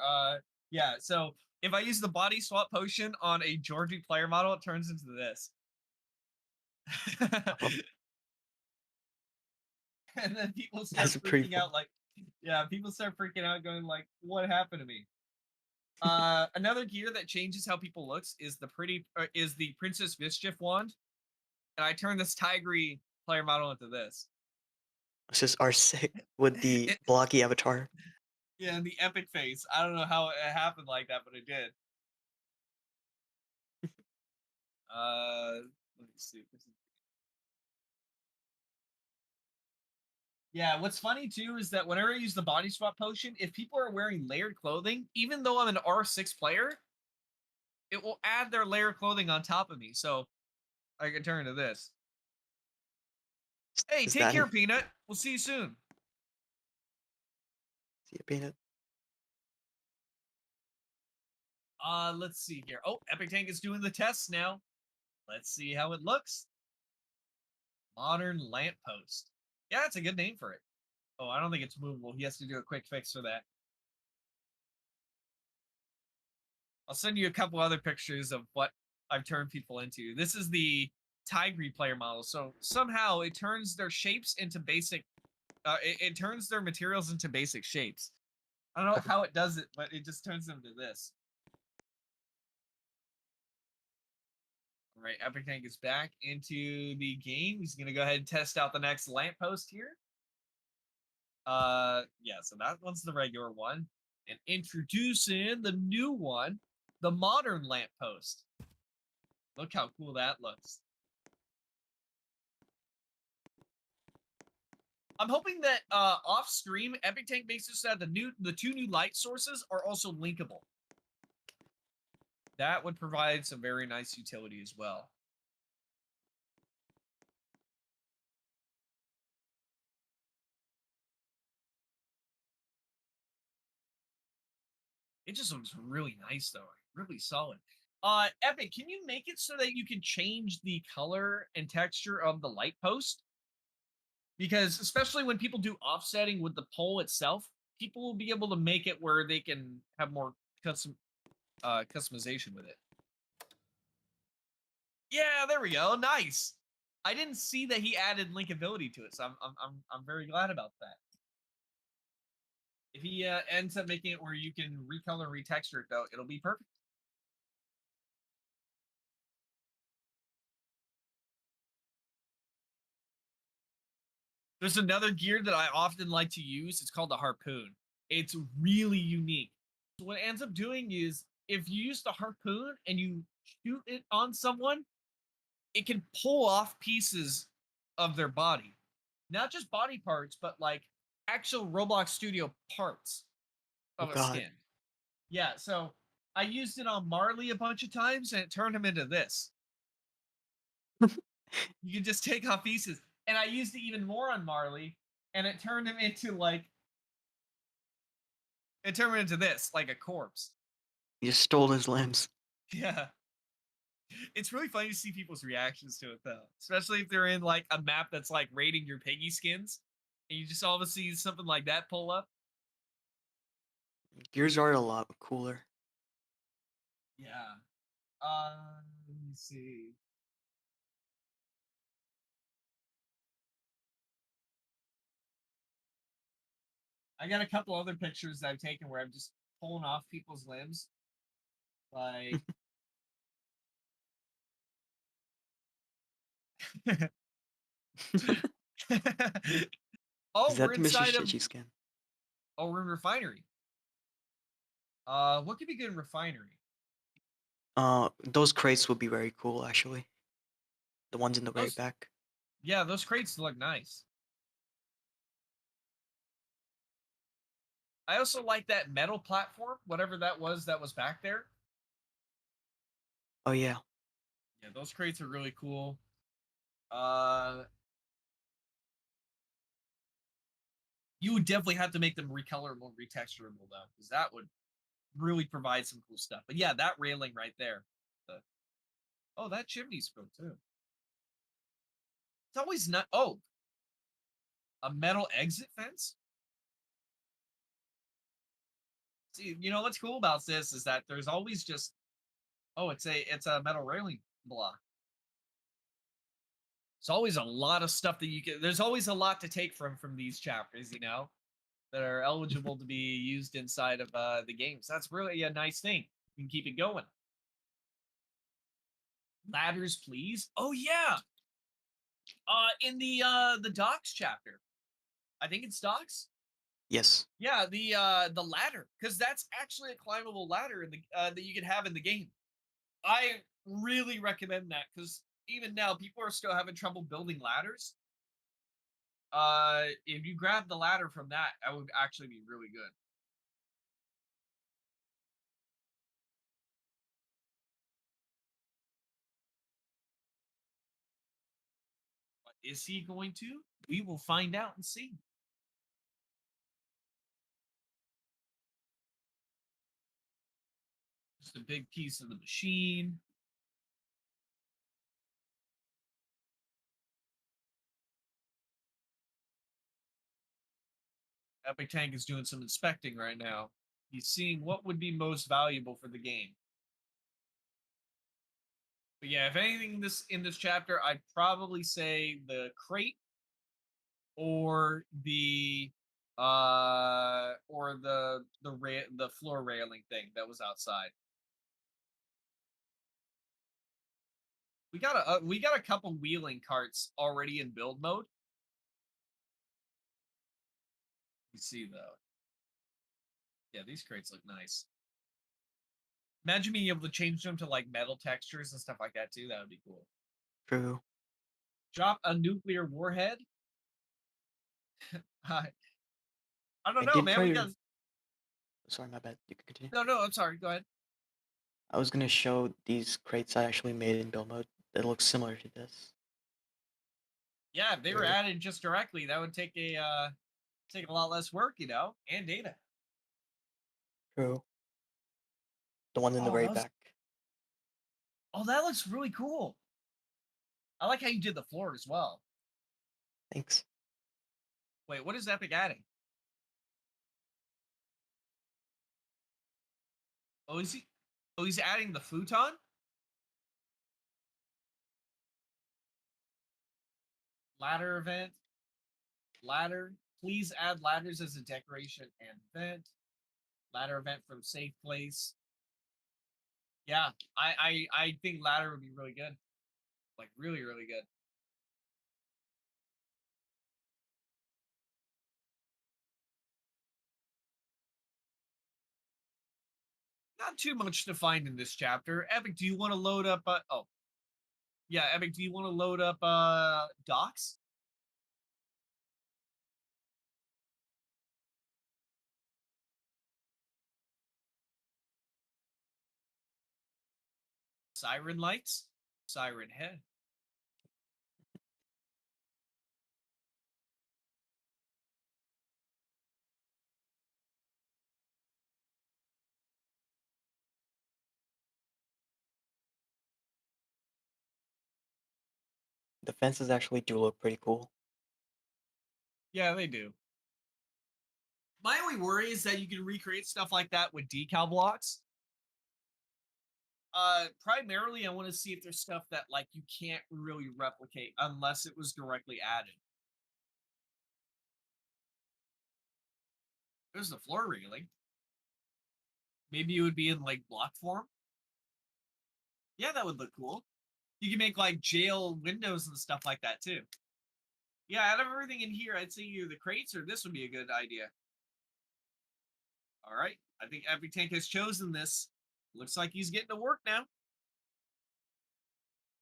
Yeah. So if I use the body swap potion on a Georgie player model, it turns into this. Oh, And then people start that's pretty freaking funny. out, like, yeah, people start freaking out, going like, "What happened to me?" Another gear that changes how people looks is the Princess Mischief wand, and I turn this Tigry player model into this. It's just R6 with the It, blocky avatar. yeah, and the epic face. I don't know how it happened like that, but it did. Let me see. Yeah, what's funny too is that whenever I use the body swap potion, if people are wearing layered clothing, even though I'm an R6 player, it will add their layered clothing on top of me. So I can turn into this. Hey, Is take that care, in Peanut. We'll see you soon. See a peanut? Let's see here. Oh, Epic Tank is doing the tests now. Let's see how it looks. Modern lamppost. Yeah, that's a good name for it. Oh, I don't think it's movable. He has to do a quick fix for that. I'll send you a couple other pictures of what I've turned people into. This is the Tigry player model. So somehow it turns their shapes into basic. It turns their materials into basic shapes. I don't know how it does it, but it just turns them to this. All right, Epic Tank is back into the game. He's gonna go ahead and test out the next lamppost here. Yeah, so that one's the regular one. And introducing the new one, the modern lamppost. Look how cool that looks. I'm hoping that off stream, Epic Tank makes it so that the two new light sources are also linkable. That would provide some very nice utility as well. It just looks really nice though, really solid. Epic, can you make it so that you can change the color and texture of the light post? Because especially when people do offsetting with the pole itself, people will be able to make it where they can have more customization with it. Yeah, there we go. Nice. I didn't see that he added linkability to it, so I'm very glad about that. If he ends up making it where you can recolor and retexture it, though, it'll be perfect. There's another gear that I often like to use. It's called the harpoon. It's really unique. So what it ends up doing is if you use the harpoon and you shoot it on someone, it can pull off pieces of their body. Not just body parts, but like actual Roblox Studio parts Oh of a God. skin. Yeah, so I used it on Marley a bunch of times and it turned him into this. You can just take off pieces. And I used it even more on Marley, and it turned him into this, like a corpse. You just stole his limbs. Yeah. It's really funny to see people's reactions to it though. Especially if they're in like a map that's like rating your Piggy skins. And you just all of a sudden see something like that pull up. Gears are a lot cooler. Yeah. Let me see. I got a couple other pictures that I've taken where I'm just pulling off people's limbs. Like oh, Is we're that the Mr. inside of Stitchy skin? oh, we're in Refinery. What could be good in Refinery? Those crates would be very cool, actually. The ones in the very Those, back. yeah, those crates look nice. I also like that metal platform, whatever that was back there. Oh yeah. Yeah, those crates are really cool. You would definitely have to make them recolorable and retexturable though, because that would really provide some cool stuff. But yeah, that railing right there. Oh, that chimney's cool too. It's always not. Oh, a metal exit fence. See, you know what's cool about this is that there's always just oh, it's a metal railing block. It's always a lot of stuff that you can. There's always a lot to take from these chapters, you know, that are eligible to be used inside of the games. That's really a nice thing. You can keep it going. Ladders, please. Oh yeah. In the docks chapter, I think it's docks. Yes. Yeah, the ladder, because that's actually a climbable ladder in the that you can have in the game. I really recommend that because even now people are still having trouble building ladders. If you grab the ladder from that, that would actually be really good. But is he going to? We will find out and see. Just a big piece of the machine. Epic Tank is doing some inspecting right now. He's seeing what would be most valuable for the game. But yeah, if anything in this chapter, I'd probably say the crate or the the floor railing thing that was outside. We got a couple wheeling carts already in build mode. You see though. Yeah, these crates look nice. Imagine being able to change them to like metal textures and stuff like that too. That would be cool. True. Drop a nuclear warhead. I don't I know, did man. try We to. got Sorry, my bad. You can continue. no. I'm sorry. Go ahead. I was gonna show these crates I actually made in build mode that look similar to this. Yeah, if they were Really? added just directly, that would take a lot less work, you know, and data. True. The one in the Oh, very back. Oh, that looks really cool. I like how you did the floor as well. Thanks. Wait, what is Epic adding? Oh, is he? Oh, he's adding the futon? Ladder event. Ladder. Please add ladders as a decoration and event. Ladder event from safe place. Yeah, I think ladder would be really good. Like really, really good. Not too much to find in this chapter. Epic, do you want to load up oh. Yeah, Epic, do you want to load up docs? Siren lights, siren head. The fences actually do look pretty cool. Yeah, they do. My only worry is that you can recreate stuff like that with decal blocks. Primarily, I want to see if there's stuff that like you can't really replicate unless it was directly added. There's the floor railing. Maybe it would be in like block form. Yeah, that would look cool. You can make like jail windows and stuff like that too. Yeah, out of everything in here, I'd say either the crates or this would be a good idea. All right, I think Epic Tank has chosen this. Looks like he's getting to work now.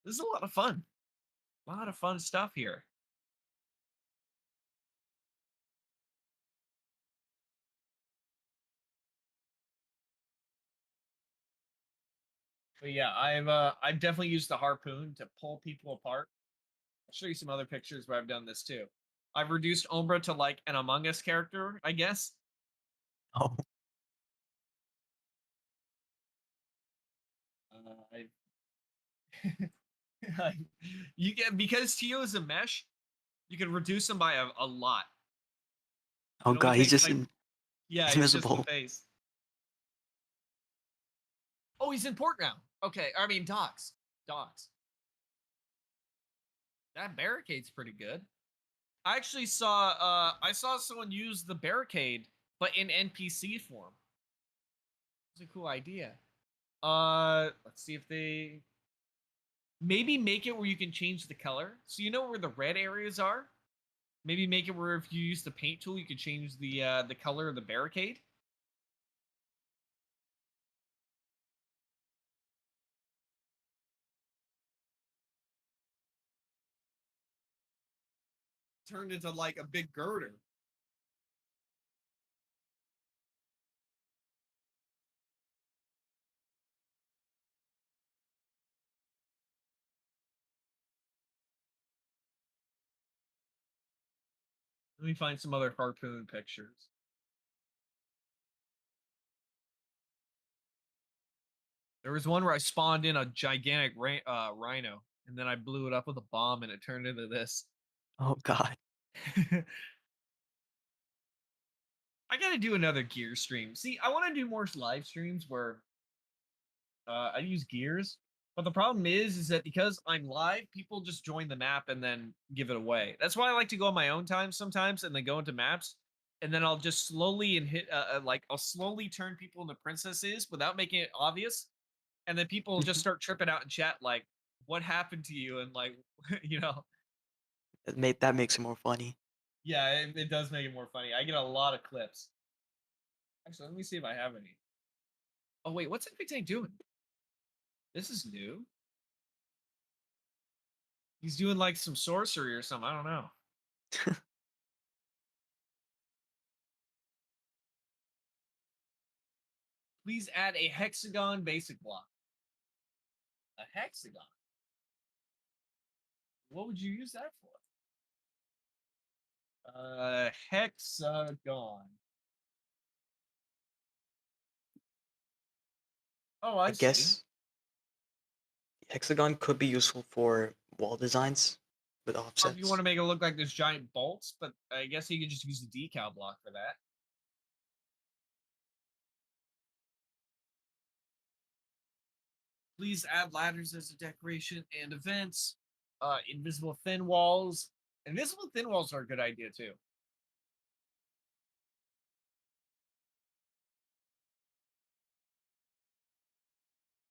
This is a lot of fun. A lot of fun stuff here. But yeah, I've definitely used the harpoon to pull people apart. I'll show you some other pictures where I've done this too. I've reduced Umbra to like an Among Us character, I guess. Oh, I you get because Tio is a mesh, you can reduce him by a lot. oh It only god, he's takes just like yeah, he's just the invisible. face. Oh, he's in port now. Okay, I mean docks. Docks. That barricade's pretty good. I saw someone use the barricade, but in NPC form. It's a cool idea. Let's see if they maybe make it where you can change the color. So you know where the red areas are? Maybe make it where if you use the paint tool, you could change the color of the barricade. Turned into like a big girder. Let me find some other harpoon pictures. There was one where I spawned in a gigantic rhino, and then I blew it up with a bomb, and it turned into this. Oh god. I gotta do another gear stream. See, I want to do more live streams where I use gears, but the problem is that because I'm live, people just join the map and then give it away. That's why I like to go on my own time sometimes, and then go into maps, and then I'll just slowly and hit like I'll slowly turn people into princesses without making it obvious, and then people just start tripping out in chat like, "What happened to you?" and like, you know, That makes it more funny. yeah, it does make it more funny. I get a lot of clips. Actually, let me see if I have any. Oh wait, what's Epic Tank doing? This is new. He's doing like some sorcery or something. I don't know. Please add a hexagon basic block. A hexagon? What would you use that for? Hexagon. Oh, I I see. guess. Hexagon could be useful for wall designs with Or if you offsets. want to make it look like there's giant bolts, but I guess you could just use the decal block for that. Please add ladders as a decoration and events. Invisible thin walls. Invisible thin walls are a good idea too.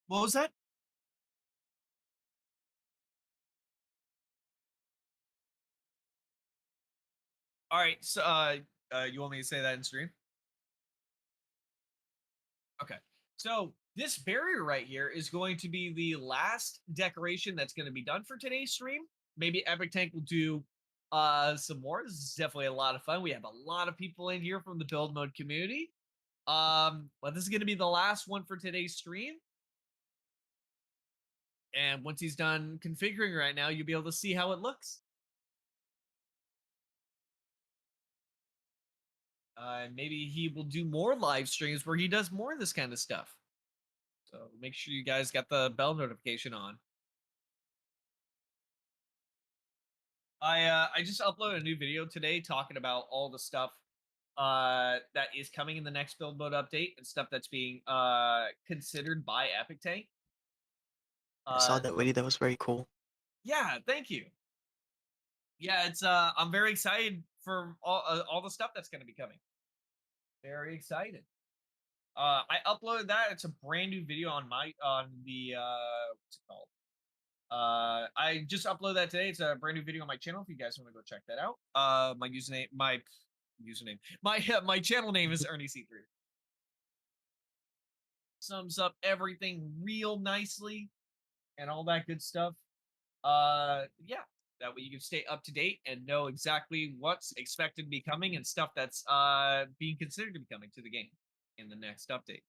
What was that? All right, so you want me to say that in stream? Okay. So this barrier right here is going to be the last decoration that's going to be done for today's stream. Maybe Epic Tank will do some more. This is definitely a lot of fun. We have a lot of people in here from the build mode community. But this is going to be the last one for today's stream. And once he's done configuring right now, you'll be able to see how it looks. Maybe he will do more live streams where he does more of this kind of stuff. So make sure you guys got the bell notification on. I just uploaded a new video today talking about all the stuff that is coming in the next build mode update and stuff that's being considered by Epic Tank. I saw that video. That was very cool. Yeah, thank you. Yeah, it's I'm very excited for all the stuff that's going to be coming. Very excited. I uploaded that. It's a brand new video on the what's it called? I just uploaded that today. It's a brand new video on my channel. If you guys want to go check that out, my channel name is Ernie C3. Sums up everything real nicely and all that good stuff. Yeah, that way you can stay up to date and know exactly what's expected to be coming and stuff that's being considered to be coming to the game in the next update.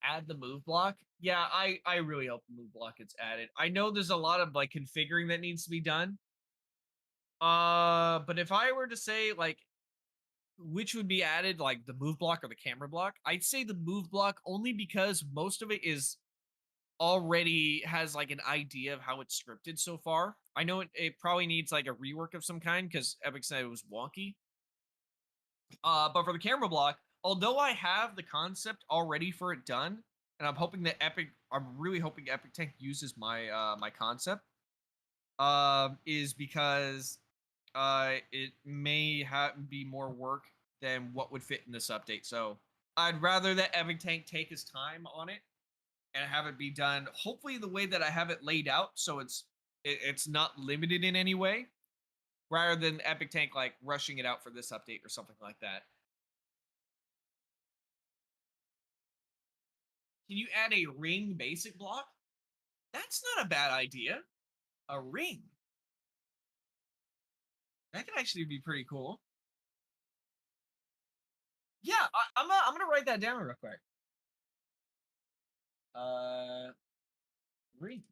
Add the move block. Yeah, I really hope the move block gets added. I know there's a lot of like configuring that needs to be done. But if I were to say like which would be added, like the move block or the camera block, I'd say the move block only because most of it is already has like an idea of how it's scripted so far. I know it probably needs like a rework of some kind because Epic said it was wonky. But for the camera block, although I have the concept already for it done, and I'm really hoping Epic Tank uses my my concept, is because it may be more work than what would fit in this update. So I'd rather that Epic Tank take his time on it and have it be done hopefully the way that I have it laid out, so it's not limited in any way, rather than Epic Tank like rushing it out for this update or something like that. Can you add a ring basic block? That's not a bad idea. A ring. That could actually be pretty cool. Yeah, I'm gonna write that down real quick. Ring.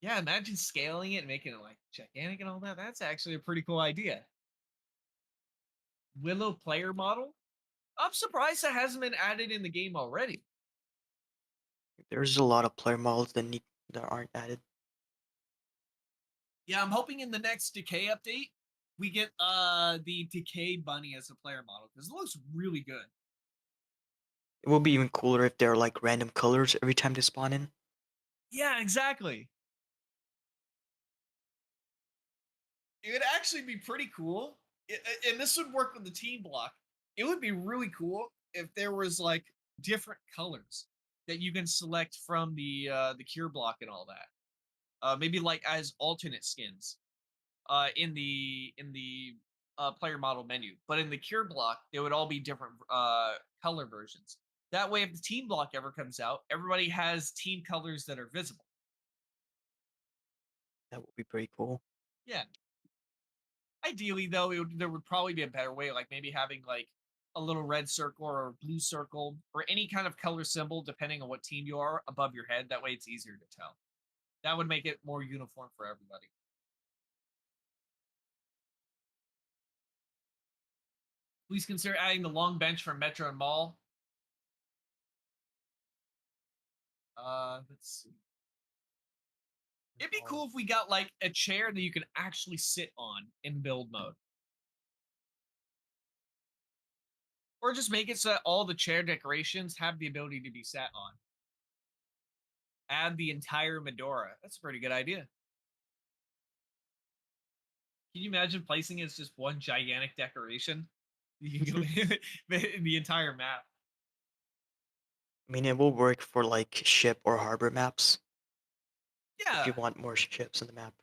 Yeah, imagine scaling it and making it like gigantic and all that. That's actually a pretty cool idea. Willow player model. I'm surprised that hasn't been added in the game already. There's a lot of player models that aren't added. Yeah, I'm hoping in the next Decay update we get the Decay bunny as a player model because it looks really good. It will be even cooler if there are like random colors every time they spawn in. Yeah, exactly. It would actually be pretty cool, and this would work with the team block. It would be really cool if there was like different colors that you can select from the cure block and all that. Maybe like as alternate skins in the player model menu, but in the cure block they would all be different color versions. That way, if the team block ever comes out, everybody has team colors that are visible. That would be pretty cool. Yeah. Ideally, though, there would probably be a better way, like maybe having like a little red circle or a blue circle or any kind of color symbol, depending on what team you are, above your head. That way, it's easier to tell. That would make it more uniform for everybody. Please consider adding the long bench from Metro and Mall. Let's see. It'd be cool if we got like a chair that you can actually sit on in build mode. Or just make it so that all the chair decorations have the ability to be sat on. Add the entire Medora. That's a pretty good idea. Can you imagine placing it as just one gigantic decoration? You can go in the entire map. I mean, it will work for like ship or harbor maps if Yeah. you want more ships in the map.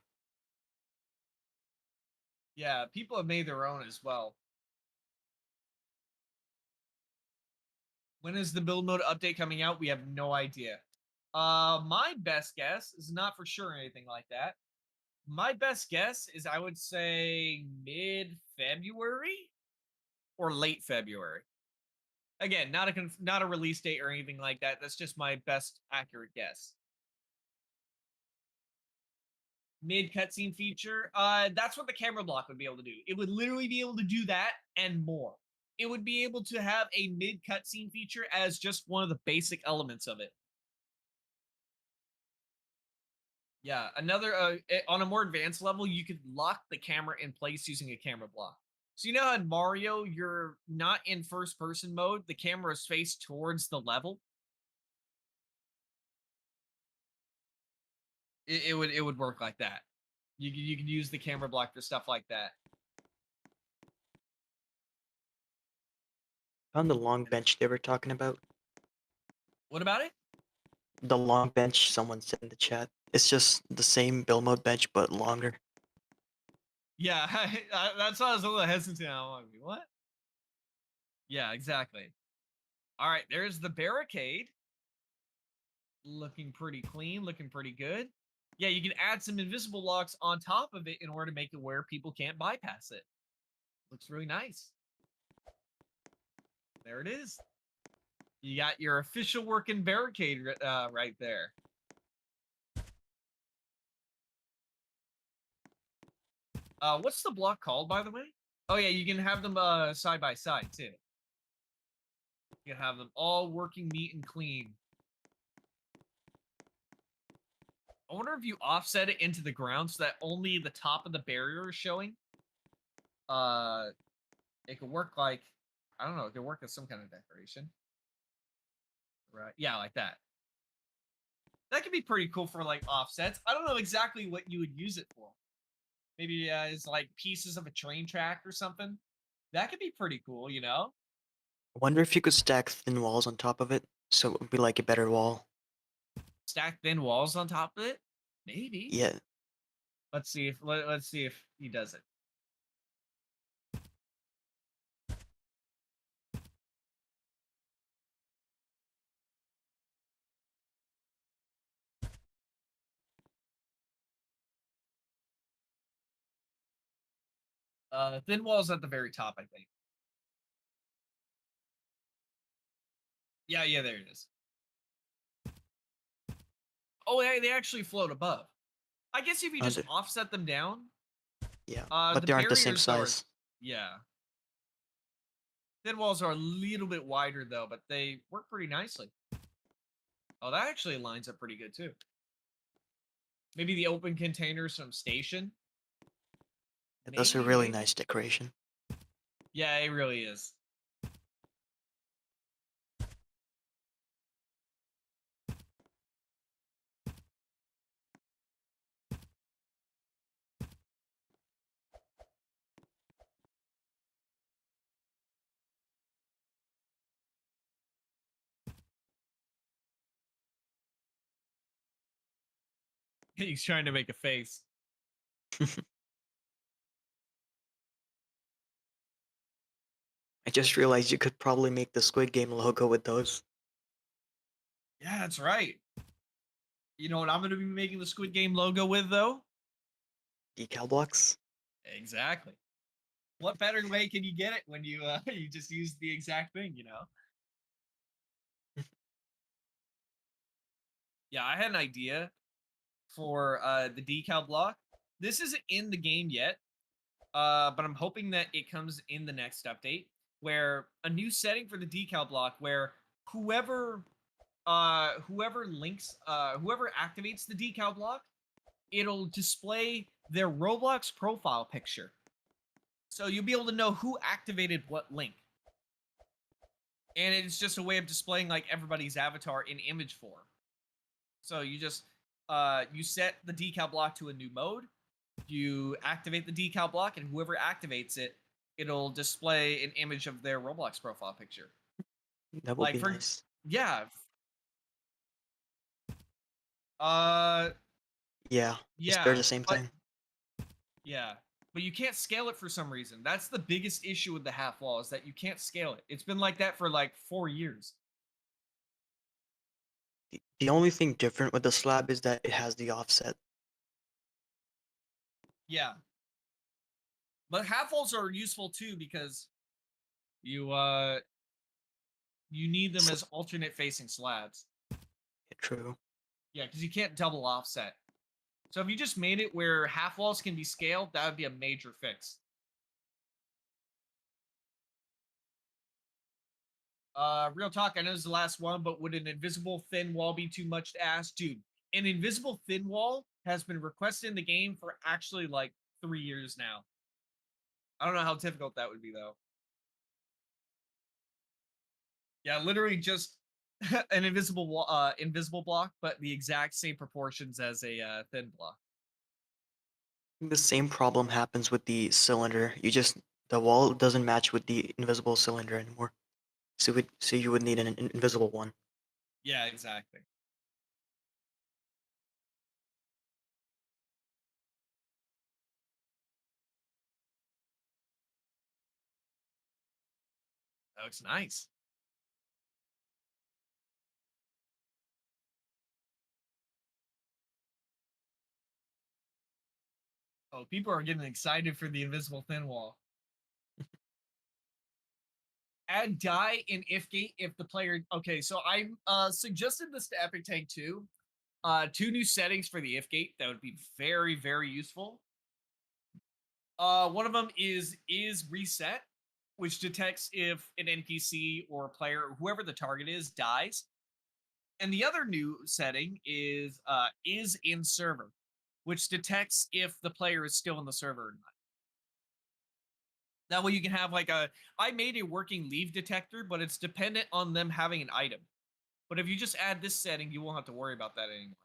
Yeah, people have made their own as well. When is the build mode update coming out? We have no idea. My best guess is not for sure or anything like that. My best guess is I would say mid-February or late February. Again, not a release date or anything like that. That's just my best accurate guess. Mid cutscene feature. That's what the camera block would be able to do. It would literally be able to do that and more. It would be able to have a mid cutscene feature as just one of the basic elements of it. Yeah, another on a more advanced level, you could lock the camera in place using a camera block. So you know how in Mario, you're not in first person mode, the camera is faced towards the level. It would work like that. You could use the camera block for stuff like that. Found the long bench they were talking about. What about it? The long bench someone said in the chat. It's just the same build mode bench but longer. Yeah, that's why I was a little hesitant. I'm like, what? Yeah, exactly. All right, there's the barricade. Looking pretty clean, looking pretty good. Yeah, you can add some invisible locks on top of it in order to make it where people can't bypass it. Looks really nice. There it is. You got your official working barricade right there. What's the block called, by the way? Oh yeah, you can have them side by side too. You can have them all working neat and clean. I wonder if you offset it into the ground so that only the top of the barrier is showing. It could work like, I don't know, it could work as some kind of decoration. Right, yeah, like that. That could be pretty cool for like offsets. I don't know exactly what you would use it for. Maybe as like pieces of a train track or something. That could be pretty cool, you know? I wonder if you could stack thin walls on top of it, so it would be like a better wall. Stack thin walls on top of it? Maybe. Yeah. Let's see if he does it. Thin walls at the very top, I think. Yeah, there it is. Oh, they actually float above. I guess if you just offset them down. Yeah, but they aren't the same size. Yeah. Thin walls are a little bit wider though, but they work pretty nicely. Oh, that actually lines up pretty good too. Maybe the open containers from station. That's a really nice decoration. Yeah, it really is. He's trying to make a face. I just realized you could probably make the Squid Game logo with those. Yeah, that's right. You know what I'm going to be making the Squid Game logo with, though? Decal blocks? Exactly. What better way can you get it when you you just use the exact thing, you know? Yeah, I had an idea for the decal block. This isn't in the game yet, but I'm hoping that it comes in the next update. where a new setting for the decal block where whoever whoever activates the decal block, it'll display their Roblox profile picture. So you'll be able to know who activated what link. And it's just a way of displaying like everybody's avatar in image form. So you just you set the decal block to a new mode, you activate the decal block, and whoever activates it, it'll display an image of their Roblox profile picture. That would Like be for nice. yeah. Yeah. Is there Yeah, the same but thing? yeah. But you can't scale it for some reason. That's the biggest issue with the half wall is that you can't scale it. It's been like that for like 4 years. The only thing different with the slab is that it has the offset. Yeah. But half walls are useful too because you you need them S- as alternate facing slabs. True. Yeah, because you can't double offset. So if you just made it where half walls can be scaled, that would be a major fix. Real talk, I know this is the last one, but would an invisible thin wall be too much to ask? Dude, an invisible thin wall has been requested in the game for actually like 3 years now. I don't know how difficult that would be though. Yeah, literally just an invisible wall, invisible block, but the exact same proportions as a thin block. The same problem happens with the cylinder. The wall doesn't match with the invisible cylinder anymore. So you would need an invisible one. Yeah, exactly. That looks nice. Oh, people are getting excited for the invisible thin wall. Add die in if gate if the player. Okay, so I suggested this to Epic Tank too. 2 new settings for the if gate that would be very very useful. One of them is reset, which detects if an NPC or player or whoever the target is dies. And the other new setting is in server, which detects if the player is still in the server or not. That way you can have like I made a working leave detector, but it's dependent on them having an item. But if you just add this setting, you won't have to worry about that anymore.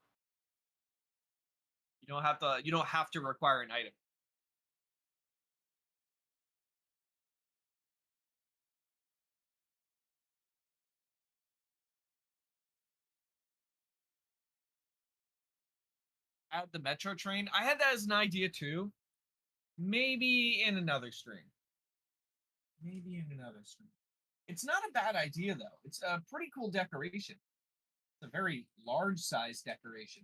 You don't have to require an item. Add the metro train. I had that as an idea too. Maybe in another stream. Maybe in another stream. It's not a bad idea though. It's a pretty cool decoration. It's a very large size decoration.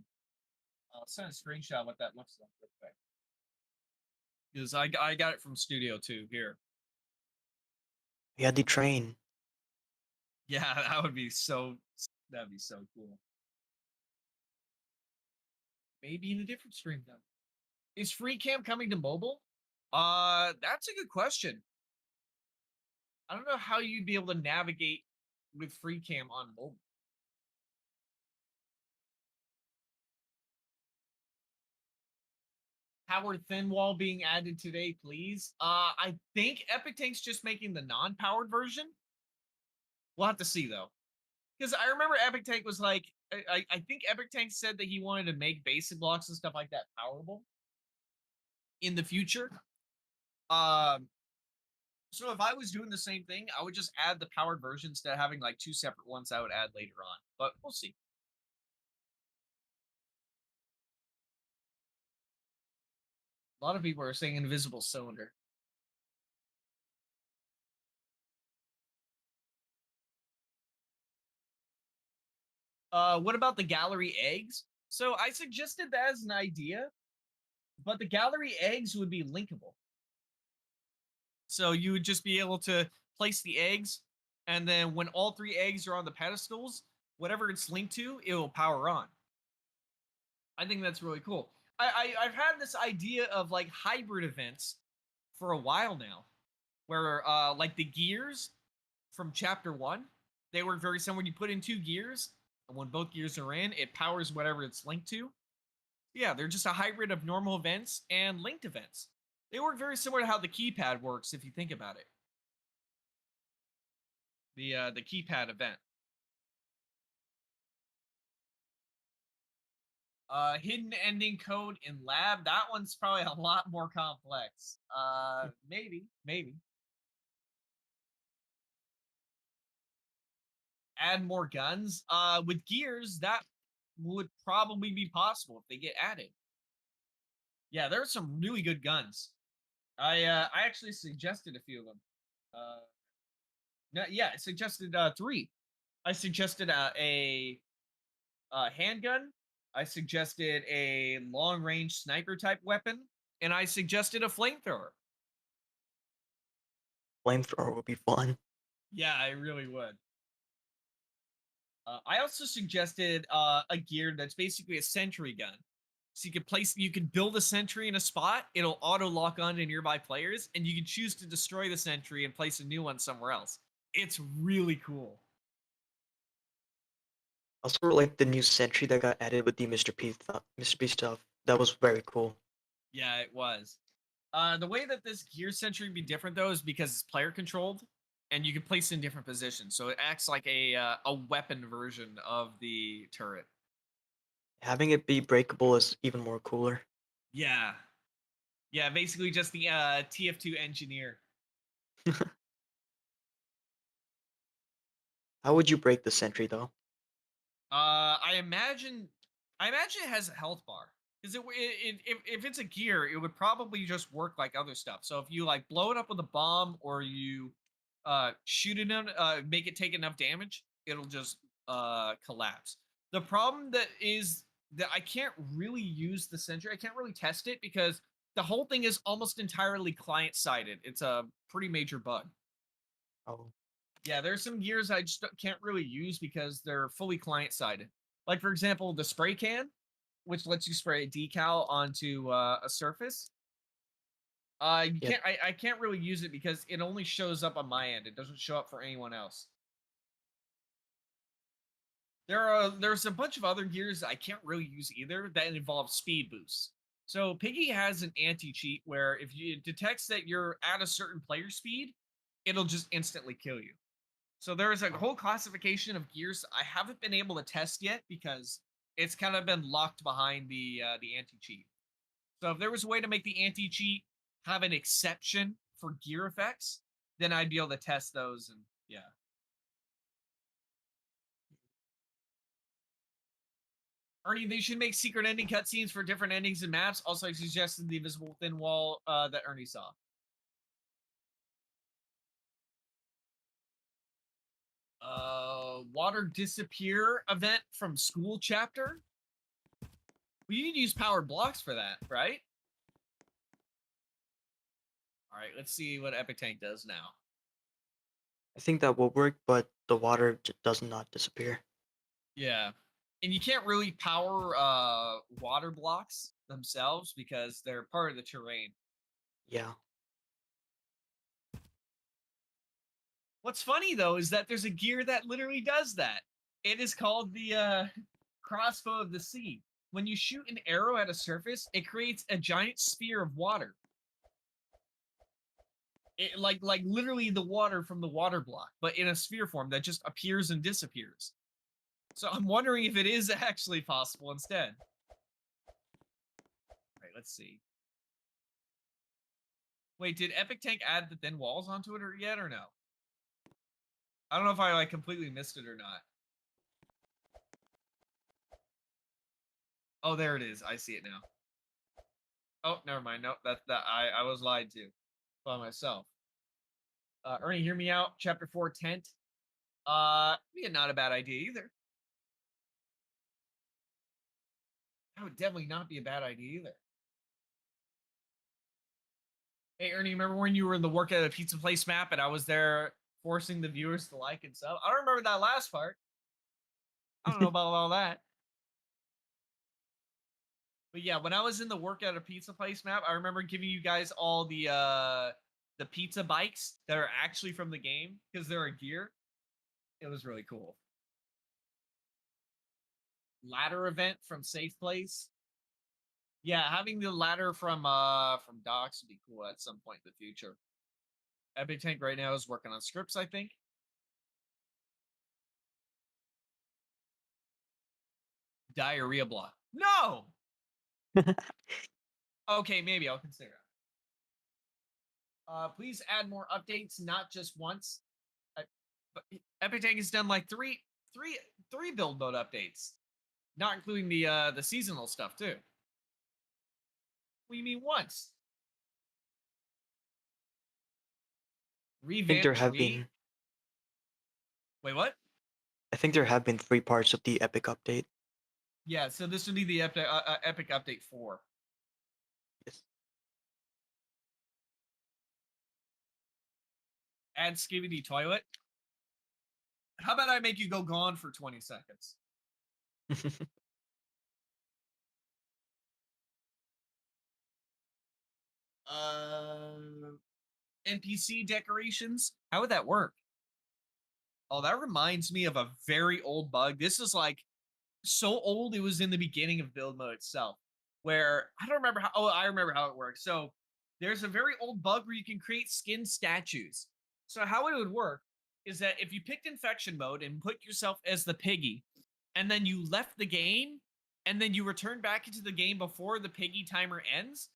I'll send a screenshot of what that looks like real quick. Because I got it from Studio 2 here. We had the train. Yeah, that'd be so cool. Maybe in a different stream though. Is free cam coming to mobile? That's a good question. I don't know how you'd be able to navigate with free cam on mobile. Powered thin wall being added today, please. I think Epic Tank's just making the non-powered version. We'll have to see though. Because I remember Epic Tank was like, I think Epic Tank said that he wanted to make basic blocks and stuff like that powerable in the future. Um, so if I was doing the same thing, I would just add the powered version instead of having like 2 separate ones I would add later on. But we'll see. A lot of people are saying invisible cylinder. What about the gallery eggs? So I suggested that as an idea, but the gallery eggs would be linkable. So you would just be able to place the eggs, and then when all 3 eggs are on the pedestals, whatever it's linked to, it will power on. I think that's really cool. I've had this idea of like hybrid events for a while now. where like the gears from chapter 1, they work very similar. When you put in 2 gears, and when both gears are in, it powers whatever it's linked to. Yeah, they're just a hybrid of normal events and linked events. They work very similar to how the keypad works if you think about it. The keypad event. Hidden ending code in lab. That one's probably a lot more complex. Maybe. Add more guns. With gears, that would probably be possible if they get added. Yeah, there are some really good guns. I actually suggested a few of them. Yeah, I suggested 3. I suggested a handgun. I suggested a long range sniper type weapon, and I suggested a flamethrower. Flamethrower would be fun. Yeah, I really would. I also suggested a gear that's basically a sentry gun. So you can build a sentry in a spot, it'll auto lock on to nearby players, and you can choose to destroy the sentry and place a new one somewhere else. It's really cool. Also, like the new sentry that got added with the Mr. P stuff. That was very cool. Yeah, it was. The way that this gear sentry would be different though is because it's player controlled, and you can place it in different positions, so it acts like a weapon version of the turret. Having it be breakable is even more cooler. Yeah, yeah, basically just the TF2 engineer. How would you break the sentry though? I imagine it has a health bar because if it's a gear, it would probably just work like other stuff. So if you like blow it up with a bomb or you shoot it in, make it take enough damage, it'll just collapse. The problem that is that I can't really use the sentry. I can't really test it because the whole thing is almost entirely client sided. It's a pretty major bug. Oh, Yeah, there's some gears I just can't really use because they're fully client-sided. Like, for example, the spray can, which lets you spray a decal onto a surface. You yep. can't. I can't really use it because it only shows up on my end. It doesn't show up for anyone else. There's a bunch of other gears I can't really use either that involve speed boosts. So Piggy has an anti-cheat where if it detects that you're at a certain player speed, it'll just instantly kill you. So there is a whole classification of gears I haven't been able to test yet because it's kind of been locked behind the anti-cheat. So if there was a way to make the anti-cheat have an exception for gear effects, then I'd be able to test those and yeah. Ernie, they should make secret ending cutscenes for different endings and maps. Also, I suggested the invisible thin wall that Ernie saw. Water disappear event from school chapter. Well, you can use powered blocks for that, right? All right, let's see what Epic Tank does now. I think that will work, but the water does not disappear. Yeah. And you can't really power water blocks themselves because they're part of the terrain. Yeah. What's funny though is that there's a gear that literally does that. It is called the crossbow of the sea. When you shoot an arrow at a surface, it creates a giant sphere of water. It, like literally the water from the water block, but in a sphere form that just appears and disappears. So I'm wondering if it is actually possible instead. All right, let's see. Wait, did Epic Tank add the thin walls onto it yet or no? I don't know if I like completely missed it or not. Oh, there it is. I see it now. Oh, never mind. Nope, I was lied to by myself. Ernie, hear me out. Chapter 4 tent. Yeah, not a bad idea either. That would definitely not be a bad idea either. Hey, Ernie, remember when you were in the work at a pizza place map and I was there forcing the viewers to like and sub? I don't remember that last part. I don't know about all that. But yeah, when I was in the work at a pizza place map, I remember giving you guys all the the pizza bikes that are actually from the game because they're a gear. It was really cool. Ladder event from Safe Place. Yeah, having the ladder from Docs would be cool at some point in the future. Epic Tank right now is working on scripts, I think. Diarrhea block. No! Okay, maybe I'll consider it. Please add more updates, not just once. But Epic Tank has done like three build mode updates, not including the seasonal stuff too. What do you mean once? I think Revamp there have tree? been. Wait, what? I think there have been 3 parts of the Epic update. Yeah, so this would be the Epic Update 4. Yes. Add Skibidi Toilet. How about I make you go gone for 20 seconds? NPC decorations. How would that work? Oh, that reminds me of a very old bug. This is like so old it was in the beginning of build mode itself, where I don't remember how. Oh, I remember how it works. So there's a very old bug where you can create skin statues. So how it would work is that if you picked infection mode and put yourself as the Piggy, and then you left the game, and then you return back into the game before the Piggy timer ends,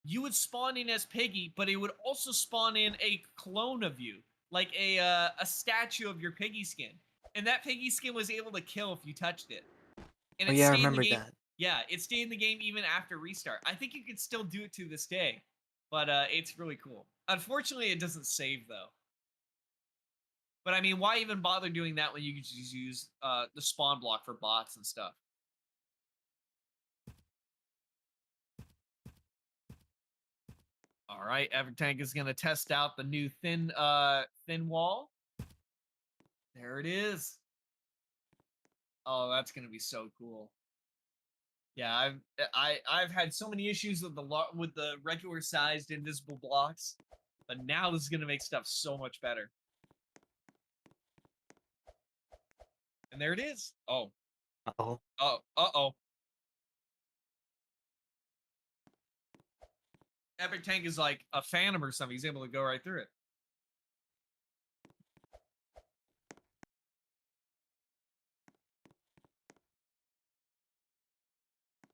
you would spawn in as Piggy, but it would also spawn in a clone of you, like a statue of your Piggy skin, and that Piggy skin was able to kill if you touched it. And Oh it yeah, I stayed in the remember game. that. Yeah, it stayed in the game even after restart. I think you can still do it to this day, but it's really cool. Unfortunately, it doesn't save though. But I mean, why even bother doing that when you can just use the spawn block for bots and stuff? All right, Evertank is gonna test out the new thin wall. There it is. Oh, that's gonna be so cool. Yeah, I've had so many issues with the regular sized invisible blocks, but now this is gonna make stuff so much better. And there it is. Oh. Uh-oh. Oh. Uh-oh. Epic Tank is like a phantom or something. He's able to go right through it.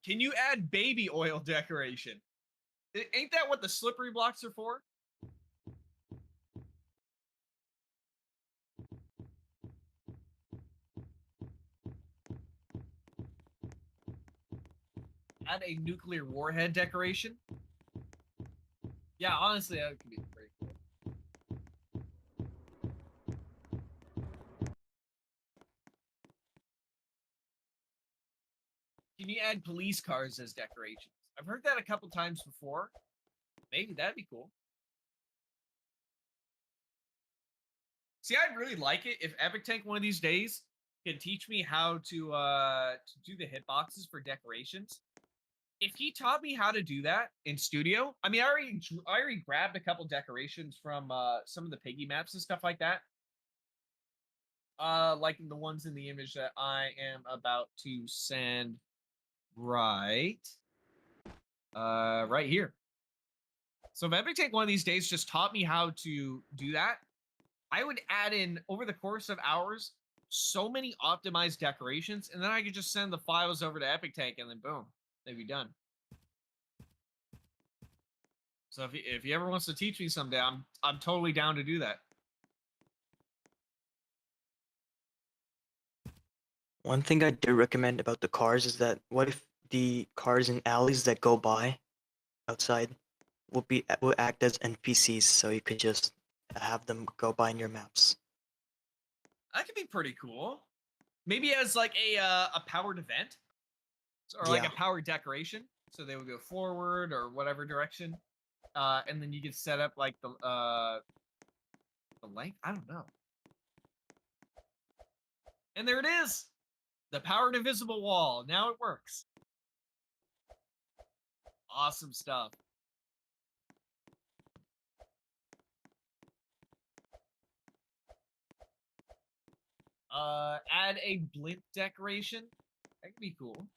Can you add baby oil decoration? Ain't that what the slippery blocks are for? Add a nuclear warhead decoration? Yeah, honestly, that could be pretty cool. Can you add police cars as decorations? I've heard that a couple times before. Maybe that'd be cool. See, I'd really like it if Epic Tank one of these days can teach me how to do the hitboxes for decorations. If he taught me how to do that in studio, I mean, I already grabbed a couple decorations from some of the Piggy maps and stuff like that. Like the ones in the image that I am about to send right here. So if Epic Tank one of these days just taught me how to do that, I would add in over the course of hours so many optimized decorations, and then I could just send the files over to Epic Tank, and then boom, they'd be done. So if he ever wants to teach me someday, I'm totally down to do that. One thing I do recommend about the cars is that what if the cars in alleys that go by outside will act as NPCs, so you could just have them go by in your maps. That could be pretty cool. Maybe as like a powered event, or like Yeah. a powered decoration, so they would go forward or whatever direction, and then you could set up like the length. I don't know. And there it is, the powered invisible wall. Now it works. Awesome stuff. Add a blimp decoration. That could be cool.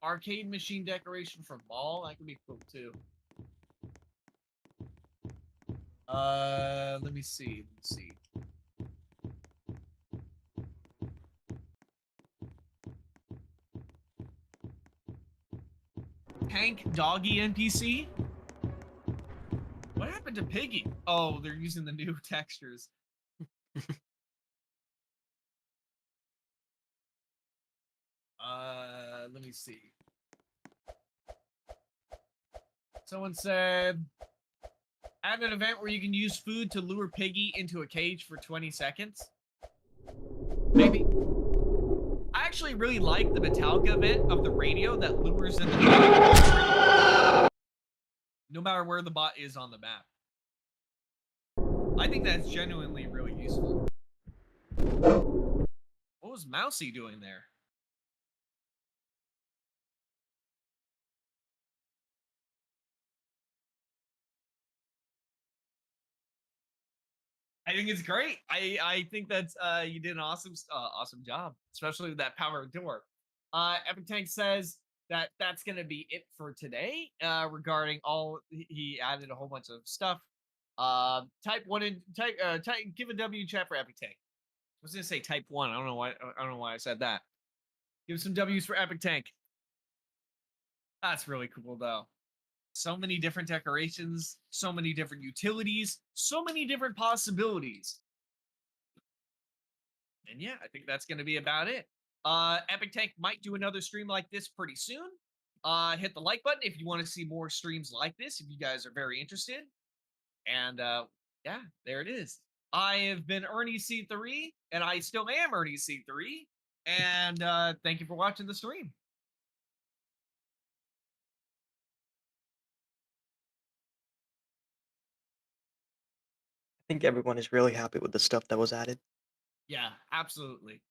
Arcade machine decoration from mall. That could be cool too. Let me see. Tank doggy NPC. What happened to Piggy? Oh, they're using the new textures. Let me see. Someone said, add an event where you can use food to lure Piggy into a cage for 20 seconds. Maybe. I actually really like the Metallica event of the radio that lures in the cage, no matter where the bot is on the map. I think that's genuinely really useful. What was Mousy doing there? I think it's great. I think that's you did an awesome job, especially with that power door. Epic Tank says that that's gonna be it for today. Regarding all, he added a whole bunch of stuff. Type one in type give a W in chat for Epic Tank. I was gonna say type one. I don't know why I said that. Give some W's for Epic Tank. That's really cool though. So many different decorations, so many different utilities, so many different possibilities. And yeah, I think that's going to be about it. Epic Tank might do another stream like this pretty soon. Hit the like button if you want to see more streams like this, if you guys are very interested. And yeah, there it is. I have been Ernie C3, and I still am Ernie C3. And thank you for watching the stream. I think everyone is really happy with the stuff that was added. Yeah, absolutely.